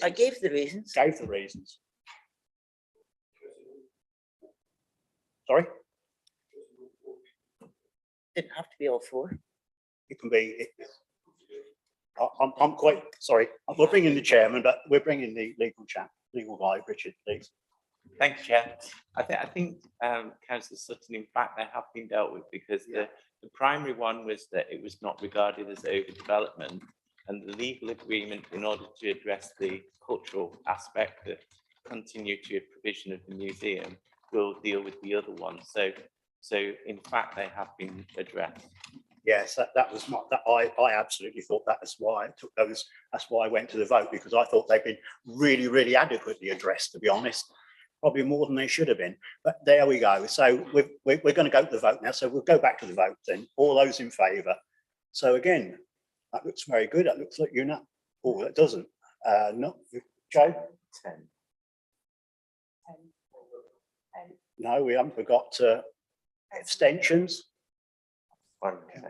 Speaker 5: I gave the reasons.
Speaker 1: Gave the reasons. Sorry?
Speaker 5: Didn't have to be all 4.
Speaker 1: It can be. I'm quite sorry. We're bringing the chairman, but we're bringing the legal guy, Richard, please.
Speaker 17: Thank you, Chair. I think Councillor Sutton, in fact, they have been dealt with, because the primary one was that it was not regarded as overdevelopment, and the legal agreement, in order to address the cultural aspect, the continuity of provision of the museum, will deal with the other one. So in fact, they have been addressed.
Speaker 1: Yes, that was not that. I absolutely thought that is why I took those. That's why I went to the vote, because I thought they've been really, really adequately addressed, to be honest. Probably more than they should have been. But there we go. So we're going to go to the vote now. So we'll go back to the vote then. All those in favour So again, that looks very good. That looks like you're not, oh, that doesn't. Not, Joe?
Speaker 17: 10.
Speaker 1: No, we haven't. We've got abstentions.
Speaker 17: Okay.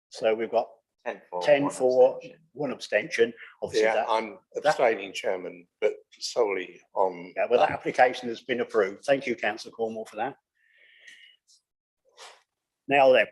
Speaker 1: So we've got
Speaker 17: 10 for.
Speaker 1: 10
Speaker 17: one
Speaker 1: for,
Speaker 17: abstention.
Speaker 1: 1 abstention. Obviously,
Speaker 3: Yeah,
Speaker 1: that,
Speaker 3: I'm abstaining, Chairman, but solely on.
Speaker 1: yeah, well, that application has been approved. Thank you, councillor Cornwall, for that. Now then,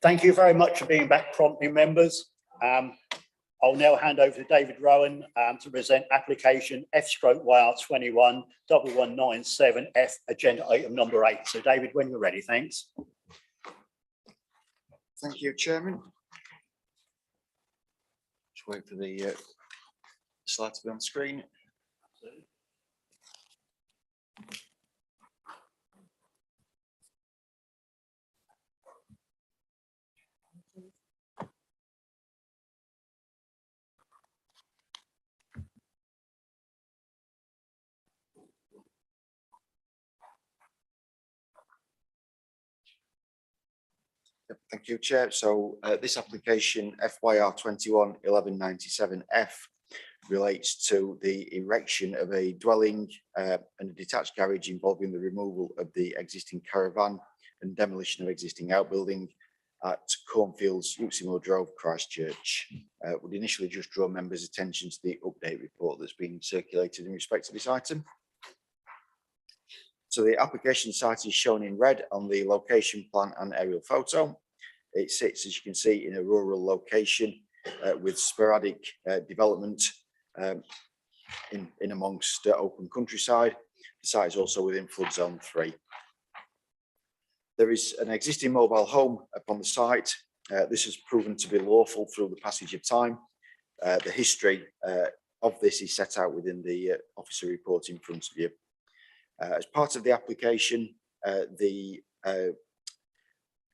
Speaker 1: Thank you very much for being back promptly, members. I'll now hand over to David Rowan to present application F/YR21 1197F, agenda item number 8. So David, when you're ready, thanks.
Speaker 12: Thank you, Chairman. Just wait for the slide to be on screen. Thank you, Chair. So this application FYR21 1197F relates to the erection of a dwelling and a detached garage involving the removal of the existing caravan and demolition of existing outbuilding at Cornfields, Uximoor Drove, Christchurch. Would initially just draw members' attention to the update report that's been circulated in respect to this item. So the application site is shown in red on the location plan and aerial photo. It sits, as you can see, in a rural location with sporadic development in amongst open countryside. The site is also within flood zone 3. There is an existing mobile home upon the site. This has proven to be lawful through the passage of time. The history of this is set out within the officer report in front of you. As part of the application, the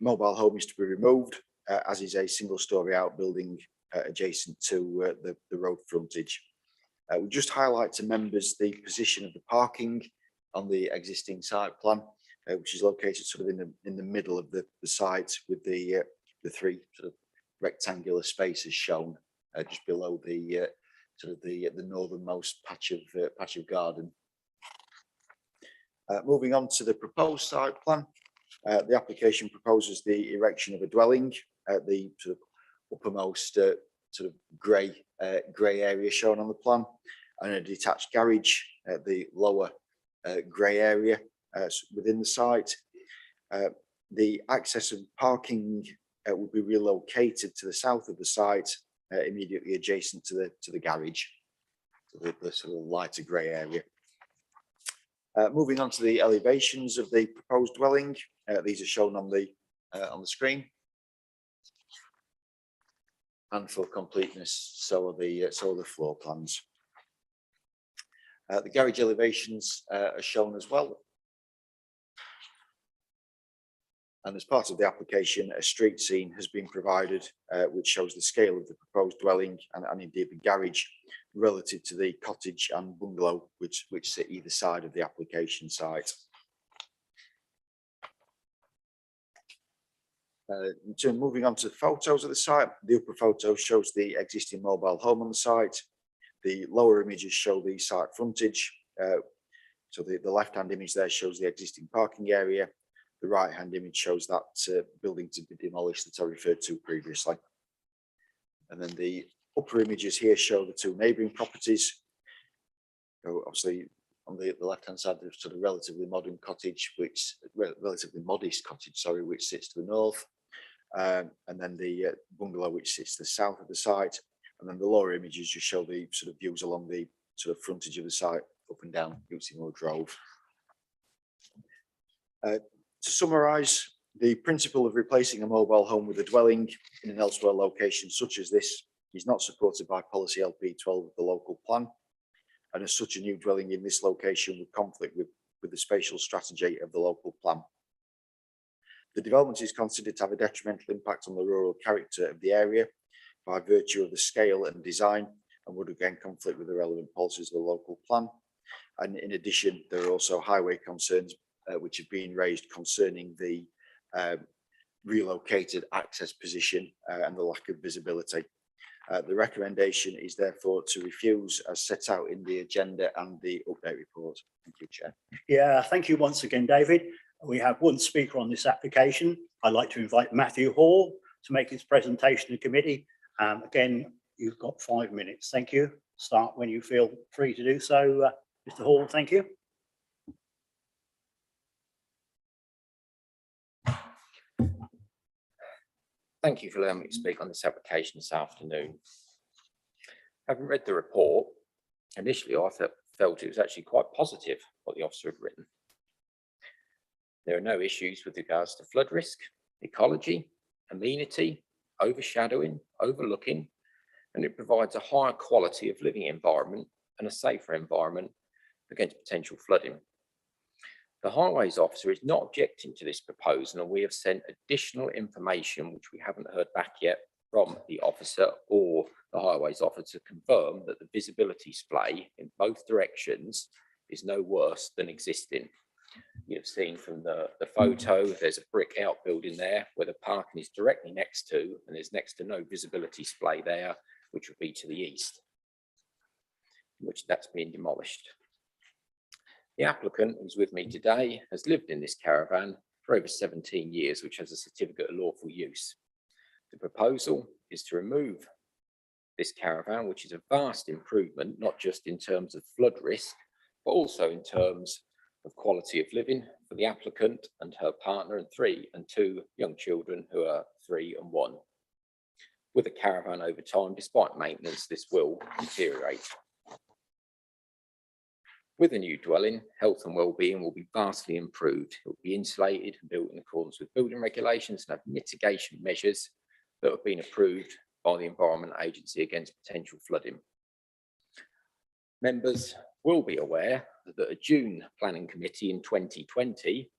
Speaker 12: mobile home is to be removed, as is a single-storey outbuilding adjacent to the road frontage. We'll just highlight to members the position of the parking on the existing site plan, which is located sort of in the middle of the site with the 3 sort of rectangular spaces shown just below the sort of the northernmost patch of garden. Moving on to the proposed site plan, the application proposes the erection of a dwelling at the sort of uppermost sort of grey area shown on the plan, and a detached garage at the lower grey area within the site. The access and parking will be relocated to the south of the site, immediately adjacent to the garage, so the sort of lighter grey area. Moving on to the elevations of the proposed dwelling, these are shown on the screen. And for completeness, so are the floor plans. The garage elevations are shown as well. And as part of the application, a street scene has been provided, which shows the scale of the proposed dwelling and indeed the garage relative to the cottage and bungalow, which sit either side of the application site. Moving on to photos of the site, the upper photo shows the existing mobile home on the site. The lower images show the site frontage. So the left-hand image there shows the existing parking area. The right-hand image shows that building to be demolished that I referred to previously. And then the upper images here show the 2 neighbouring properties. So obviously, on the left-hand side, there's sort of relatively modern cottage, relatively modest cottage, sorry, which sits to the north. And then the bungalow, which sits to the south of the site. And then the lower images just show the sort of views along the sort of frontage of the site, up and down Uximoor Drove. To summarise, the principle of replacing a mobile home with a dwelling in an elsewhere location such as this is not supported by policy LP12 of the local plan, and as such a new dwelling in this location would conflict with the spatial strategy of the local plan. The development is considered to have a detrimental impact on the rural character of the area by virtue of the scale and design, and would again conflict with the relevant policies of the local plan. And in addition, there are also highway concerns which have been raised concerning the relocated access position and the lack of visibility. The recommendation is therefore to refuse as set out in the agenda and the update report. Thank you, Chair.
Speaker 1: Yeah, thank you once again, David. We have 1 speaker on this application. I'd like to invite Matthew Hall to make his presentation to committee. Again, you've got 5 minutes. Thank you. Start when you feel free to do so. Mr. Hall, thank you.
Speaker 18: Thank you for allowing me to speak on this application this afternoon. Having read the report, initially I felt it was actually quite positive what the officer had written. There are no issues with regards to flood risk, ecology, amenity, overshadowing, overlooking, and it provides a higher quality of living environment and a safer environment against potential flooding. The highways officer is not objecting to this proposal, and we have sent additional information which we haven't heard back yet from the officer or the highways officer to confirm that the visibility display in both directions is no worse than existing. You've seen from the photo, there's a brick outbuilding there where the parking is directly next to, and there's next to no visibility display there, which would be to the east, which that's being demolished. The applicant who's with me today has lived in this caravan for over 17 years, which has a certificate of lawful use. The proposal is to remove this caravan, which is a vast improvement, not just in terms of flood risk, but also in terms of quality of living for the applicant and her partner and 2 young children who are 3 and 1. With a caravan over time, despite maintenance, this will deteriorate. With a new dwelling, health and well-being will be vastly improved. It will be insulated and built in accordance with building regulations and have mitigation measures that have been approved by the Environment Agency against potential flooding. Members will be aware that a June planning committee in 2020,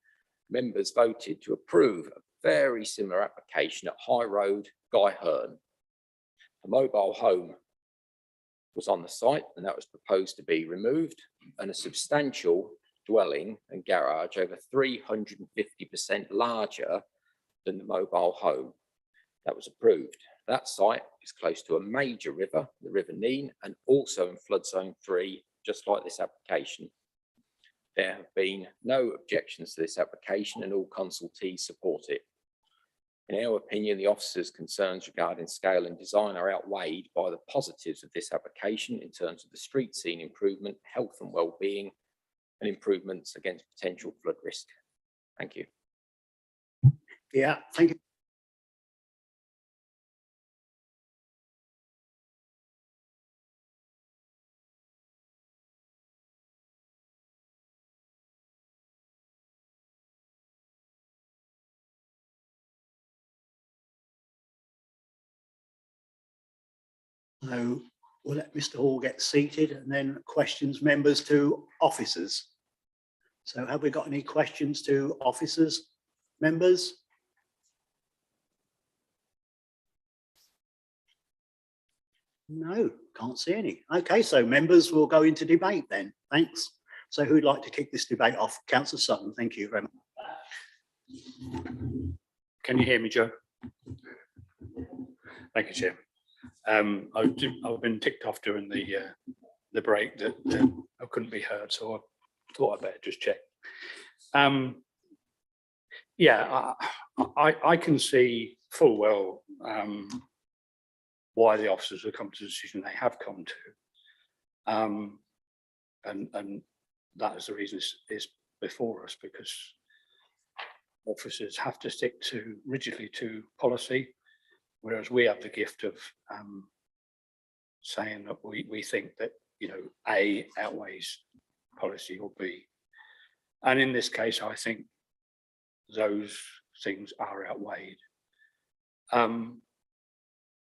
Speaker 18: members voted to approve a very similar application at High Road, Guy Hearn. A mobile home was on the site and that was proposed to be removed, and a substantial dwelling and garage over 350% larger than the mobile home that was approved. That site is close to a major river, the River Nene, and also in flood zone 3, just like this application. There have been no objections to this application and all consultees support it. In our opinion, the officer's concerns regarding scale and design are outweighed by the positives of this application in terms of the street scene improvement, health and well-being, and improvements against potential flood risk. Thank you.
Speaker 1: Yeah, thank you. So we'll let Mr. Hall get seated and then questions members to officers. So have we got any questions to officers, members? No, can't see any. Okay, so members will go into debate then. Thanks. So who'd like to kick this debate off? Councillor Sutton, thank you very much.
Speaker 14: Can you hear me, Joe? Thank you, Chair. I've been ticked off during the break that I couldn't be heard, so I thought I'd better just check. Yeah, I can see full well why the officers have come to the decision they have come to, and that is the reason it's before us, because officers have to stick rigidly to policy, whereas we have the gift of saying that we think that, you know, A outweighs policy or B. And in this case, I think those things are outweighed.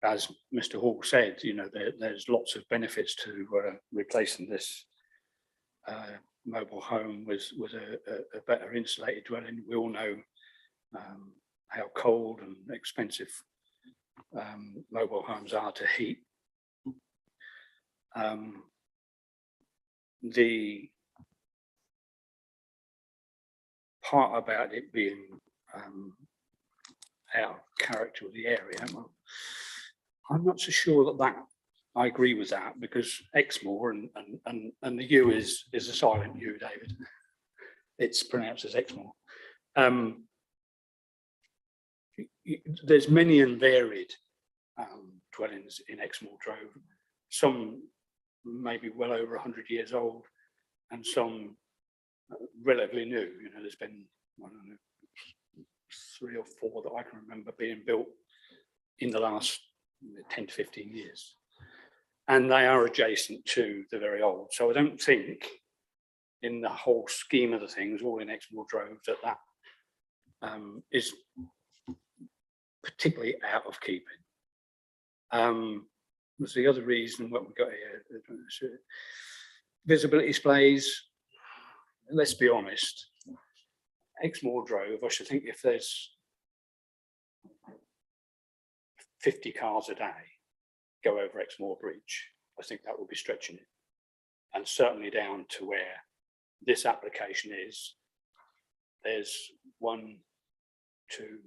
Speaker 14: As Mr. Hall said, you know, there's lots of benefits to replacing this mobile home with a better insulated dwelling. We all know how cold and expensive mobile homes are to heat. The part about it being out of character of the area, well, I'm not so sure that I agree with that, because Exmoor and the U is a silent U, David. It's pronounced as Exmoor. There's many and varied dwellings in Exmoor Drove. Some maybe well over 100 years old, and some relatively new. You know, there's been, I don't know, 3 or 4 that I can remember being built in the last 10 to 15 years. And they are adjacent to the very old. So I don't think in the whole scheme of the things, all in Exmoor Drove, that is particularly out of keeping. Was the other reason what we got here? Visibility displays, let's be honest, Exmoor Drove, I should think if there's 50 cars a day go over Exmoor Bridge, I think that would be stretching it. And certainly down to where this application is, there's 1, 2,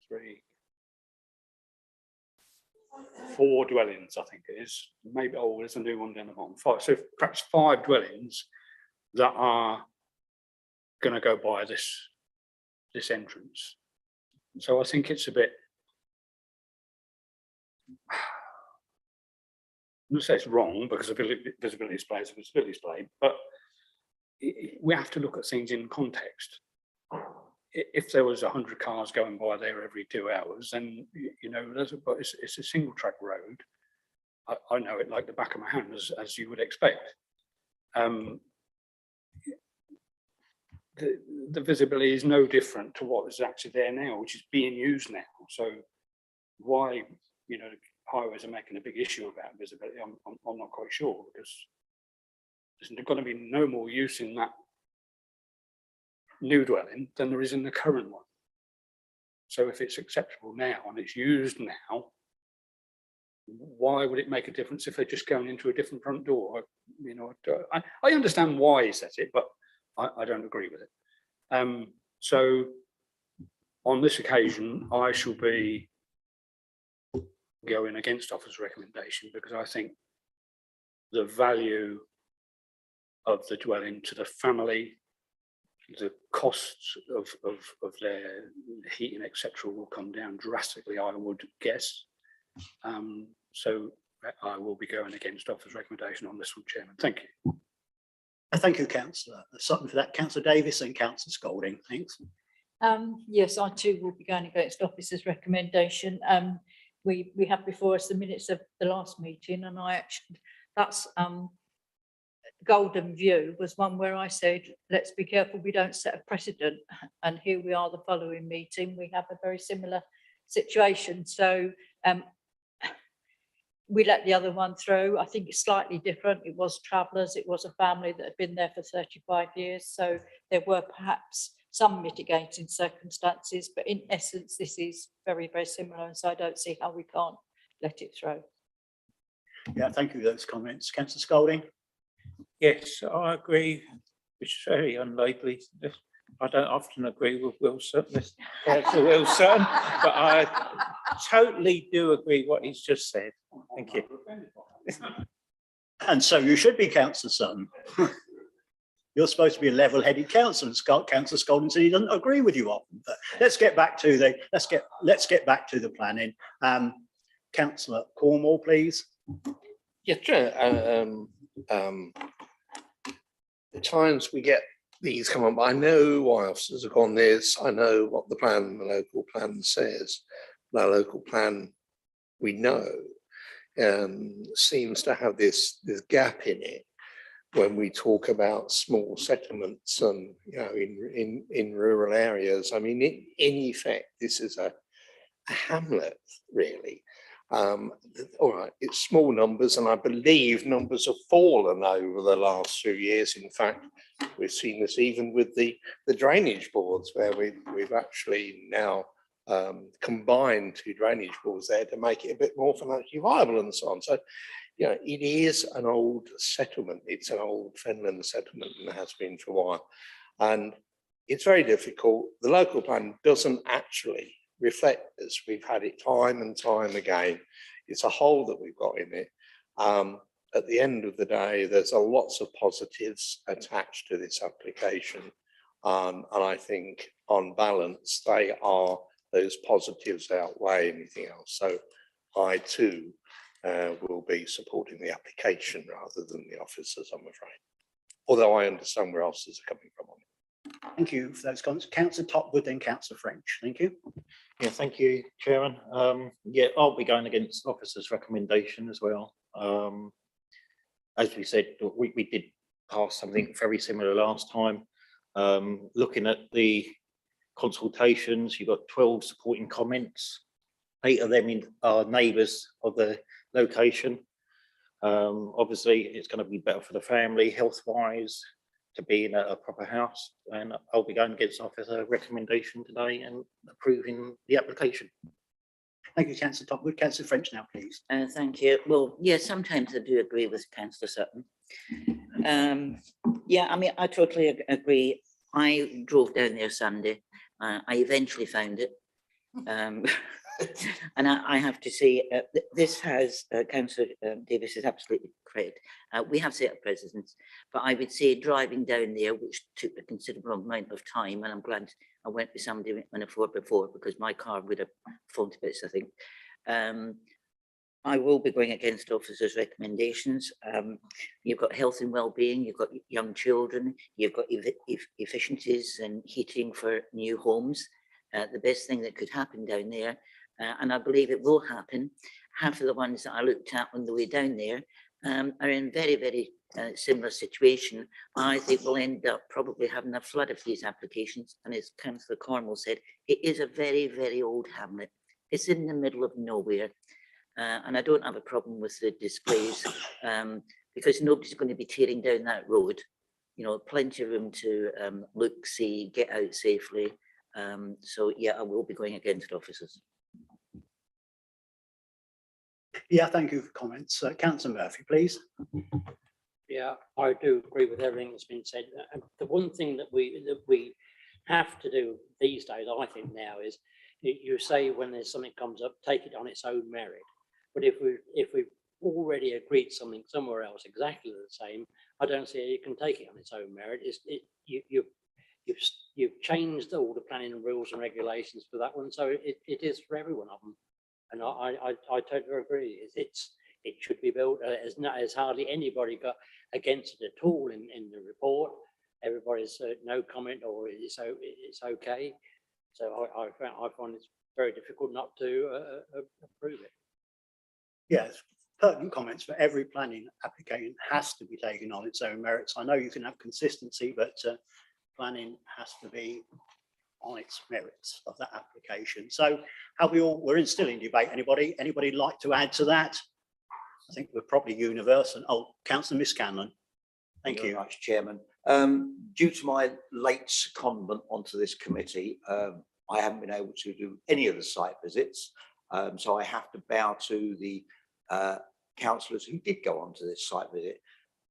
Speaker 14: 3, 4 dwellings, I think it is. Maybe, oh, there's a new one down the bottom, 5. So perhaps 5 dwellings that are going to go by this entrance. So I think it's a bit, I'm not say it's wrong because a visibility display is a visibility display, but we have to look at things in context. If there was 100 cars going by there every 2 hours, then you know, but it's a single track road. I know it like the back of my hand, as you would expect. The visibility is no different to what is actually there now, which is being used now. So why, you know, highways are making a big issue about visibility, I'm not quite sure, because there's going to be no more use in that new dwelling than there is in the current one. So if it's acceptable now and it's used now, why would it make a difference if they're just going into a different front door? You know, I understand why he says it, but I don't agree with it. So on this occasion, I shall be going against officer's recommendation because I think the value of the dwelling to the family, the costs of their heating, etc., will come down drastically, I would guess. So I will be going against officer's recommendation on this one, Chairman. Thank you.
Speaker 1: Thank you, Councillor Sutton, for that. Councillor Davis and Councillor Spalding. Thanks.
Speaker 4: Yes, I too will be going against officer's recommendation. We have before us the minutes of the last meeting, and I actually, that's Golden View was one where I said, let's be careful we don't set a precedent. And here we are the following meeting, we have a very similar situation. So we let the other one through. I think it's slightly different. It was travellers, it was a family that had been there for 35 years. So there were perhaps some mitigating circumstances, but in essence, this is very, very similar. And so I don't see how we can't let it through.
Speaker 1: Yeah, thank you for those comments. Councillor Spalding.
Speaker 10: Yes, I agree. It's very unlikely. I don't often agree with Wilson, Councillor Wilson, but I totally do agree what he's just said. Thank you.
Speaker 1: And so you should be, Councillor Sutton. You're supposed to be a level-headed councillor, and Councillor Spalding said he doesn't agree with you often. But let's get back to the back to the planning. Councillor Cornwall, please.
Speaker 3: Yeah, Chair. At times we get these come up. I know why officers have gone this. I know what the local plan says. The local plan, we know, seems to have this gap in it when we talk about small settlements and, you know, in rural areas. I mean, in effect, this is a hamlet, really. All right, it's small numbers, and I believe numbers have fallen over the last few years. In fact, we've seen this even with the drainage boards, where we've actually now combined 2 drainage boards there to make it a bit more financially viable and so on. So, you know, it is an old settlement. It's an old Fenland settlement and has been for a while. And it's very difficult. The local plan doesn't actually reflect this. We've had it time and time again. It's a hole that we've got in it. At the end of the day, there's lots of positives attached to this application. And I think on balance, those positives outweigh anything else. So I too will be supporting the application rather than the officers, I'm afraid. Although I understand where officers are coming from on it.
Speaker 1: Thank you for those comments. Councillor Topwood, then Councillor French. Thank you.
Speaker 16: Yeah, thank you, Chairman. Yeah, I'll be going against officer's recommendation as well. As we said, we did pass something very similar last time. Looking at the consultations, you've got 12 supporting comments. 8 of them are neighbours of the location. Obviously, it's going to be better for the family, health-wise, to be in a proper house, and I'll be going against officer recommendation today and approving the application.
Speaker 1: Thank you, Councillor Topwood. Councillor French now, please.
Speaker 5: Thank you. Well, yeah, sometimes I do agree with Councillor Sutton. Yeah, I mean, I totally agree. I drove down there Sunday. I eventually found it. And I have to say, this has, Councillor Davis is absolutely correct. We have set up precedents, but I would say driving down there, which took a considerable amount of time, and I'm glad I went with somebody on a floor before, because my car would have fallen to bits, I think. I will be going against officers' recommendations. You've got health and well-being, you've got young children, you've got efficiencies and heating for new homes. The best thing that could happen down there, and I believe it will happen, half of the ones that I looked at on the way down there are in very, very similar situation. I think we'll end up probably having a flood of these applications. And as Councillor Cornwall said, it is a very, very old hamlet. It's in the middle of nowhere. And I don't have a problem with the displays because nobody's going to be tearing down that road. You know, plenty of room to look, see, get out safely. So yeah, I will be going against officers.
Speaker 1: Yeah, thank you for comments. Councillor Murphy, please.
Speaker 8: Yeah, I do agree with everything that's been said. The one thing that we have to do these days, I think now, is you say when there's something comes up, take it on its own merit. But if we've already agreed something somewhere else exactly the same, I don't see how you can take it on its own merit. You've changed all the planning rules and regulations for that one, so it is for every one of them. And I totally agree. It should be built. As hardly anybody got against it at all in the report. Everybody's no comment or it's okay. So I find it's very difficult not to approve it.
Speaker 1: Yes, pertinent comments. For every planning application has to be taken on its own merits. I know you can have consistency, but planning has to be on its merits of that application. So we're still in debate. Anybody like to add to that? I think we're probably universal. Oh, Councillor Miscanlon. Thank you
Speaker 15: very much, Chairman. Due to my late secondment onto this committee, I haven't been able to do any of the site visits. So I have to bow to the councillors who did go onto this site visit.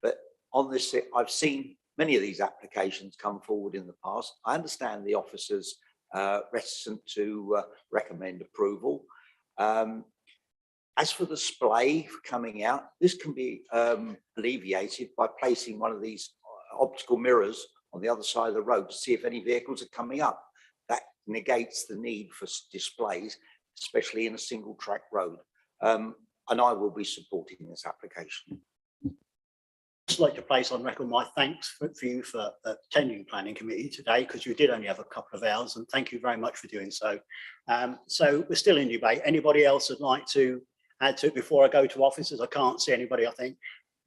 Speaker 15: But on this, I've seen many of these applications come forward in the past. I understand the officers reticent to recommend approval. As for the display coming out, this can be alleviated by placing one of these optical mirrors on the other side of the road to see if any vehicles are coming up. That negates the need for displays, especially in a single track road. And I will be supporting this application.
Speaker 1: I'd just like to place on record my thanks for you for attending planning committee today, because you did only have a couple of hours, and thank you very much for doing so. So we're still in debate. Anybody else would like to add to it before I go to officers? I can't see anybody, I think.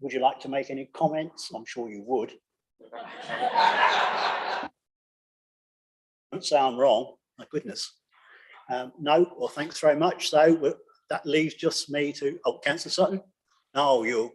Speaker 1: Would you like to make any comments? I'm sure you would. Don't sound wrong, my goodness. No, well, thanks very much. So that leaves just me to, oh, Councillor Sutton. Oh, you're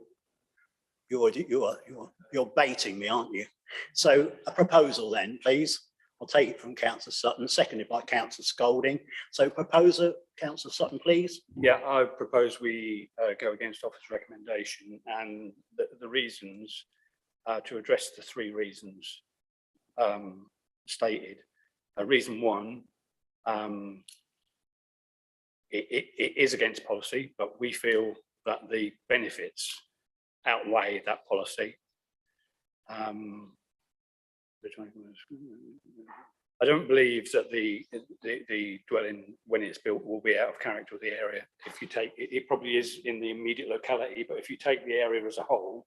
Speaker 1: baiting me, aren't you? So a proposal then, please. I'll take it from Councillor Sutton, seconded by Councillor Scolding. So proposer, Councillor Sutton, please.
Speaker 14: Yeah, I propose we go against officer's recommendation, and the reasons to address the 3 reasons stated. Reason 1, it is against policy, but we feel that the benefits outweigh that policy. I don't believe that the dwelling, when it's built, will be out of character with the area. If you take it, probably is in the immediate locality, but if you take the area as a whole,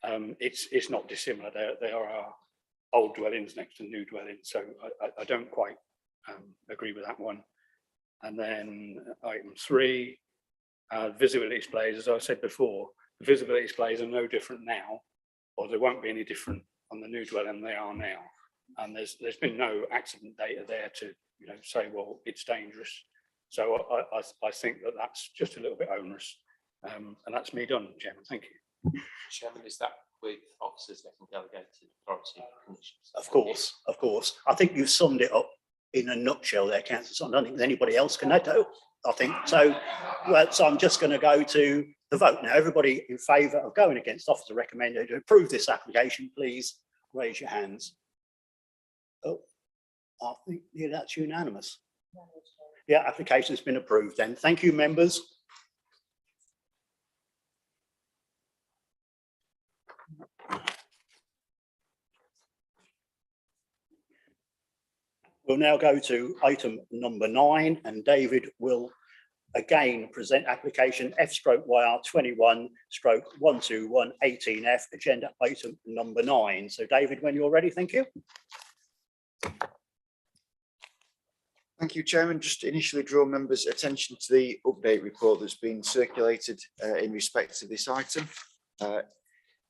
Speaker 14: it's not dissimilar. There are old dwellings next to new dwellings. So I don't quite agree with that one. And then item 3, visibility displays, as I said before, the visibility displays are no different now, or there won't be any different on the new dwelling than they are now. And there's been no accident data there to, you know, say, well, it's dangerous. So I think that that's just a little bit onerous. And that's me done, Chairman. Thank you.
Speaker 11: Chairman, is that with officers letting delegated authority?
Speaker 1: Of course. I think you've summed it up in a nutshell there, Councillor. I don't think anybody else can echo. I think so. Well, so I'm just going to go to the vote now. Everybody in favour of going against officer recommended to approve this application, please raise your hands. Oh, I think that's unanimous. Yeah, application's been approved then. Thank you, members. We'll now go to item number 9, and David will again present application F/YR 21/12118F, agenda item number 9. So David, when you're ready, thank you.
Speaker 12: Thank you, Chairman. Just to initially draw members' attention to the update report that's been circulated in respect to this item.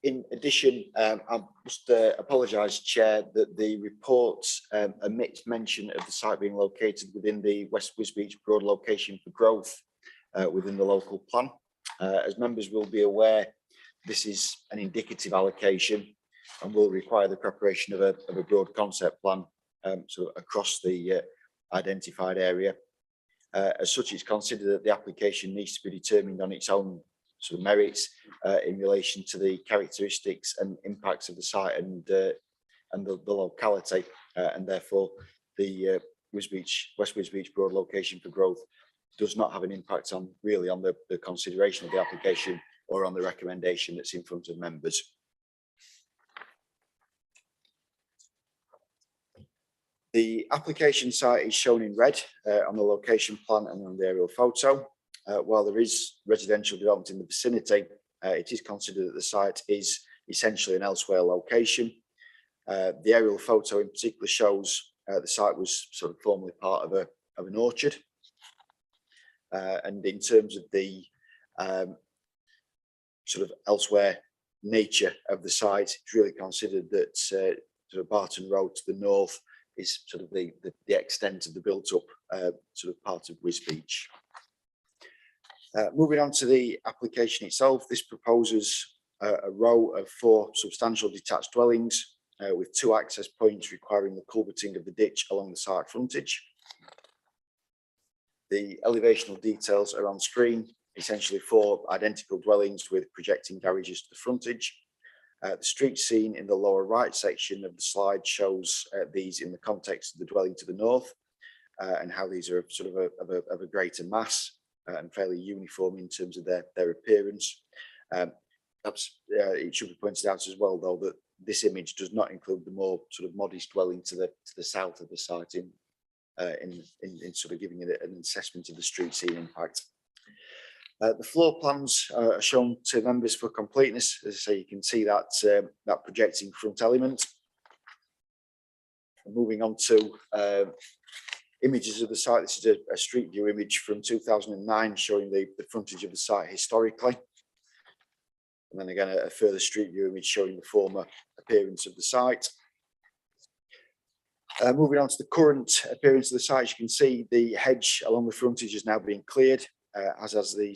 Speaker 12: In addition, I must apologise, Chair, that the report omits mention of the site being located within the West Wisbech Broad location for growth within the local plan. As members will be aware, this is an indicative allocation and will require the preparation of a broad concept plan sort of across the identified area. As such, it's considered that the application needs to be determined on its own sort of merits in relation to the characteristics and impacts of the site and the locality, and therefore the West Wisbech Broad location for growth does not have an impact on the consideration of the application or on the recommendation that's in front of members. The application site is shown in red on the location plan and on the aerial photo. While there is residential development in the vicinity, it is considered that the site is essentially an elsewhere location. The aerial photo in particular shows the site was sort of formerly part of an orchard. And in terms of the sort of elsewhere nature of the site, it's really considered that sort of Barton Road to the north is sort of the extent of the built-up sort of part of Wisbech. Moving on to the application itself, this proposes a row of 4 substantial detached dwellings with 2 access points requiring the culverting of the ditch along the site frontage. The elevational details are on screen, essentially 4 identical dwellings with projecting garages to the frontage. The street scene in the lower right section of the slide shows these in the context of the dwelling to the north and how these are sort of a greater mass and fairly uniform in terms of their appearance. Perhaps it should be pointed out as well, though, that this image does not include the more sort of modest dwelling to the south of the site in sort of giving it an assessment of the street scene impact. The floor plans are shown to members for completeness. As I say, you can see that that projecting front element. Moving on to images of the site. This is a street view image from 2009 showing the frontage of the site historically. And then again, a further street view image showing the former appearance of the site. Moving on to the current appearance of the site, you can see the hedge along the frontage is now being cleared, as has the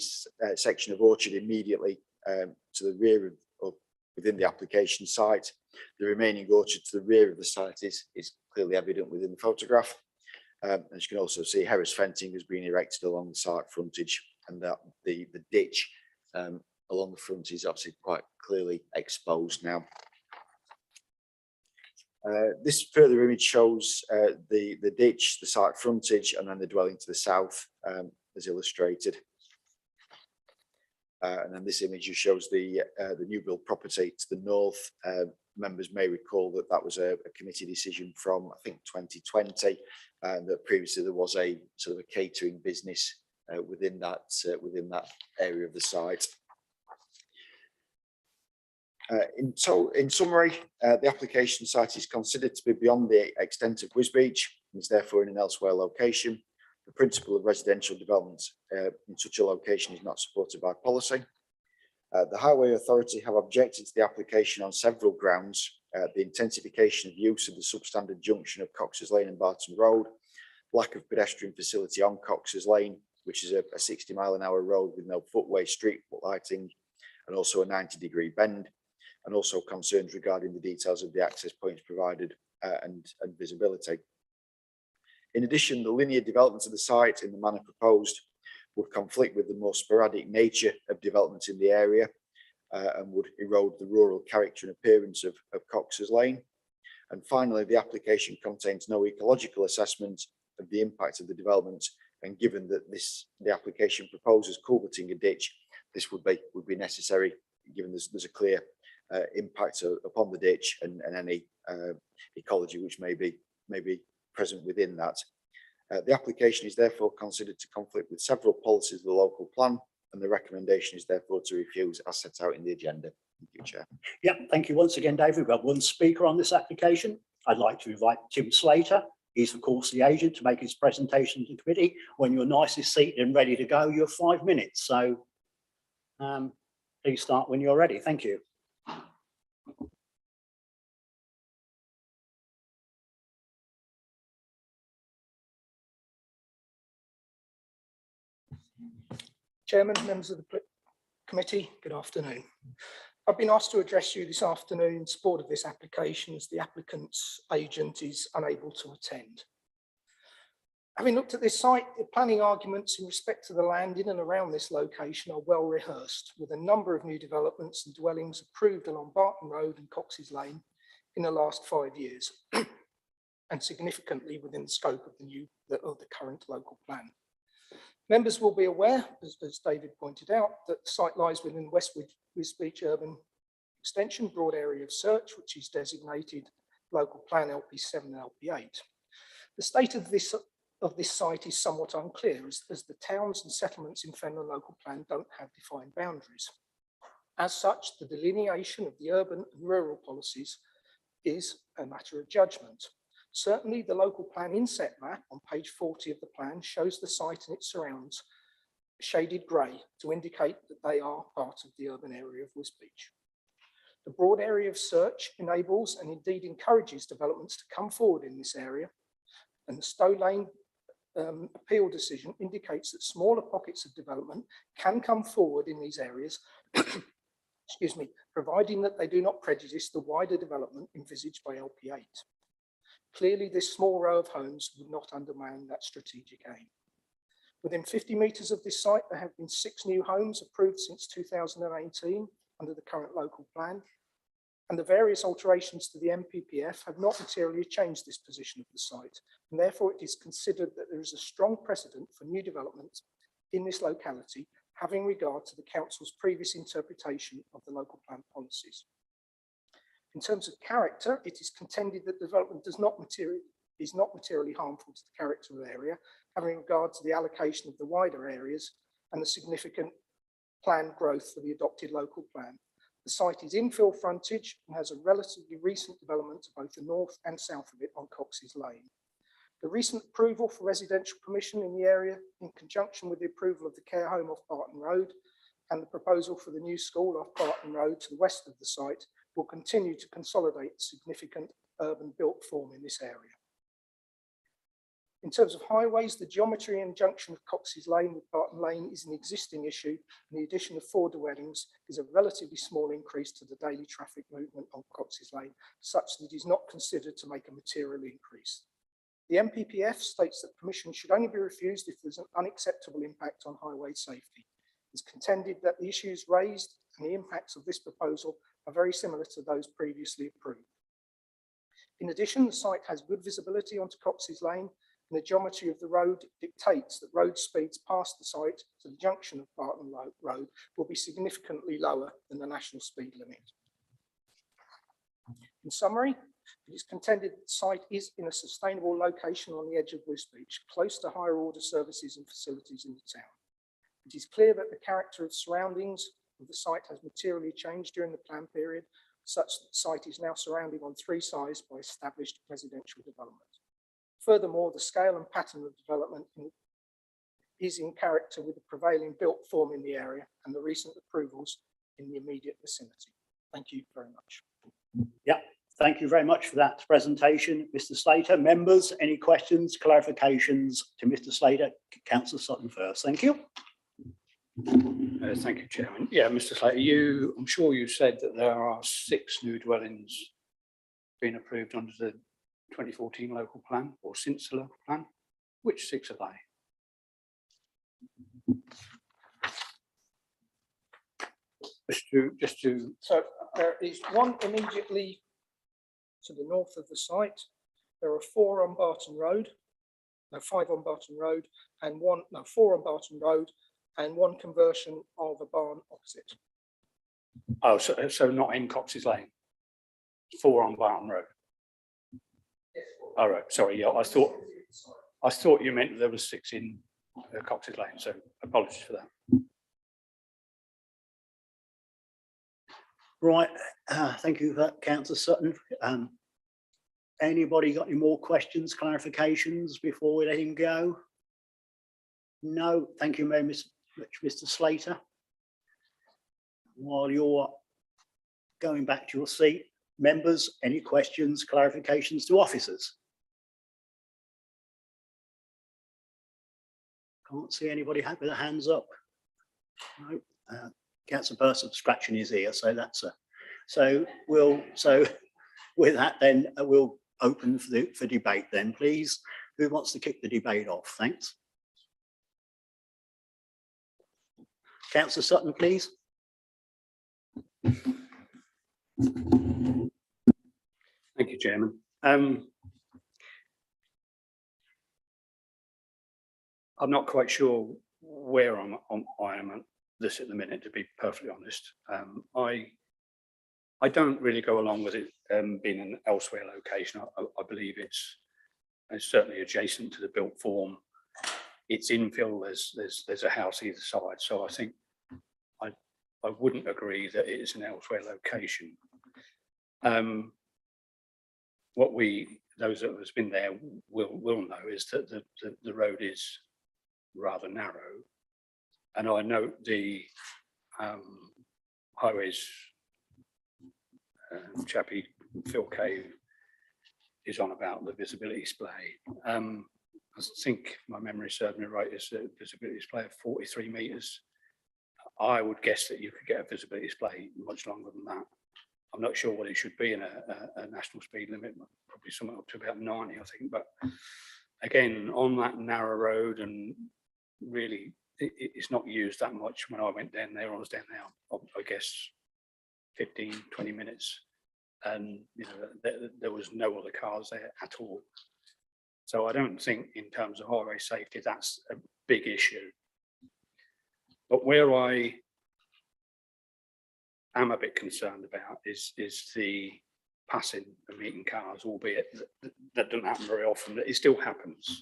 Speaker 12: section of orchard immediately to the rear of within the application site. The remaining orchard to the rear of the site is clearly evident within the photograph. As you can also see, Harris fencing has been erected along the site frontage, and that the ditch along the front is obviously quite clearly exposed now. This further image shows the ditch, the site frontage, and then the dwelling to the south as illustrated. And then this image just shows the new build property to the north. Members may recall that that was a committee decision from, I think, 2020, and that previously there was a sort of a catering business within that area of the site. In summary, the application site is considered to be beyond the extent of Wisbech and is therefore in an elsewhere location. The principle of residential development in such a location is not supported by policy. The Highway Authority have objected to the application on several grounds. The intensification of use of the substandard junction of Cox's Lane and Barton Road, lack of pedestrian facility on Cox's Lane, which is a 60-mile-an-hour road with no footway, street lighting, and also a 90-degree bend, and also concerns regarding the details of the access points provided and visibility. In addition, the linear development of the site in the manner proposed would conflict with the more sporadic nature of development in the area and would erode the rural character and appearance of Cox's Lane. And finally, the application contains no ecological assessment of the impact of the development, and given that the application proposes culverting a ditch, this would be necessary, given there's a clear impact upon the ditch and any ecology which may be present within that. The application is therefore considered to conflict with several policies of the local plan, and the recommendation is therefore to refuse as set out in the agenda. Thank you, Chair.
Speaker 1: Yeah, thank you once again, David. We have one speaker on this application. I'd like to invite Tim Slater. He's of course the agent to make his presentation to the committee. When you're nicely seated and ready to go, you have 5 minutes. So please start when you're ready. Thank you.
Speaker 19: Chairman, members of the committee, good afternoon. I've been asked to address you this afternoon in support of this application as the applicant's agent is unable to attend. Having looked at this site, the planning arguments in respect to the land in and around this location are well rehearsed, with a number of new developments and dwellings approved along Barton Road and Cox's Lane in the last 5 years, and significantly within the scope of the current local plan. Members will be aware, as David pointed out, that the site lies within the West Wisbech Urban Extension Broad Area of Search, which is designated Local Plan LP7 and LP8. The state of this site is somewhat unclear, as the towns and settlements in Fenland Local Plan don't have defined boundaries. As such, the delineation of the urban and rural policies is a matter of judgment. Certainly, the local plan inset map on page 40 of the plan shows the site and its surrounds shaded grey to indicate that they are part of the urban area of Wisbech. The broad area of search enables and indeed encourages developments to come forward in this area, and the Stow Lane appeal decision indicates that smaller pockets of development can come forward in these areas, excuse me, providing that they do not prejudice the wider development envisaged by LP8. Clearly, this small row of homes would not undermine that strategic aim. Within 50 metres of this site, there have been 6 new homes approved since 2018 under the current local plan, and the various alterations to the MPPF have not materially changed this position of the site, and therefore it is considered that there is a strong precedent for new development in this locality, having regard to the council's previous interpretation of the local plan policies. In terms of character, it is contended that development is not materially harmful to the character of the area, having regard to the allocation of the wider areas and the significant planned growth for the adopted local plan. The site is infill frontage and has a relatively recent development to both the north and south of it on Cox's Lane. The recent approval for residential permission in the area, in conjunction with the approval of the care home off Barton Road and the proposal for the new school off Barton Road to the west of the site, will continue to consolidate the significant urban built form in this area. In terms of highways, the geometry and junction of Cox's Lane with Barton Lane is an existing issue, and the addition of 4 dwellings is a relatively small increase to the daily traffic movement on Cox's Lane, such that it is not considered to make a material increase. The MPPF states that permission should only be refused if there's an unacceptable impact on highway safety. It's contended that the issues raised and the impacts of this proposal are very similar to those previously approved. In addition, the site has good visibility onto Cox's Lane, and the geometry of the road dictates that road speeds past the site to the junction of Barton Road will be significantly lower than the national speed limit. In summary, it is contended that the site is in a sustainable location on the edge of Wisbech, close to higher order services and facilities in the town. It is clear that the character of surroundings of the site has materially changed during the plan period, such that the site is now surrounded on 3 sides by established residential development. Furthermore, the scale and pattern of development is in character with the prevailing built form in the area and the recent approvals in the immediate vicinity. Thank you very much.
Speaker 1: Yeah, thank you very much for that presentation, Mr. Slater. Members, any questions, clarifications to Mr. Slater? Councillor Sutton first. Thank you.
Speaker 14: Thank you, Chairman. Yeah, Mr. Slater, I'm sure you said that there are 6 new dwellings being approved under the 2014 local plan, or since the local plan. Which 6 are they?
Speaker 19: So there is one immediately to the north of the site. There are 4 on Barton Road, no 5 on Barton Road, and 4 on Barton Road, and 1 conversion of a barn opposite.
Speaker 14: Oh, so not in Cox's Lane. 4 on Barton Road. All right, sorry. Yeah, I thought you meant there was 6 in Cox's Lane. So apologies for that.
Speaker 1: Right, thank you for that, Councillor Sutton. Anybody got any more questions, clarifications before we let him go? No, thank you very much, Mr. Slater. While you're going back to your seat, members, any questions, clarifications to officers? Can't see anybody with their hands up. No. Councillor Burson scratching his ear, so that's a. So with that, then we'll open for debate. Then, please, who wants to kick the debate off? Thanks. Councillor Sutton, please.
Speaker 14: Thank you, Chairman. I'm not quite sure where I am at this at the minute, to be perfectly honest. I don't really go along with it being an elsewhere location. I believe it's certainly adjacent to the built form. It's infill. There's a house either side, so I think I wouldn't agree that it is an elsewhere location. What those that has been there will know is that the road is rather narrow. And I note the highways chappie Phil Cave is on about the visibility display. I think my memory serves me right, is a visibility display of 43 metres. I would guess that you could get a visibility display much longer than that. I'm not sure what it should be in a national speed limit, probably somewhere up to about 90, I think. But again, on that narrow road, and really it's not used that much. When I went down there, I was down there, I guess, 15, 20 minutes. And you know, there was no other cars there at all. So I don't think in terms of highway safety, that's a big issue. But where I am a bit concerned about is the passing of meeting cars, albeit that doesn't happen very often, but it still happens.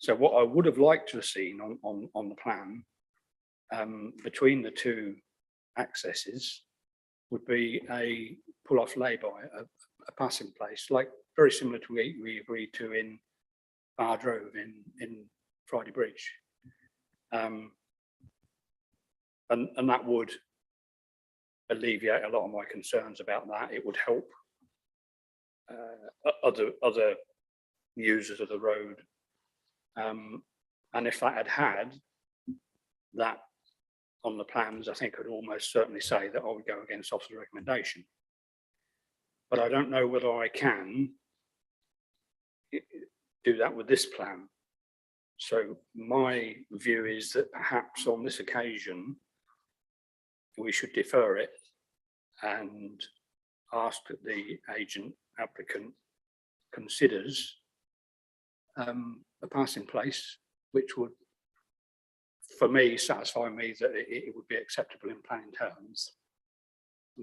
Speaker 14: So what I would have liked to have seen on the plan between the 2 accesses would be a pull-off lay-by, a passing place, like very similar to what we agreed to in Bar Drove in Friday Bridge. And that would alleviate a lot of my concerns about that. It would help other users of the road. And if that had that on the plans, I think I'd almost certainly say that I would go against officer's recommendation. But I don't know whether I can do that with this plan. So my view is that perhaps on this occasion, we should defer it and ask that the agent applicant considers a passing place, which would, for me, satisfy me that it would be acceptable in planning terms.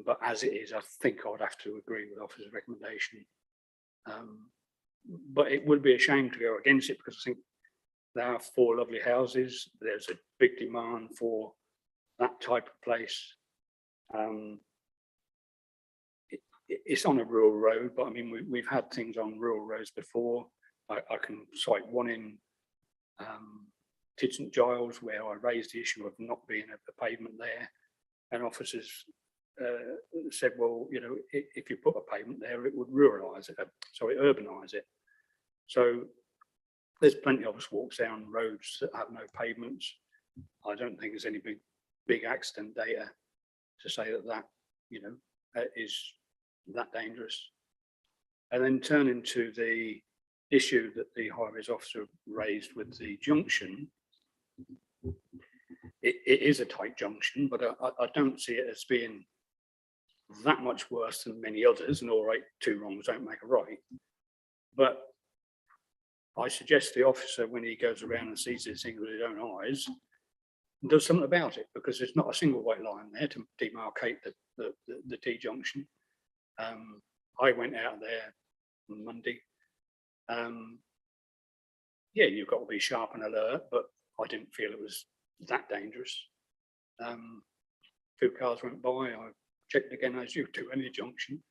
Speaker 14: But as it is, I think I would have to agree with officer's recommendation. But it would be a shame to go against it, because I think there are 4 lovely houses. There's a big demand for that type of place. It's on a rural road, but I mean, we've had things on rural roads before. I can cite one in Tid St Giles where I raised the issue of not being a pavement there, and officers said, well, you know, if you put a pavement there, it would ruralise it, sorry, urbanise it. So there's plenty of us walks down roads that have no pavements. I don't think there's any big accident data to say that you know, is that dangerous. And then turning to the issue that the highways officer raised with the junction, it is a tight junction, but I don't see it as being that much worse than many others, and all right, two wrongs don't make a right. But I suggest the officer, when he goes around and sees these things with his own eyes, does something about it, because there's not a single white line there to demarcate the T junction. I went out there on Monday. Yeah, you've got to be sharp and alert, but I didn't feel it was that dangerous. Two cars went by, I checked again as you do any junction,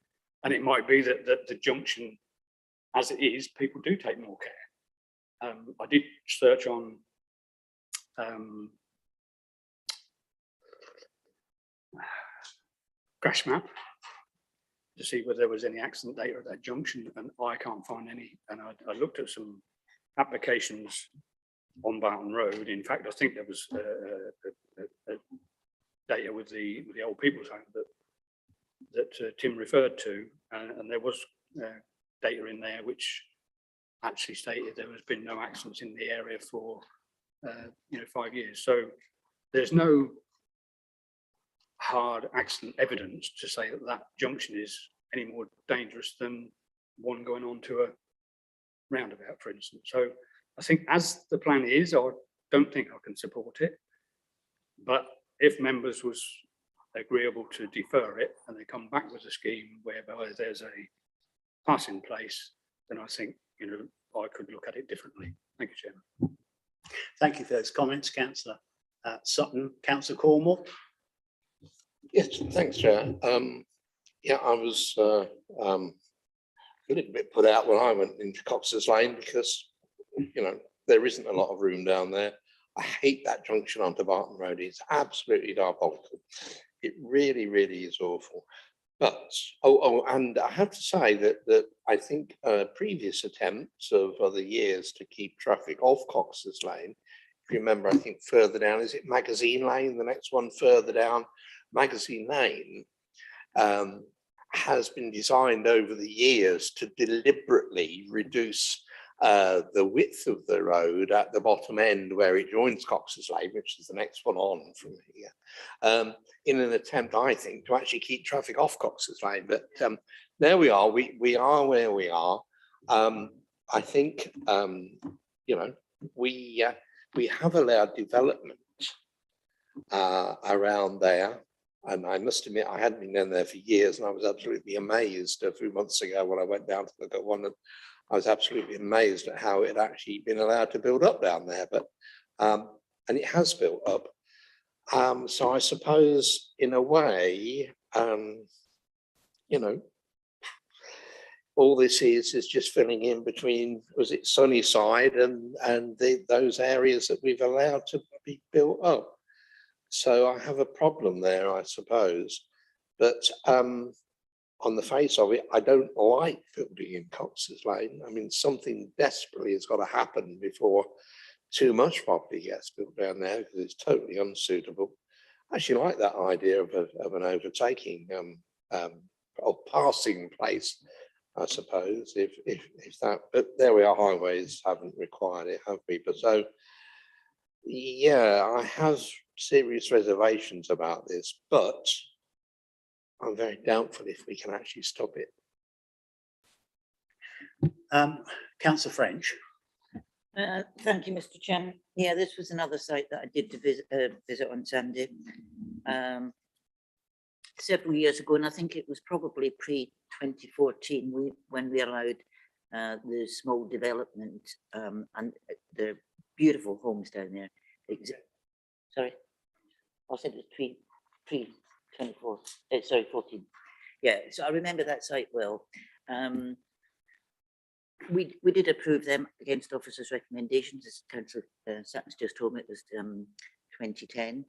Speaker 14: and it might be that the junction as it is, people do take more care. I did search on crash map to see whether there was any accident data at that junction, and I can't find any. And I looked at some applications on Barton Road. In fact, I think there was data with the old people's home that Tim referred to, and there was data in there which actually stated there has been no accidents in the area for 5 years. So there's no hard accident evidence to say that that junction is any more dangerous than one going on to a roundabout, for instance. So I think as the plan is, I don't think I can support it. But if members was agreeable to defer it and they come back with a scheme whereby there's a pass in place, then I think, I could look at it differently. Thank you, Chairman.
Speaker 1: Thank you for those comments, Councillor Sutton. Councillor Cornwall.
Speaker 3: Yes, thanks, Chair. Yeah, I was a little bit put out when I went into Cox's Lane because, there isn't a lot of room down there. I hate that junction onto Barton Road. It's absolutely diabolical. It really, really is awful. But, and I have to say that I think previous attempts of other years to keep traffic off Cox's Lane, if you remember, I think further down, is it Magazine Lane? The next one further down, Magazine Lane, has been designed over the years to deliberately reduce the width of the road at the bottom end where it joins Cox's Lane, which is the next one on from here, in an attempt, I think, to actually keep traffic off Cox's Lane. But there we are. We are where we are. I think we have allowed development around there. And I must admit, I hadn't been down there for years, and I was absolutely amazed a few months ago when I went down to look at one. And I was absolutely amazed at how it had actually been allowed to build up down there. But and it has built up. So I suppose, in a way, all this is just filling in between, was it Sunnyside and those areas that we've allowed to be built up. So I have a problem there, I suppose. But on the face of it, I don't like building in Cox's Lane. I mean, something desperately has got to happen before too much property gets built down there, because it's totally unsuitable. I actually like that idea of an overtaking or passing place, I suppose, if that, but there we are, highways haven't required it, have we? But so, yeah, I have serious reservations about this, but I'm very doubtful if we can actually stop it.
Speaker 1: Councillor French.
Speaker 5: Thank you, Mr. Chairman. Yeah, this was another site that I did to visit on Sunday several years ago, and I think it was probably pre-2014 when we allowed the small development and the beautiful homes down there. Sorry. I said it's pre-24, sorry, 14. Yeah, so I remember that site well. We did approve them against officers' recommendations, as Councillor Satton's just told me, it was 2010.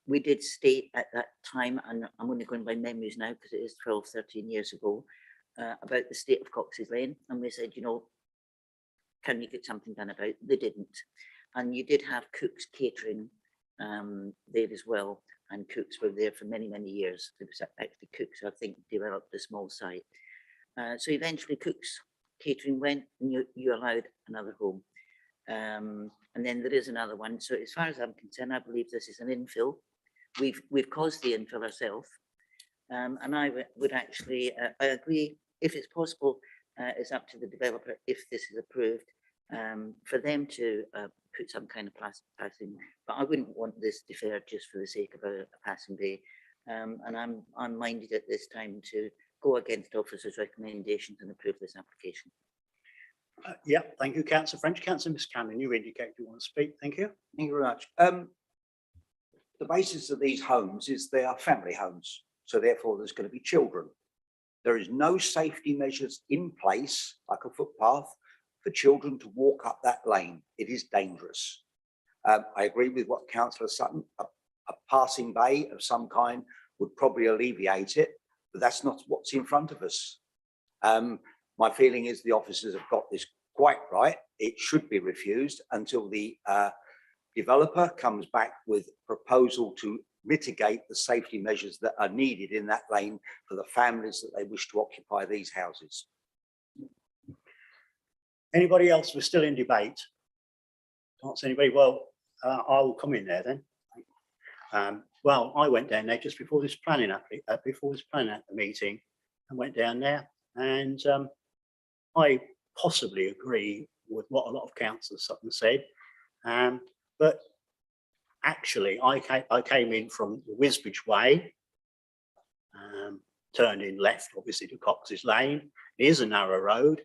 Speaker 5: We did state at that time, and I'm only going by memories now because it is 12, 13 years ago, about the state of Cox's Lane, and we said, you know, can you get something done about it? They didn't. And you did have Cook's Catering there as well, and Cook's were there for many, many years. It was actually Cook's, I think, developed a small site. So eventually Cook's Catering went, and you allowed another home. And then there is another one. So as far as I'm concerned, I believe this is an infill. We've caused the infill ourselves. And I would actually, I agree, if it's possible, it's up to the developer, if this is approved, for them to put some kind of passing, but I wouldn't want this deferred just for the sake of a passing bay. And I'm minded at this time to go against officers' recommendations and approve this application.
Speaker 1: Yeah, thank you, Councillor French. Councillor Miss Cannon, you indicate you want to speak. Thank you.
Speaker 15: Thank you very much. The basis of these homes is they are family homes, so therefore there's going to be children. There is no safety measures in place, like a footpath, for children to walk up that lane. It is dangerous. I agree with what Councillor Sutton, a passing bay of some kind would probably alleviate it, but that's not what's in front of us. My feeling is the officers have got this quite right. It should be refused until the developer comes back with a proposal to mitigate the safety measures that are needed in that lane for the families that they wish to occupy these houses.
Speaker 1: Anybody else? We're still in debate. Can't see anybody. Well, I'll come in there then. Well, I went down there just before this planning at the meeting, and went down there, and I possibly agree with what a lot of councillors said, but actually I came in from the Wisbech Way, turned in left, obviously, to Cox's Lane. It is a narrow road,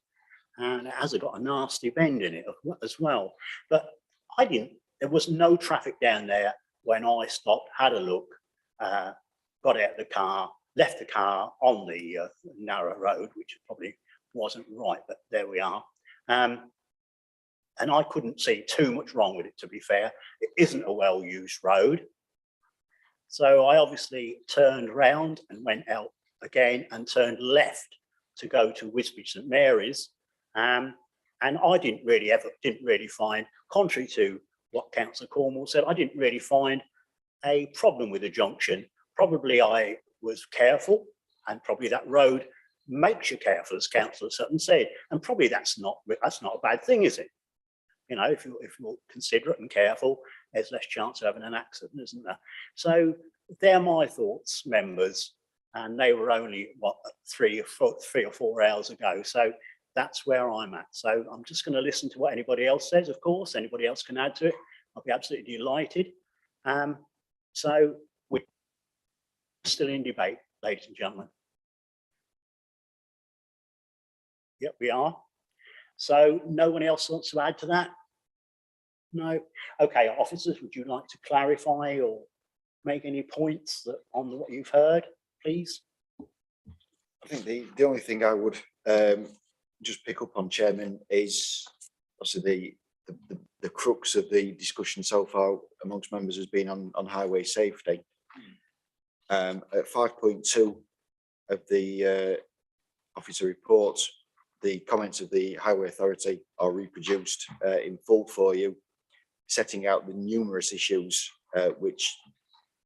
Speaker 1: and it has got a nasty bend in it as well. But there was no traffic down there when I stopped, had a look, got out of the car, left the car on the narrow road, which probably wasn't right, but there we are. And I couldn't see too much wrong with it, to be fair. It isn't a well-used road. So I obviously turned round and went out again and turned left to go to Wisbech St Mary's. And I didn't really find, contrary to what Councillor Cornwall said, I didn't really find a problem with the junction. Probably I was careful, and probably that road makes you careful, as Councillor Sutton said, and probably that's not a bad thing, is it? You know, if you're considerate and careful, there's less chance of having an accident, isn't there? So they're my thoughts, members, and they were only what 3 or 4 hours ago. So that's where I'm at. So I'm just going to listen to what anybody else says. Of course, anybody else can add to it. I'll be absolutely delighted. So we're still in debate, ladies and gentlemen. Yep, we are. So no one else wants to add to that? No? Okay, officers, would you like to clarify or make any points on what you've heard, please?
Speaker 12: I think the only thing I would just pick up on, Chairman, is obviously the crux of the discussion so far amongst members has been on highway safety. At 5.2 of the officer reports, the comments of the Highway Authority are reproduced in full for you, setting out the numerous issues which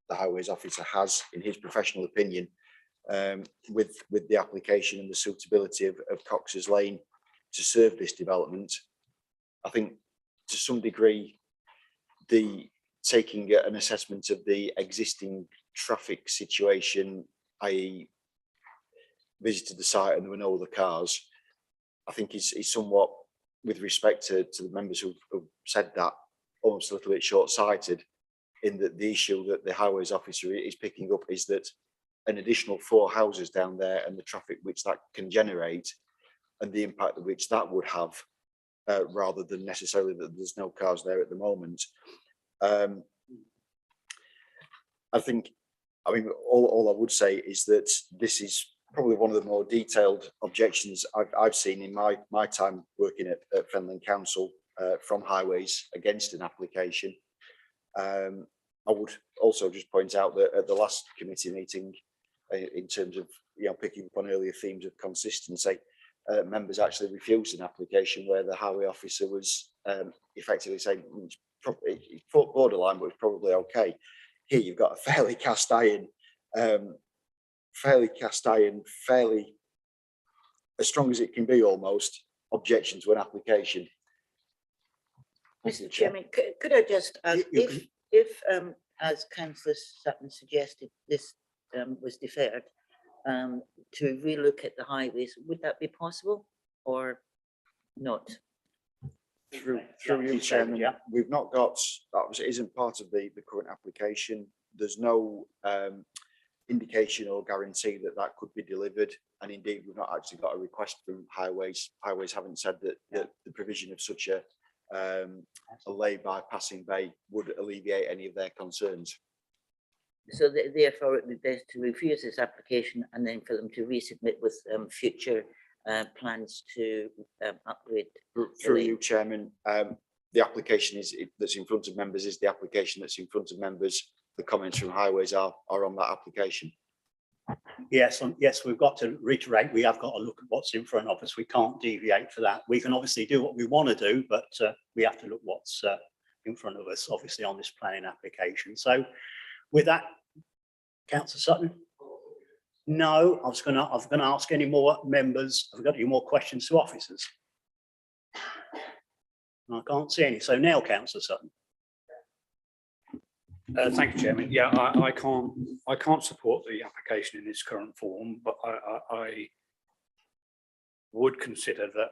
Speaker 12: the Highways Officer has, in his professional opinion, with the application and the suitability of Cox's Lane to serve this development. I think to some degree, taking an assessment of the existing traffic situation, i.e. visited the site and there were no other cars, I think is somewhat, with respect to the members who've said that, almost a little bit short-sighted, in that the issue that the Highways Officer is picking up is that an additional 4 houses down there and the traffic which that can generate and the impact which that would have, rather than necessarily that there's no cars there at the moment. I think, I mean, all I would say is that this is probably one of the more detailed objections I've seen in my time working at Fenland Council from highways against an application. I would also just point out that at the last committee meeting, in terms of, you know, picking up on earlier themes of consistency, members actually refused an application where the highway officer was effectively saying it's borderline, but it's probably okay. Here you've got a fairly cast iron, fairly as strong as it can be almost, objection to an application.
Speaker 5: Mr. Chairman, could I just ask, if as Councillor Sutton suggested, this was deferred to relook at the highways, would that be possible or not?
Speaker 12: Through you, Chairman, yeah. We've not got, that isn't part of the current application. There's no indication or guarantee that that could be delivered. And indeed, we've not actually got a request from highways. Highways haven't said that, that the provision of such a lay-by passing bay would alleviate any of their concerns.
Speaker 5: So therefore, it would be best to refuse this application and then for them to resubmit with future plans to upgrade.
Speaker 12: Through you, Chairman, the application that's in front of members is the application that's in front of members. The comments from highways are on that application.
Speaker 1: Yes, yes, we've got to reiterate, we have got to look at what's in front of us. We can't deviate for that. We can obviously do what we want to do, but we have to look what's in front of us, obviously, on this planning application. So with that, Councillor Sutton? No, I was going to ask any more members. Have we got any more questions to officers? I can't see any. So now, Councillor Sutton.
Speaker 14: Thank you, Chairman. Yeah, I can't support the application in its current form, but I would consider that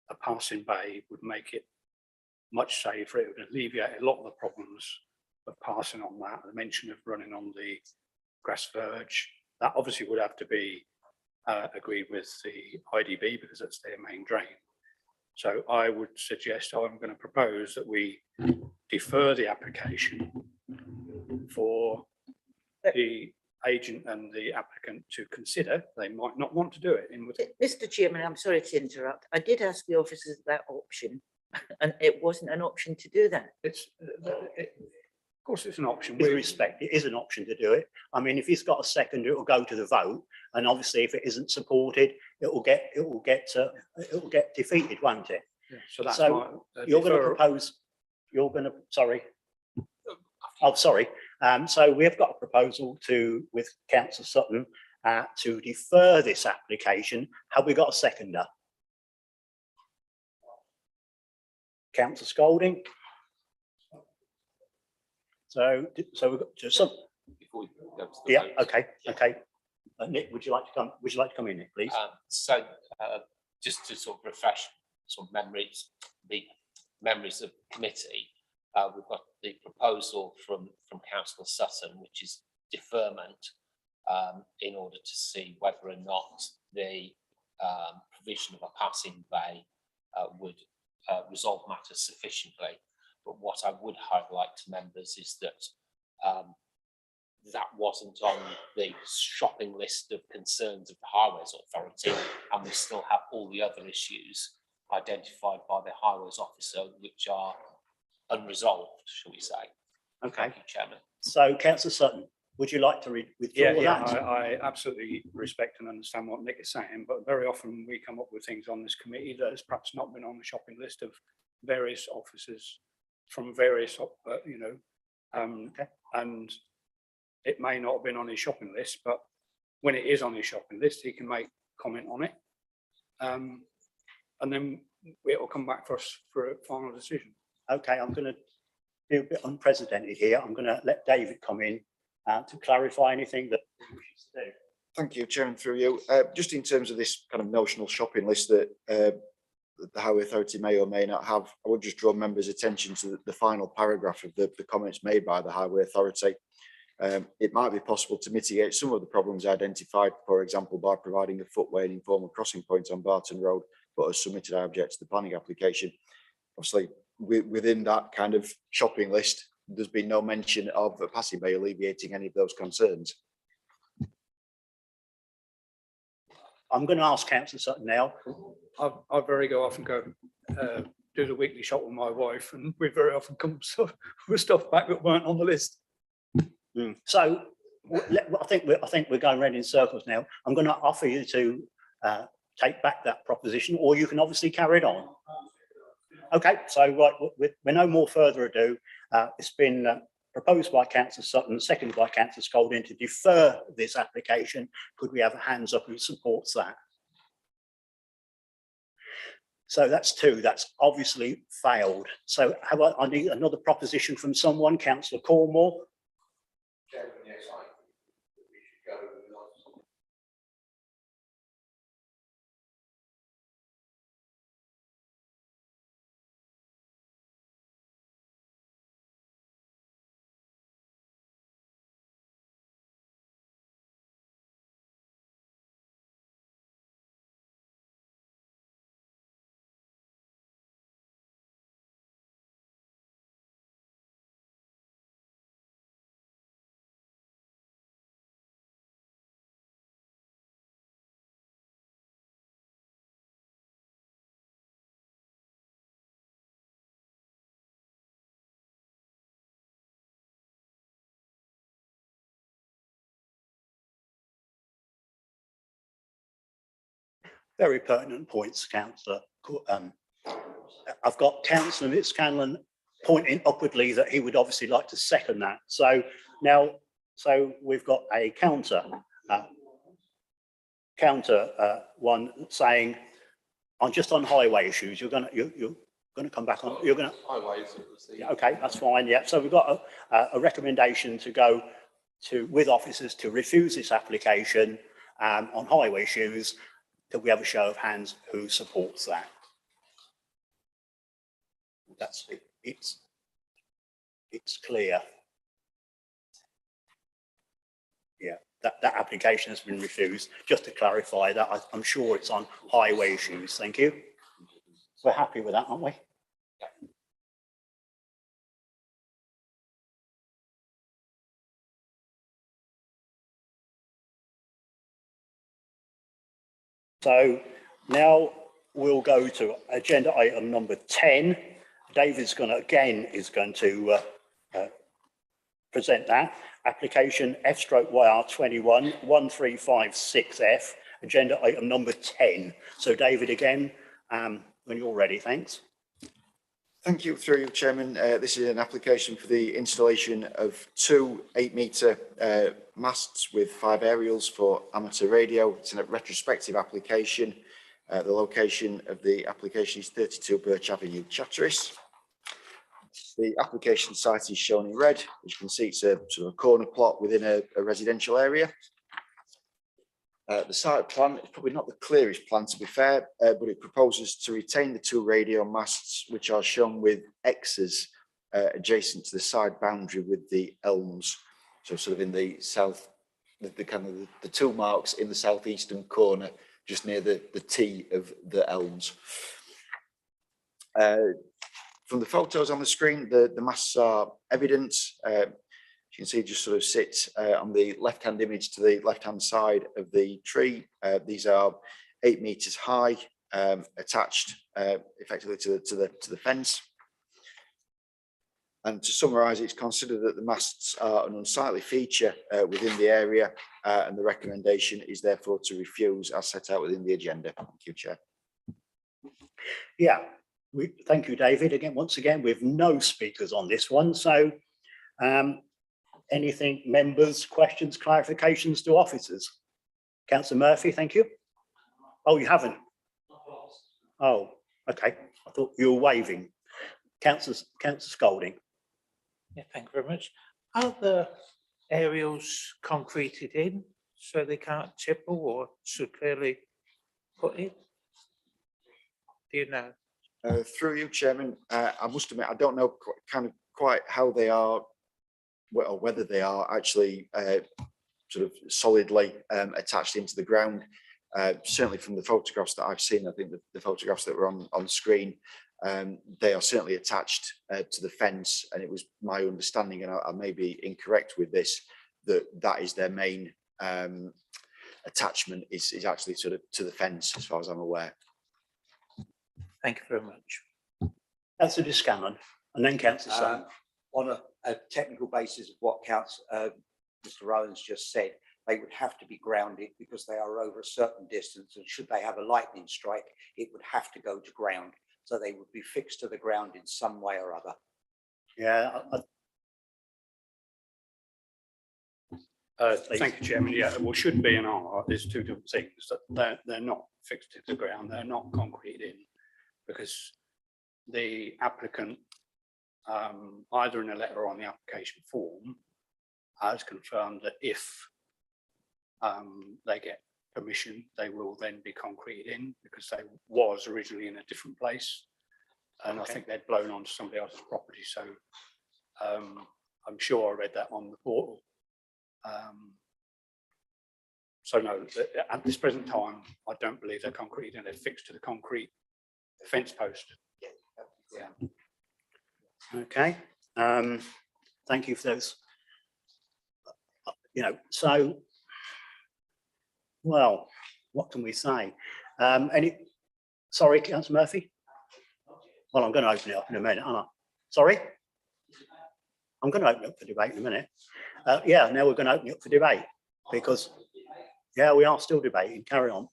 Speaker 14: a passing bay would make it much safer. It would alleviate a lot of the problems of passing on that. The mention of running on the grass verge, that obviously would have to be agreed with the IDB because that's their main drain. So I would suggest, I'm going to propose that we defer the application for the agent and the applicant to consider. They might not want to do it.
Speaker 5: Mr. Chairman, I'm sorry to interrupt. I did ask the officers that option and it wasn't an option to do that.
Speaker 14: Of course, it's an option.
Speaker 1: With respect, it is an option to do it. I mean, if he's got a second, it will go to the vote, and obviously, if it isn't supported, it will get defeated, won't it?
Speaker 14: Yeah, so that's
Speaker 1: you're going to propose. You're going to. Sorry. Oh, sorry. So we have got a proposal with Councillor Sutton to defer this application. Have we got a seconder? Councillor Scolding. So we've got just some.
Speaker 11: Before we go to the
Speaker 1: Yeah.
Speaker 11: vote.
Speaker 1: Okay. Nick, would you like to come? Would you like to come in, Nick, please?
Speaker 11: Just to sort of refresh some memories, the memories of committee, we've got the proposal from Councillor Sutton, which is deferment in order to see whether or not the provision of a passing bay would resolve matters sufficiently. But what I would highlight to members is that that wasn't on the shopping list of concerns of the Highways Authority, and we still have all the other issues identified by the Highways Officer which are unresolved, shall we say.
Speaker 1: Okay.
Speaker 11: Thank you, Chairman.
Speaker 1: So, Councillor Sutton, would you like to withdraw that?
Speaker 14: I absolutely respect and understand what Nick is saying, but very often we come up with things on this committee that has perhaps not been on the shopping list of various officers from various, and it may not have been on his shopping list, but when it is on his shopping list, he can make comment on it. And then it will come back for us for a final decision.
Speaker 1: Okay, I'm going to be a bit unprecedented here. I'm going to let David come in to clarify anything that he wishes to do.
Speaker 12: Thank you, Chairman, through you. Just in terms of this kind of notional shopping list that the Highway Authority may or may not have, I would just draw members' attention to the final paragraph of the comments made by the Highway Authority. It might be possible to mitigate some of the problems identified, for example, by providing a footway and informal crossing point on Barton Road, but as submitted, I object to the planning application. Obviously, within that kind of shopping list, there's been no mention of a passing bay alleviating any of those concerns.
Speaker 1: I'm going to ask Councillor Sutton now.
Speaker 14: I very often go do the weekly shop with my wife, and we very often come with stuff back that weren't on the list.
Speaker 1: So I think we're going round in circles now. I'm going to offer you to take back that proposition, or you can obviously carry it on. Okay, so right, with no more further ado, it's been proposed by Councillor Sutton, seconded by Councillor Scolding to defer this application. Could we have a hands up who supports that? So that's two. That's obviously failed. So I need another proposition from someone. Councillor Cornwall.
Speaker 3: Chairman, yes, I think we should go with that.
Speaker 1: Very pertinent points, Councillor. I've got Councillor Scanlon pointing upwardly that he would obviously like to second that. So now, we've got a counter one saying, on just on highway issues, you're going to come back on. You're going to
Speaker 3: highways.
Speaker 1: Okay, that's fine. Yeah. So we've got a recommendation to go to with officers to refuse this application on highway issues. Could we have a show of hands who supports that? That's it. It's clear. Yeah, that application has been refused. Just to clarify that, I'm sure it's on highway issues. Thank you. We're happy with that, aren't we? So now we'll go to agenda item number 10. David's going to present that. Application F/YR 21 1356F, agenda item number 10. So David, again, when you're ready, thanks.
Speaker 12: Thank you, through you, Chairman. This is an application for the installation of two 8-metre masts with 5 aerials for amateur radio. It's a retrospective application. The location of the application is 32 Birch Avenue, Chatteris. The application site is shown in red. As you can see, it's a sort of a corner plot within a residential area. The site plan is probably not the clearest plan, to be fair, but it proposes to retain the 2 radio masts, which are shown with X's adjacent to the side boundary with the elms. So sort of in the south, the kind of the 2 marks in the southeastern corner, just near the T of the elms. From the photos on the screen, the masts are evident. You can see just sort of sit on the left-hand image to the left-hand side of the tree. These are 8 meters high, attached effectively to the fence. And to summarise, it's considered that the masts are an unsightly feature within the area, and the recommendation is therefore to refuse as set out within the agenda. Thank you, Chair.
Speaker 1: Yeah, thank you, David. Once again, we have no speakers on this one. So anything, members, questions, clarifications to officers? Councillor Murphy, thank you. Oh, you haven't? Oh, okay. I thought you were waving. Councillor Scolding.
Speaker 10: Yeah, thank you very much. Are the aerials concreted in so they can't tipple or severely put in? Do you know?
Speaker 12: Through you, Chairman, I must admit, I don't know quite how they are, or whether they are actually sort of solidly attached into the ground. Certainly from the photographs that I've seen, I think the photographs that were on screen, They are certainly attached to the fence, and it was my understanding, and I may be incorrect with this, that that is their main attachment is actually sort of to the fence, as far as I'm aware.
Speaker 16: Thank you very much.
Speaker 1: Councillor Scanlon, and then Councillor Sutton.
Speaker 15: On a technical basis of what Mr. Rowan's just said, they would have to be grounded because they are over a certain distance, and should they have a lightning strike, it would have to go to ground. So they would be fixed to the ground in some way or other.
Speaker 1: Yeah.
Speaker 14: Thank you, Chairman. Yeah, well, should be and are, there's two different things. That they're not fixed to the ground, they're not concrete in, because the applicant, either in a letter or on the application form, has confirmed that if they get permission, they will then be concrete in, because they was originally in a different place, and I think they'd blown onto somebody else's property. So I'm sure I read that on the portal. So no, at this present time, I don't believe they're concrete and they're fixed to the concrete fence post. Yeah.
Speaker 1: Okay. Thank you for those. So, well, what can we say? Sorry, Councillor Murphy. Well, I'm going to open it up in a minute, aren't I? Sorry? I'm going to open it up for debate in a minute. Yeah, now we're going to open it up for debate because, yeah, we are still debating. Carry on.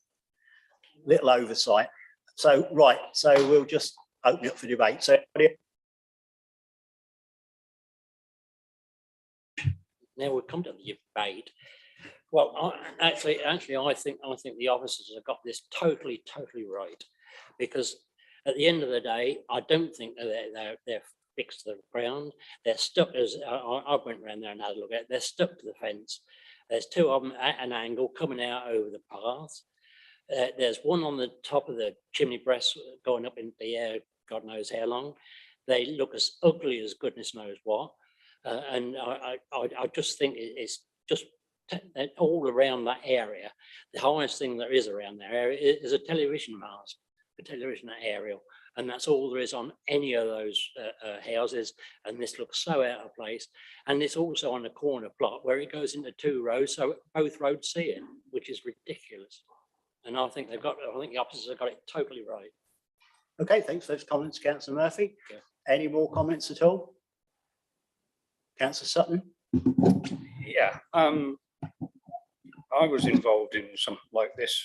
Speaker 1: Little oversight. So, right, so we'll just open it up for debate. So,
Speaker 8: now we'll come to the debate. Well, actually, I think the officers have got this totally right, because at the end of the day, I don't think that they're fixed to the ground. They're stuck, as I went around there and had a look at it, they're stuck to the fence. There's two of them at an angle coming out over the path. There's one on the top of the chimney breast going up into the air, God knows how long. They look as ugly as goodness knows what. And I just think it's just all around that area. The highest thing there is around that area is a television mast, a television aerial, and that's all there is on any of those houses. And this looks so out of place. And it's also on a corner plot where it goes into two rows, so both roads see it, which is ridiculous. And I think the officers have got it totally right.
Speaker 1: okay, thanks for those comments, Councillor Murphy.
Speaker 8: Yeah.
Speaker 1: Any more comments at all? Councillor Sutton?
Speaker 14: Yeah, I was involved in something like this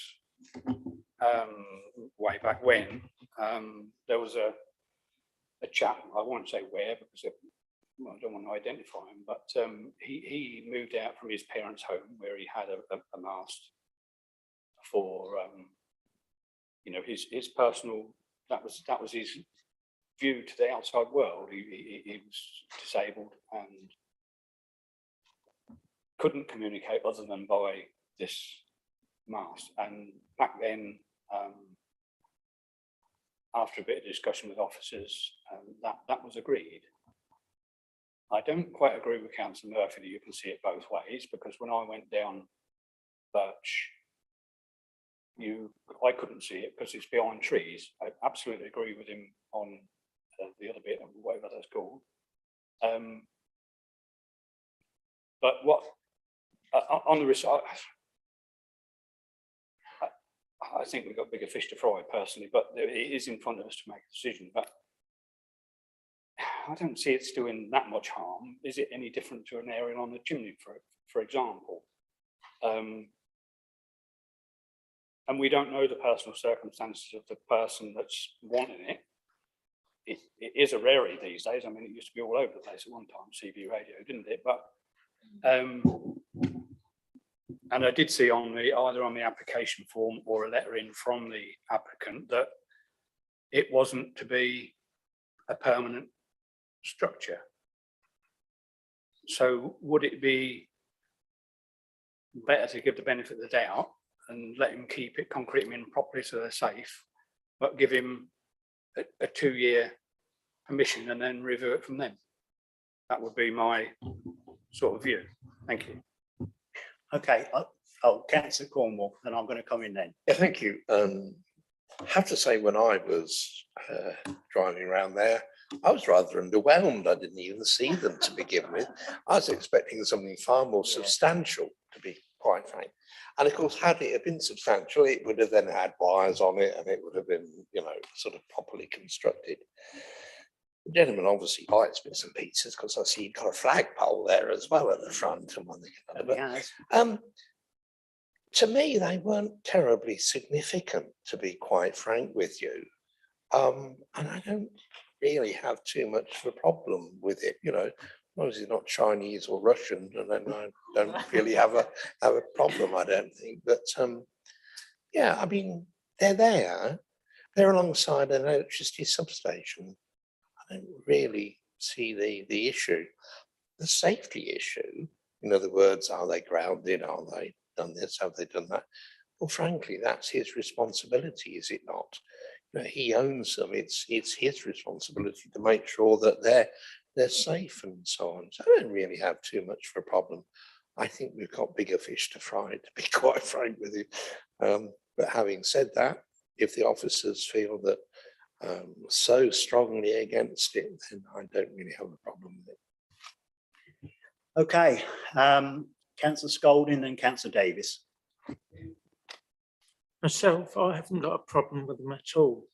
Speaker 14: way back when. There was a chap, I won't say where because I don't want to identify him, but he moved out from his parents' home where he had a mast for his personal, that was his view to the outside world. He was disabled and couldn't communicate other than by this mast. And back then, after a bit of discussion with officers, that was agreed. I don't quite agree with Councillor Murphy that you can see it both ways, because when I went down Birch, I couldn't see it because it's behind trees. I absolutely agree with him on the other bit, whatever that's called. But what on the result, I think we've got bigger fish to fry personally, but it is in front of us to make a decision. But I don't see it's doing that much harm. Is it any different to an aerial on the chimney, for example? And we don't know the personal circumstances of the person that's wanting it. It is a rarity these days. I mean, it used to be all over the place at one time, CB radio, didn't it? But and I did see either on the application form or a letter in from the applicant that it wasn't to be a permanent structure. So would it be better to give the benefit of the doubt and let him keep it, concrete him in properly so they're safe, but give him a 2-year permission and then review it from them? That would be my sort of view. Thank you.
Speaker 1: Okay, Councillor Cornwall, then I'm going to come in then.
Speaker 3: Yeah, thank you. I have to say, when I was driving around there, I was rather underwhelmed. I didn't even see them to begin with. I was expecting something far more substantial, to be quite frank. And of course, had it been substantial, it would have then had wires on it and it would have been, you know, sort of properly constructed. The gentleman obviously likes bits and pieces because I see you've got a flagpole there as well at the front and one thing or another. To me, they weren't terribly significant, to be quite frank with you. And I don't really have too much of a problem with it, you know, as long as it's not Chinese or Russian, and then I don't really have a problem, I don't think. But yeah, I mean, they're alongside an electricity substation. I don't really see the issue. The safety issue, in other words, are they grounded? Are they done this? Have they done that? Well, frankly, that's his responsibility, is it not? You know, he owns them. It's his responsibility to make sure that they're safe and so on. So I don't really have too much of a problem. I think we've got bigger fish to fry, to be quite frank with you. But having said that, if the officers feel that so strongly against it, then I don't really have a problem with it.
Speaker 1: Okay, Councillor Scolding and Councillor Davis.
Speaker 10: Myself, I haven't got a problem with them at all.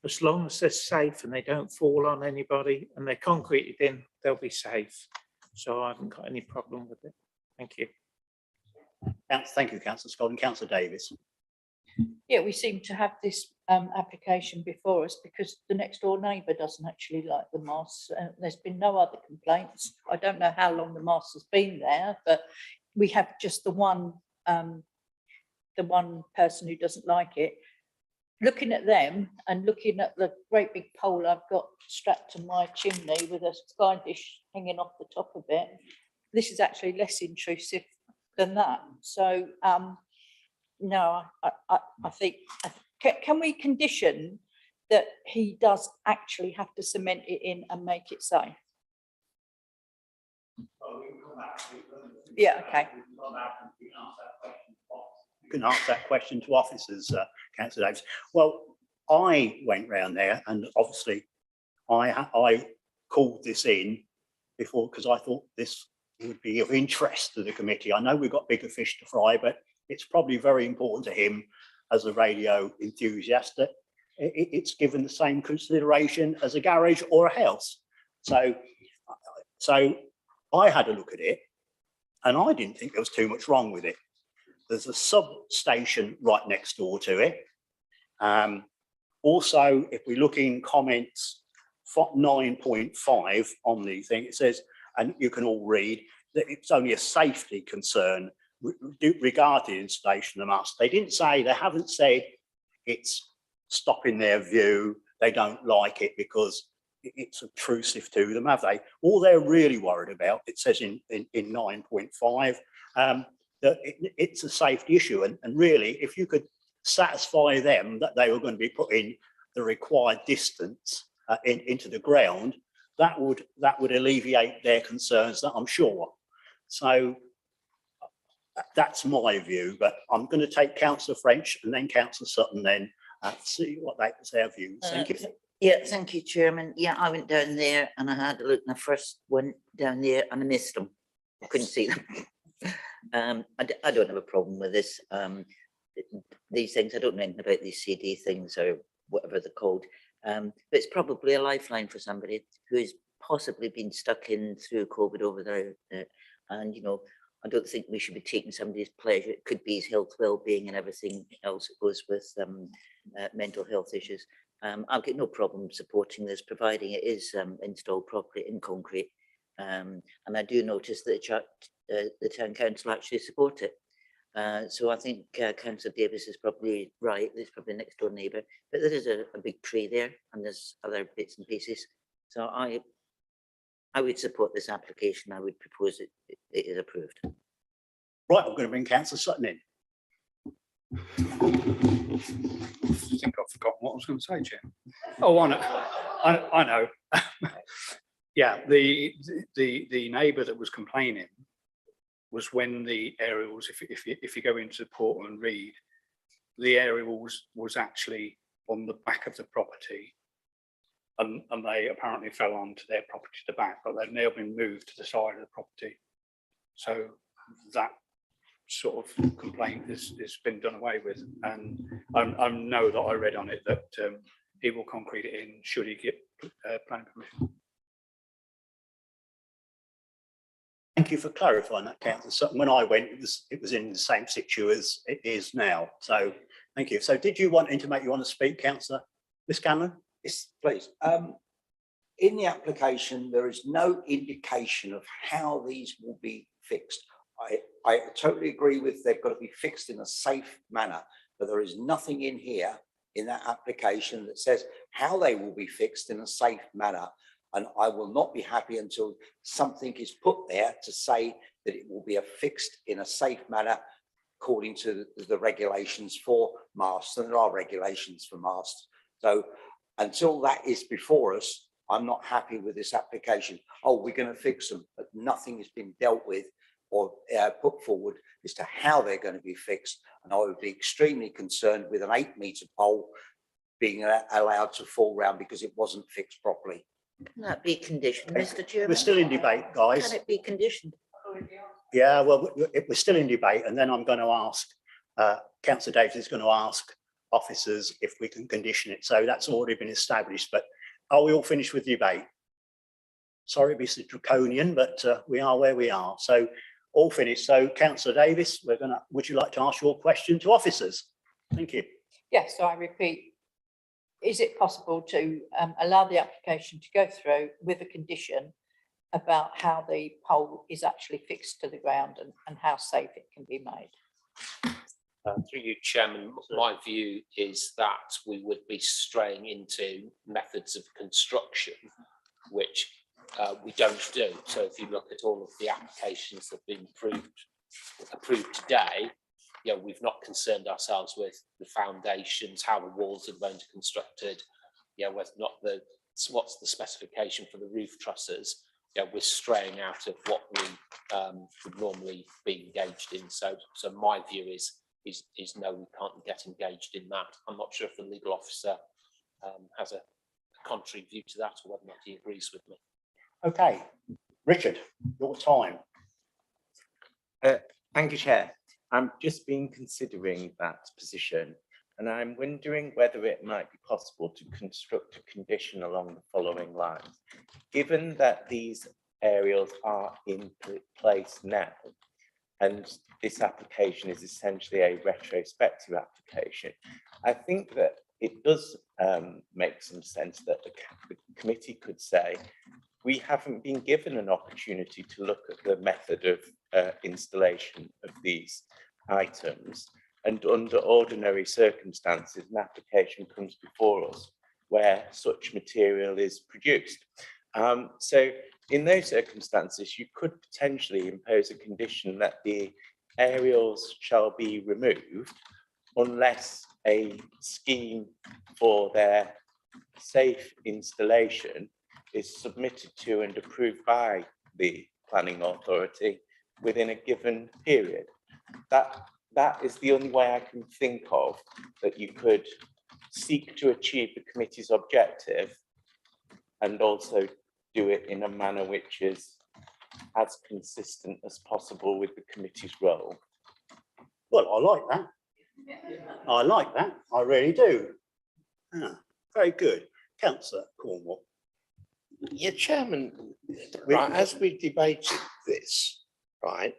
Speaker 10: As long as they're safe and they don't fall on anybody and they're concreted in, they'll be safe. So I haven't got any problem with it. Thank you.
Speaker 1: Thank you, Councillor Scolding. Councillor Davis.
Speaker 4: Yeah, we seem to have this application before us because the next door neighbour doesn't actually like the masts. There's been no other complaints. I don't know how long the mast has been there, but we have just the one person who doesn't like it. Looking at them and looking at the great big pole I've got strapped to my chimney with a sky dish hanging off the top of it, this is actually less intrusive than that. So no, I think, can we condition that he does actually have to cement it in and make it safe? Yeah, okay.
Speaker 1: You can ask that question to officers, Councillor Davis. Well, I went round there and obviously I called this in before because I thought this would be of interest to the committee. I know we've got bigger fish to fry, but it's probably very important to him as a radio enthusiast that it's given the same consideration as a garage or a house. So I had a look at it and I didn't think there was too much wrong with it. There's a substation right next door to it. Also, if we look in comments 9.5 on the thing, it says, and you can all read, that it's only a safety concern regarding the installation of the mast. They didn't say, they haven't said it's stopping their view, they don't like it because it's obtrusive to them, have they? All they're really worried about, it says in 9.5, that it's a safety issue. And really, if you could satisfy them that they were going to be putting the required distance into the ground, that would alleviate their concerns, that I'm sure. So that's my view, but I'm going to take Councillor French and then Councillor Sutton then see what their views. Thank you.
Speaker 5: Yeah, thank you, Chairman. Yeah, I went down there and I had a look, and I first went down there and I missed them. I couldn't see them. I don't have a problem with this. These things, I don't know anything about these CD things or whatever they're called, but it's probably a lifeline for somebody who has possibly been stuck in through COVID over there. And, you know, I don't think we should be taking somebody's pleasure. It could be his health, well-being and everything else that goes with mental health issues. I'll get no problem supporting this, providing it is installed properly in concrete. And I do notice that the town council actually support it. So I think Councillor Davis is probably right. There's probably a next door neighbour, but there is a big tree there and there's other bits and pieces. So I would support this application. I would propose it is approved.
Speaker 1: Right, I'm going to bring Councillor Sutton in.
Speaker 6: I think I've forgotten what I was going to say, Chair. Oh, I know. Yeah, the neighbour that was complaining was when the aerials, if you go into the portal and read, the aerials was actually
Speaker 14: on the back of the property. And they apparently fell onto their property to the back, but they've now been moved to the side of the property. So that sort of complaint has been done away with. And I know that I read on it that he will concrete it in should he get planning permission.
Speaker 1: Thank you for clarifying that, Councillor. So when I went, it was in the same situ as it is now. So thank you. So did you want you want to speak, Councillor Ms. Scanlon?
Speaker 15: Yes, please. In the application, there is no indication of how these will be fixed. I totally agree with they've got to be fixed in a safe manner, but there is nothing in here in that application that says how they will be fixed in a safe manner. And I will not be happy until something is put there to say that it will be fixed in a safe manner according to the regulations for masts, and there are regulations for masts. So until that is before us, I'm not happy with this application. Oh, we're going to fix them, but nothing has been dealt with or put forward as to how they're going to be fixed. And I would be extremely concerned with an 8-metre pole being allowed to fall round because it wasn't fixed properly.
Speaker 5: Can that be conditioned, Mr. Chairman?
Speaker 1: We're still in debate, guys.
Speaker 5: Can it be conditioned?
Speaker 1: Yeah, well, we're still in debate, and then I'm going to ask, Councillor Davis is going to ask officers if we can condition it. So that's already been established, but are we all finished with debate? Sorry, this is draconian, but we are where we are. So all finished. So Councillor Davis, would you like to ask your question to officers? Thank you.
Speaker 4: Yes, so I repeat, is it possible to allow the application to go through with a condition about how the pole is actually fixed to the ground and how safe it can be made?
Speaker 11: Through you, Chairman, my view is that we would be straying into methods of construction, which we don't do. So if you look at all of the applications that have been approved today, you know, we've not concerned ourselves with the foundations, how the walls are going to be constructed, you know, whether not what's the specification for the roof trusses. You know, we're straying out of what we would normally be engaged in. So my view is no, we can't get engaged in that. I'm not sure if the legal officer has a contrary view to that or whether or not he agrees with me.
Speaker 1: Okay, Richard, your time.
Speaker 17: Thank you, Chair. I'm just been considering that position, and I'm wondering whether it might be possible to construct a condition along the following lines. Given that these aerials are in place now, and this application is essentially a retrospective application, I think that it does make some sense that the committee could say, we haven't been given an opportunity to look at the method of installation of these items, and under ordinary circumstances an application comes before us where such material is produced. So in those circumstances you could potentially impose a condition that the aerials shall be removed unless a scheme for their safe installation is submitted to and approved by the planning authority within a given period. That is the only way I can think of that you could seek to achieve the committee's objective and also do it in a manner which is as consistent as possible with the committee's role.
Speaker 1: Well, I like that. I like that. I really do. Ah, very good. Councillor Cornwall.
Speaker 3: Yeah, Chairman, right, as we debated this, right,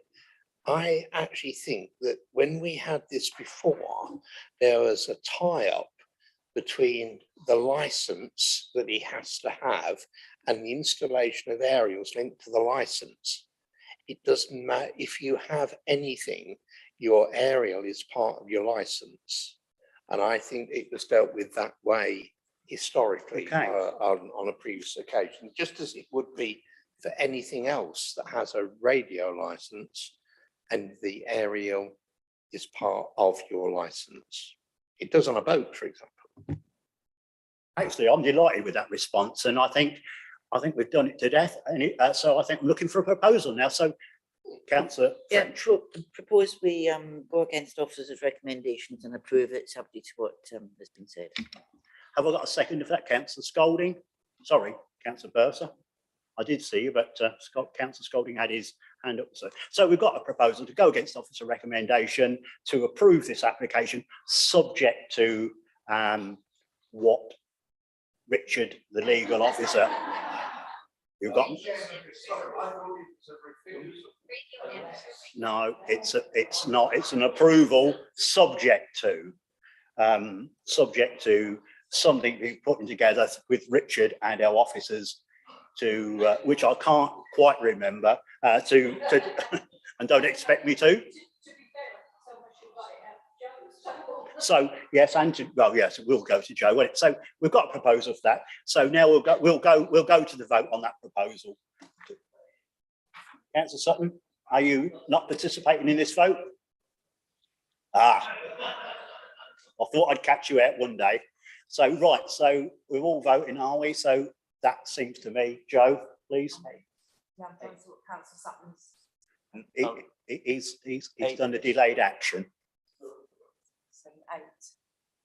Speaker 3: I actually think that when we had this before, there was a tie-up between the license that he has to have and the installation of aerials linked to the license. It doesn't matter if you have anything, your aerial is part of your license. And I think it was dealt with that way historically on a previous occasion, just as it would be for anything else that has a radio license and the aerial is part of your license. It does on a boat, for example.
Speaker 1: Actually, I'm delighted with that response, and I think we've done it to death. And so I think I'm looking for a proposal now. So Councillor
Speaker 5: Yeah,
Speaker 1: French.
Speaker 5: propose we go against officers' recommendations and approve it subject to what has been said.
Speaker 1: Have I got a second of that, Councillor Scolding? Sorry, Councillor Bursa. I did see you, but Councillor Scolding had his hand up. So we've got a proposal to go against officer recommendation to approve this application, subject to what Richard, the legal officer, you've got. No, it's not. It's an approval subject to something being put together with Richard and our officers to which I can't quite remember to and don't expect me to. So yes, yes, we'll go to Joe. So we've got a proposal for that. So now we'll go to the vote on that proposal. Councillor Sutton, are you not participating in this vote? Ah, I thought I'd catch you out one day. So right, so we're all voting, are we? So that seems to me, Joe, please.
Speaker 2: Yeah, Councillor Sutton's.
Speaker 1: He's done a delayed action.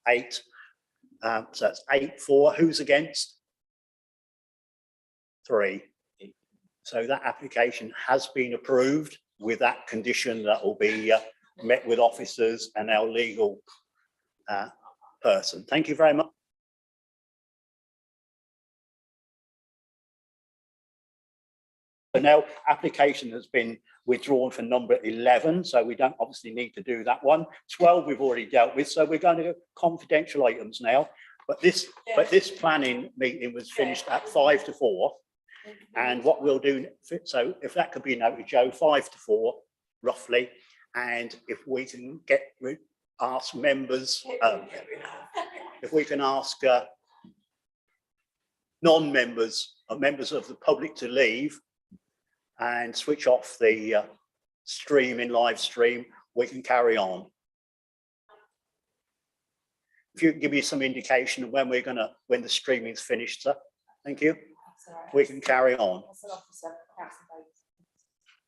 Speaker 1: 8. So that's 8-4. Who's against? 3. So that application has been approved with that condition that will be met with officers and our legal person. Thank you very much. So now application has been withdrawn for number 11, so we don't obviously need to do that one. 12 we've already dealt with, so we're going to go confidential items now. But this planning meeting was finished at 5 to 4, and what we'll do. So if that could be noted, Joe, 5 to 4 roughly, and if we can ask members, if we can ask non-members or members of the public to leave and switch off the live stream, we can carry on. If you can give me some indication of when the streaming is finished, sir. Thank you. We can carry on.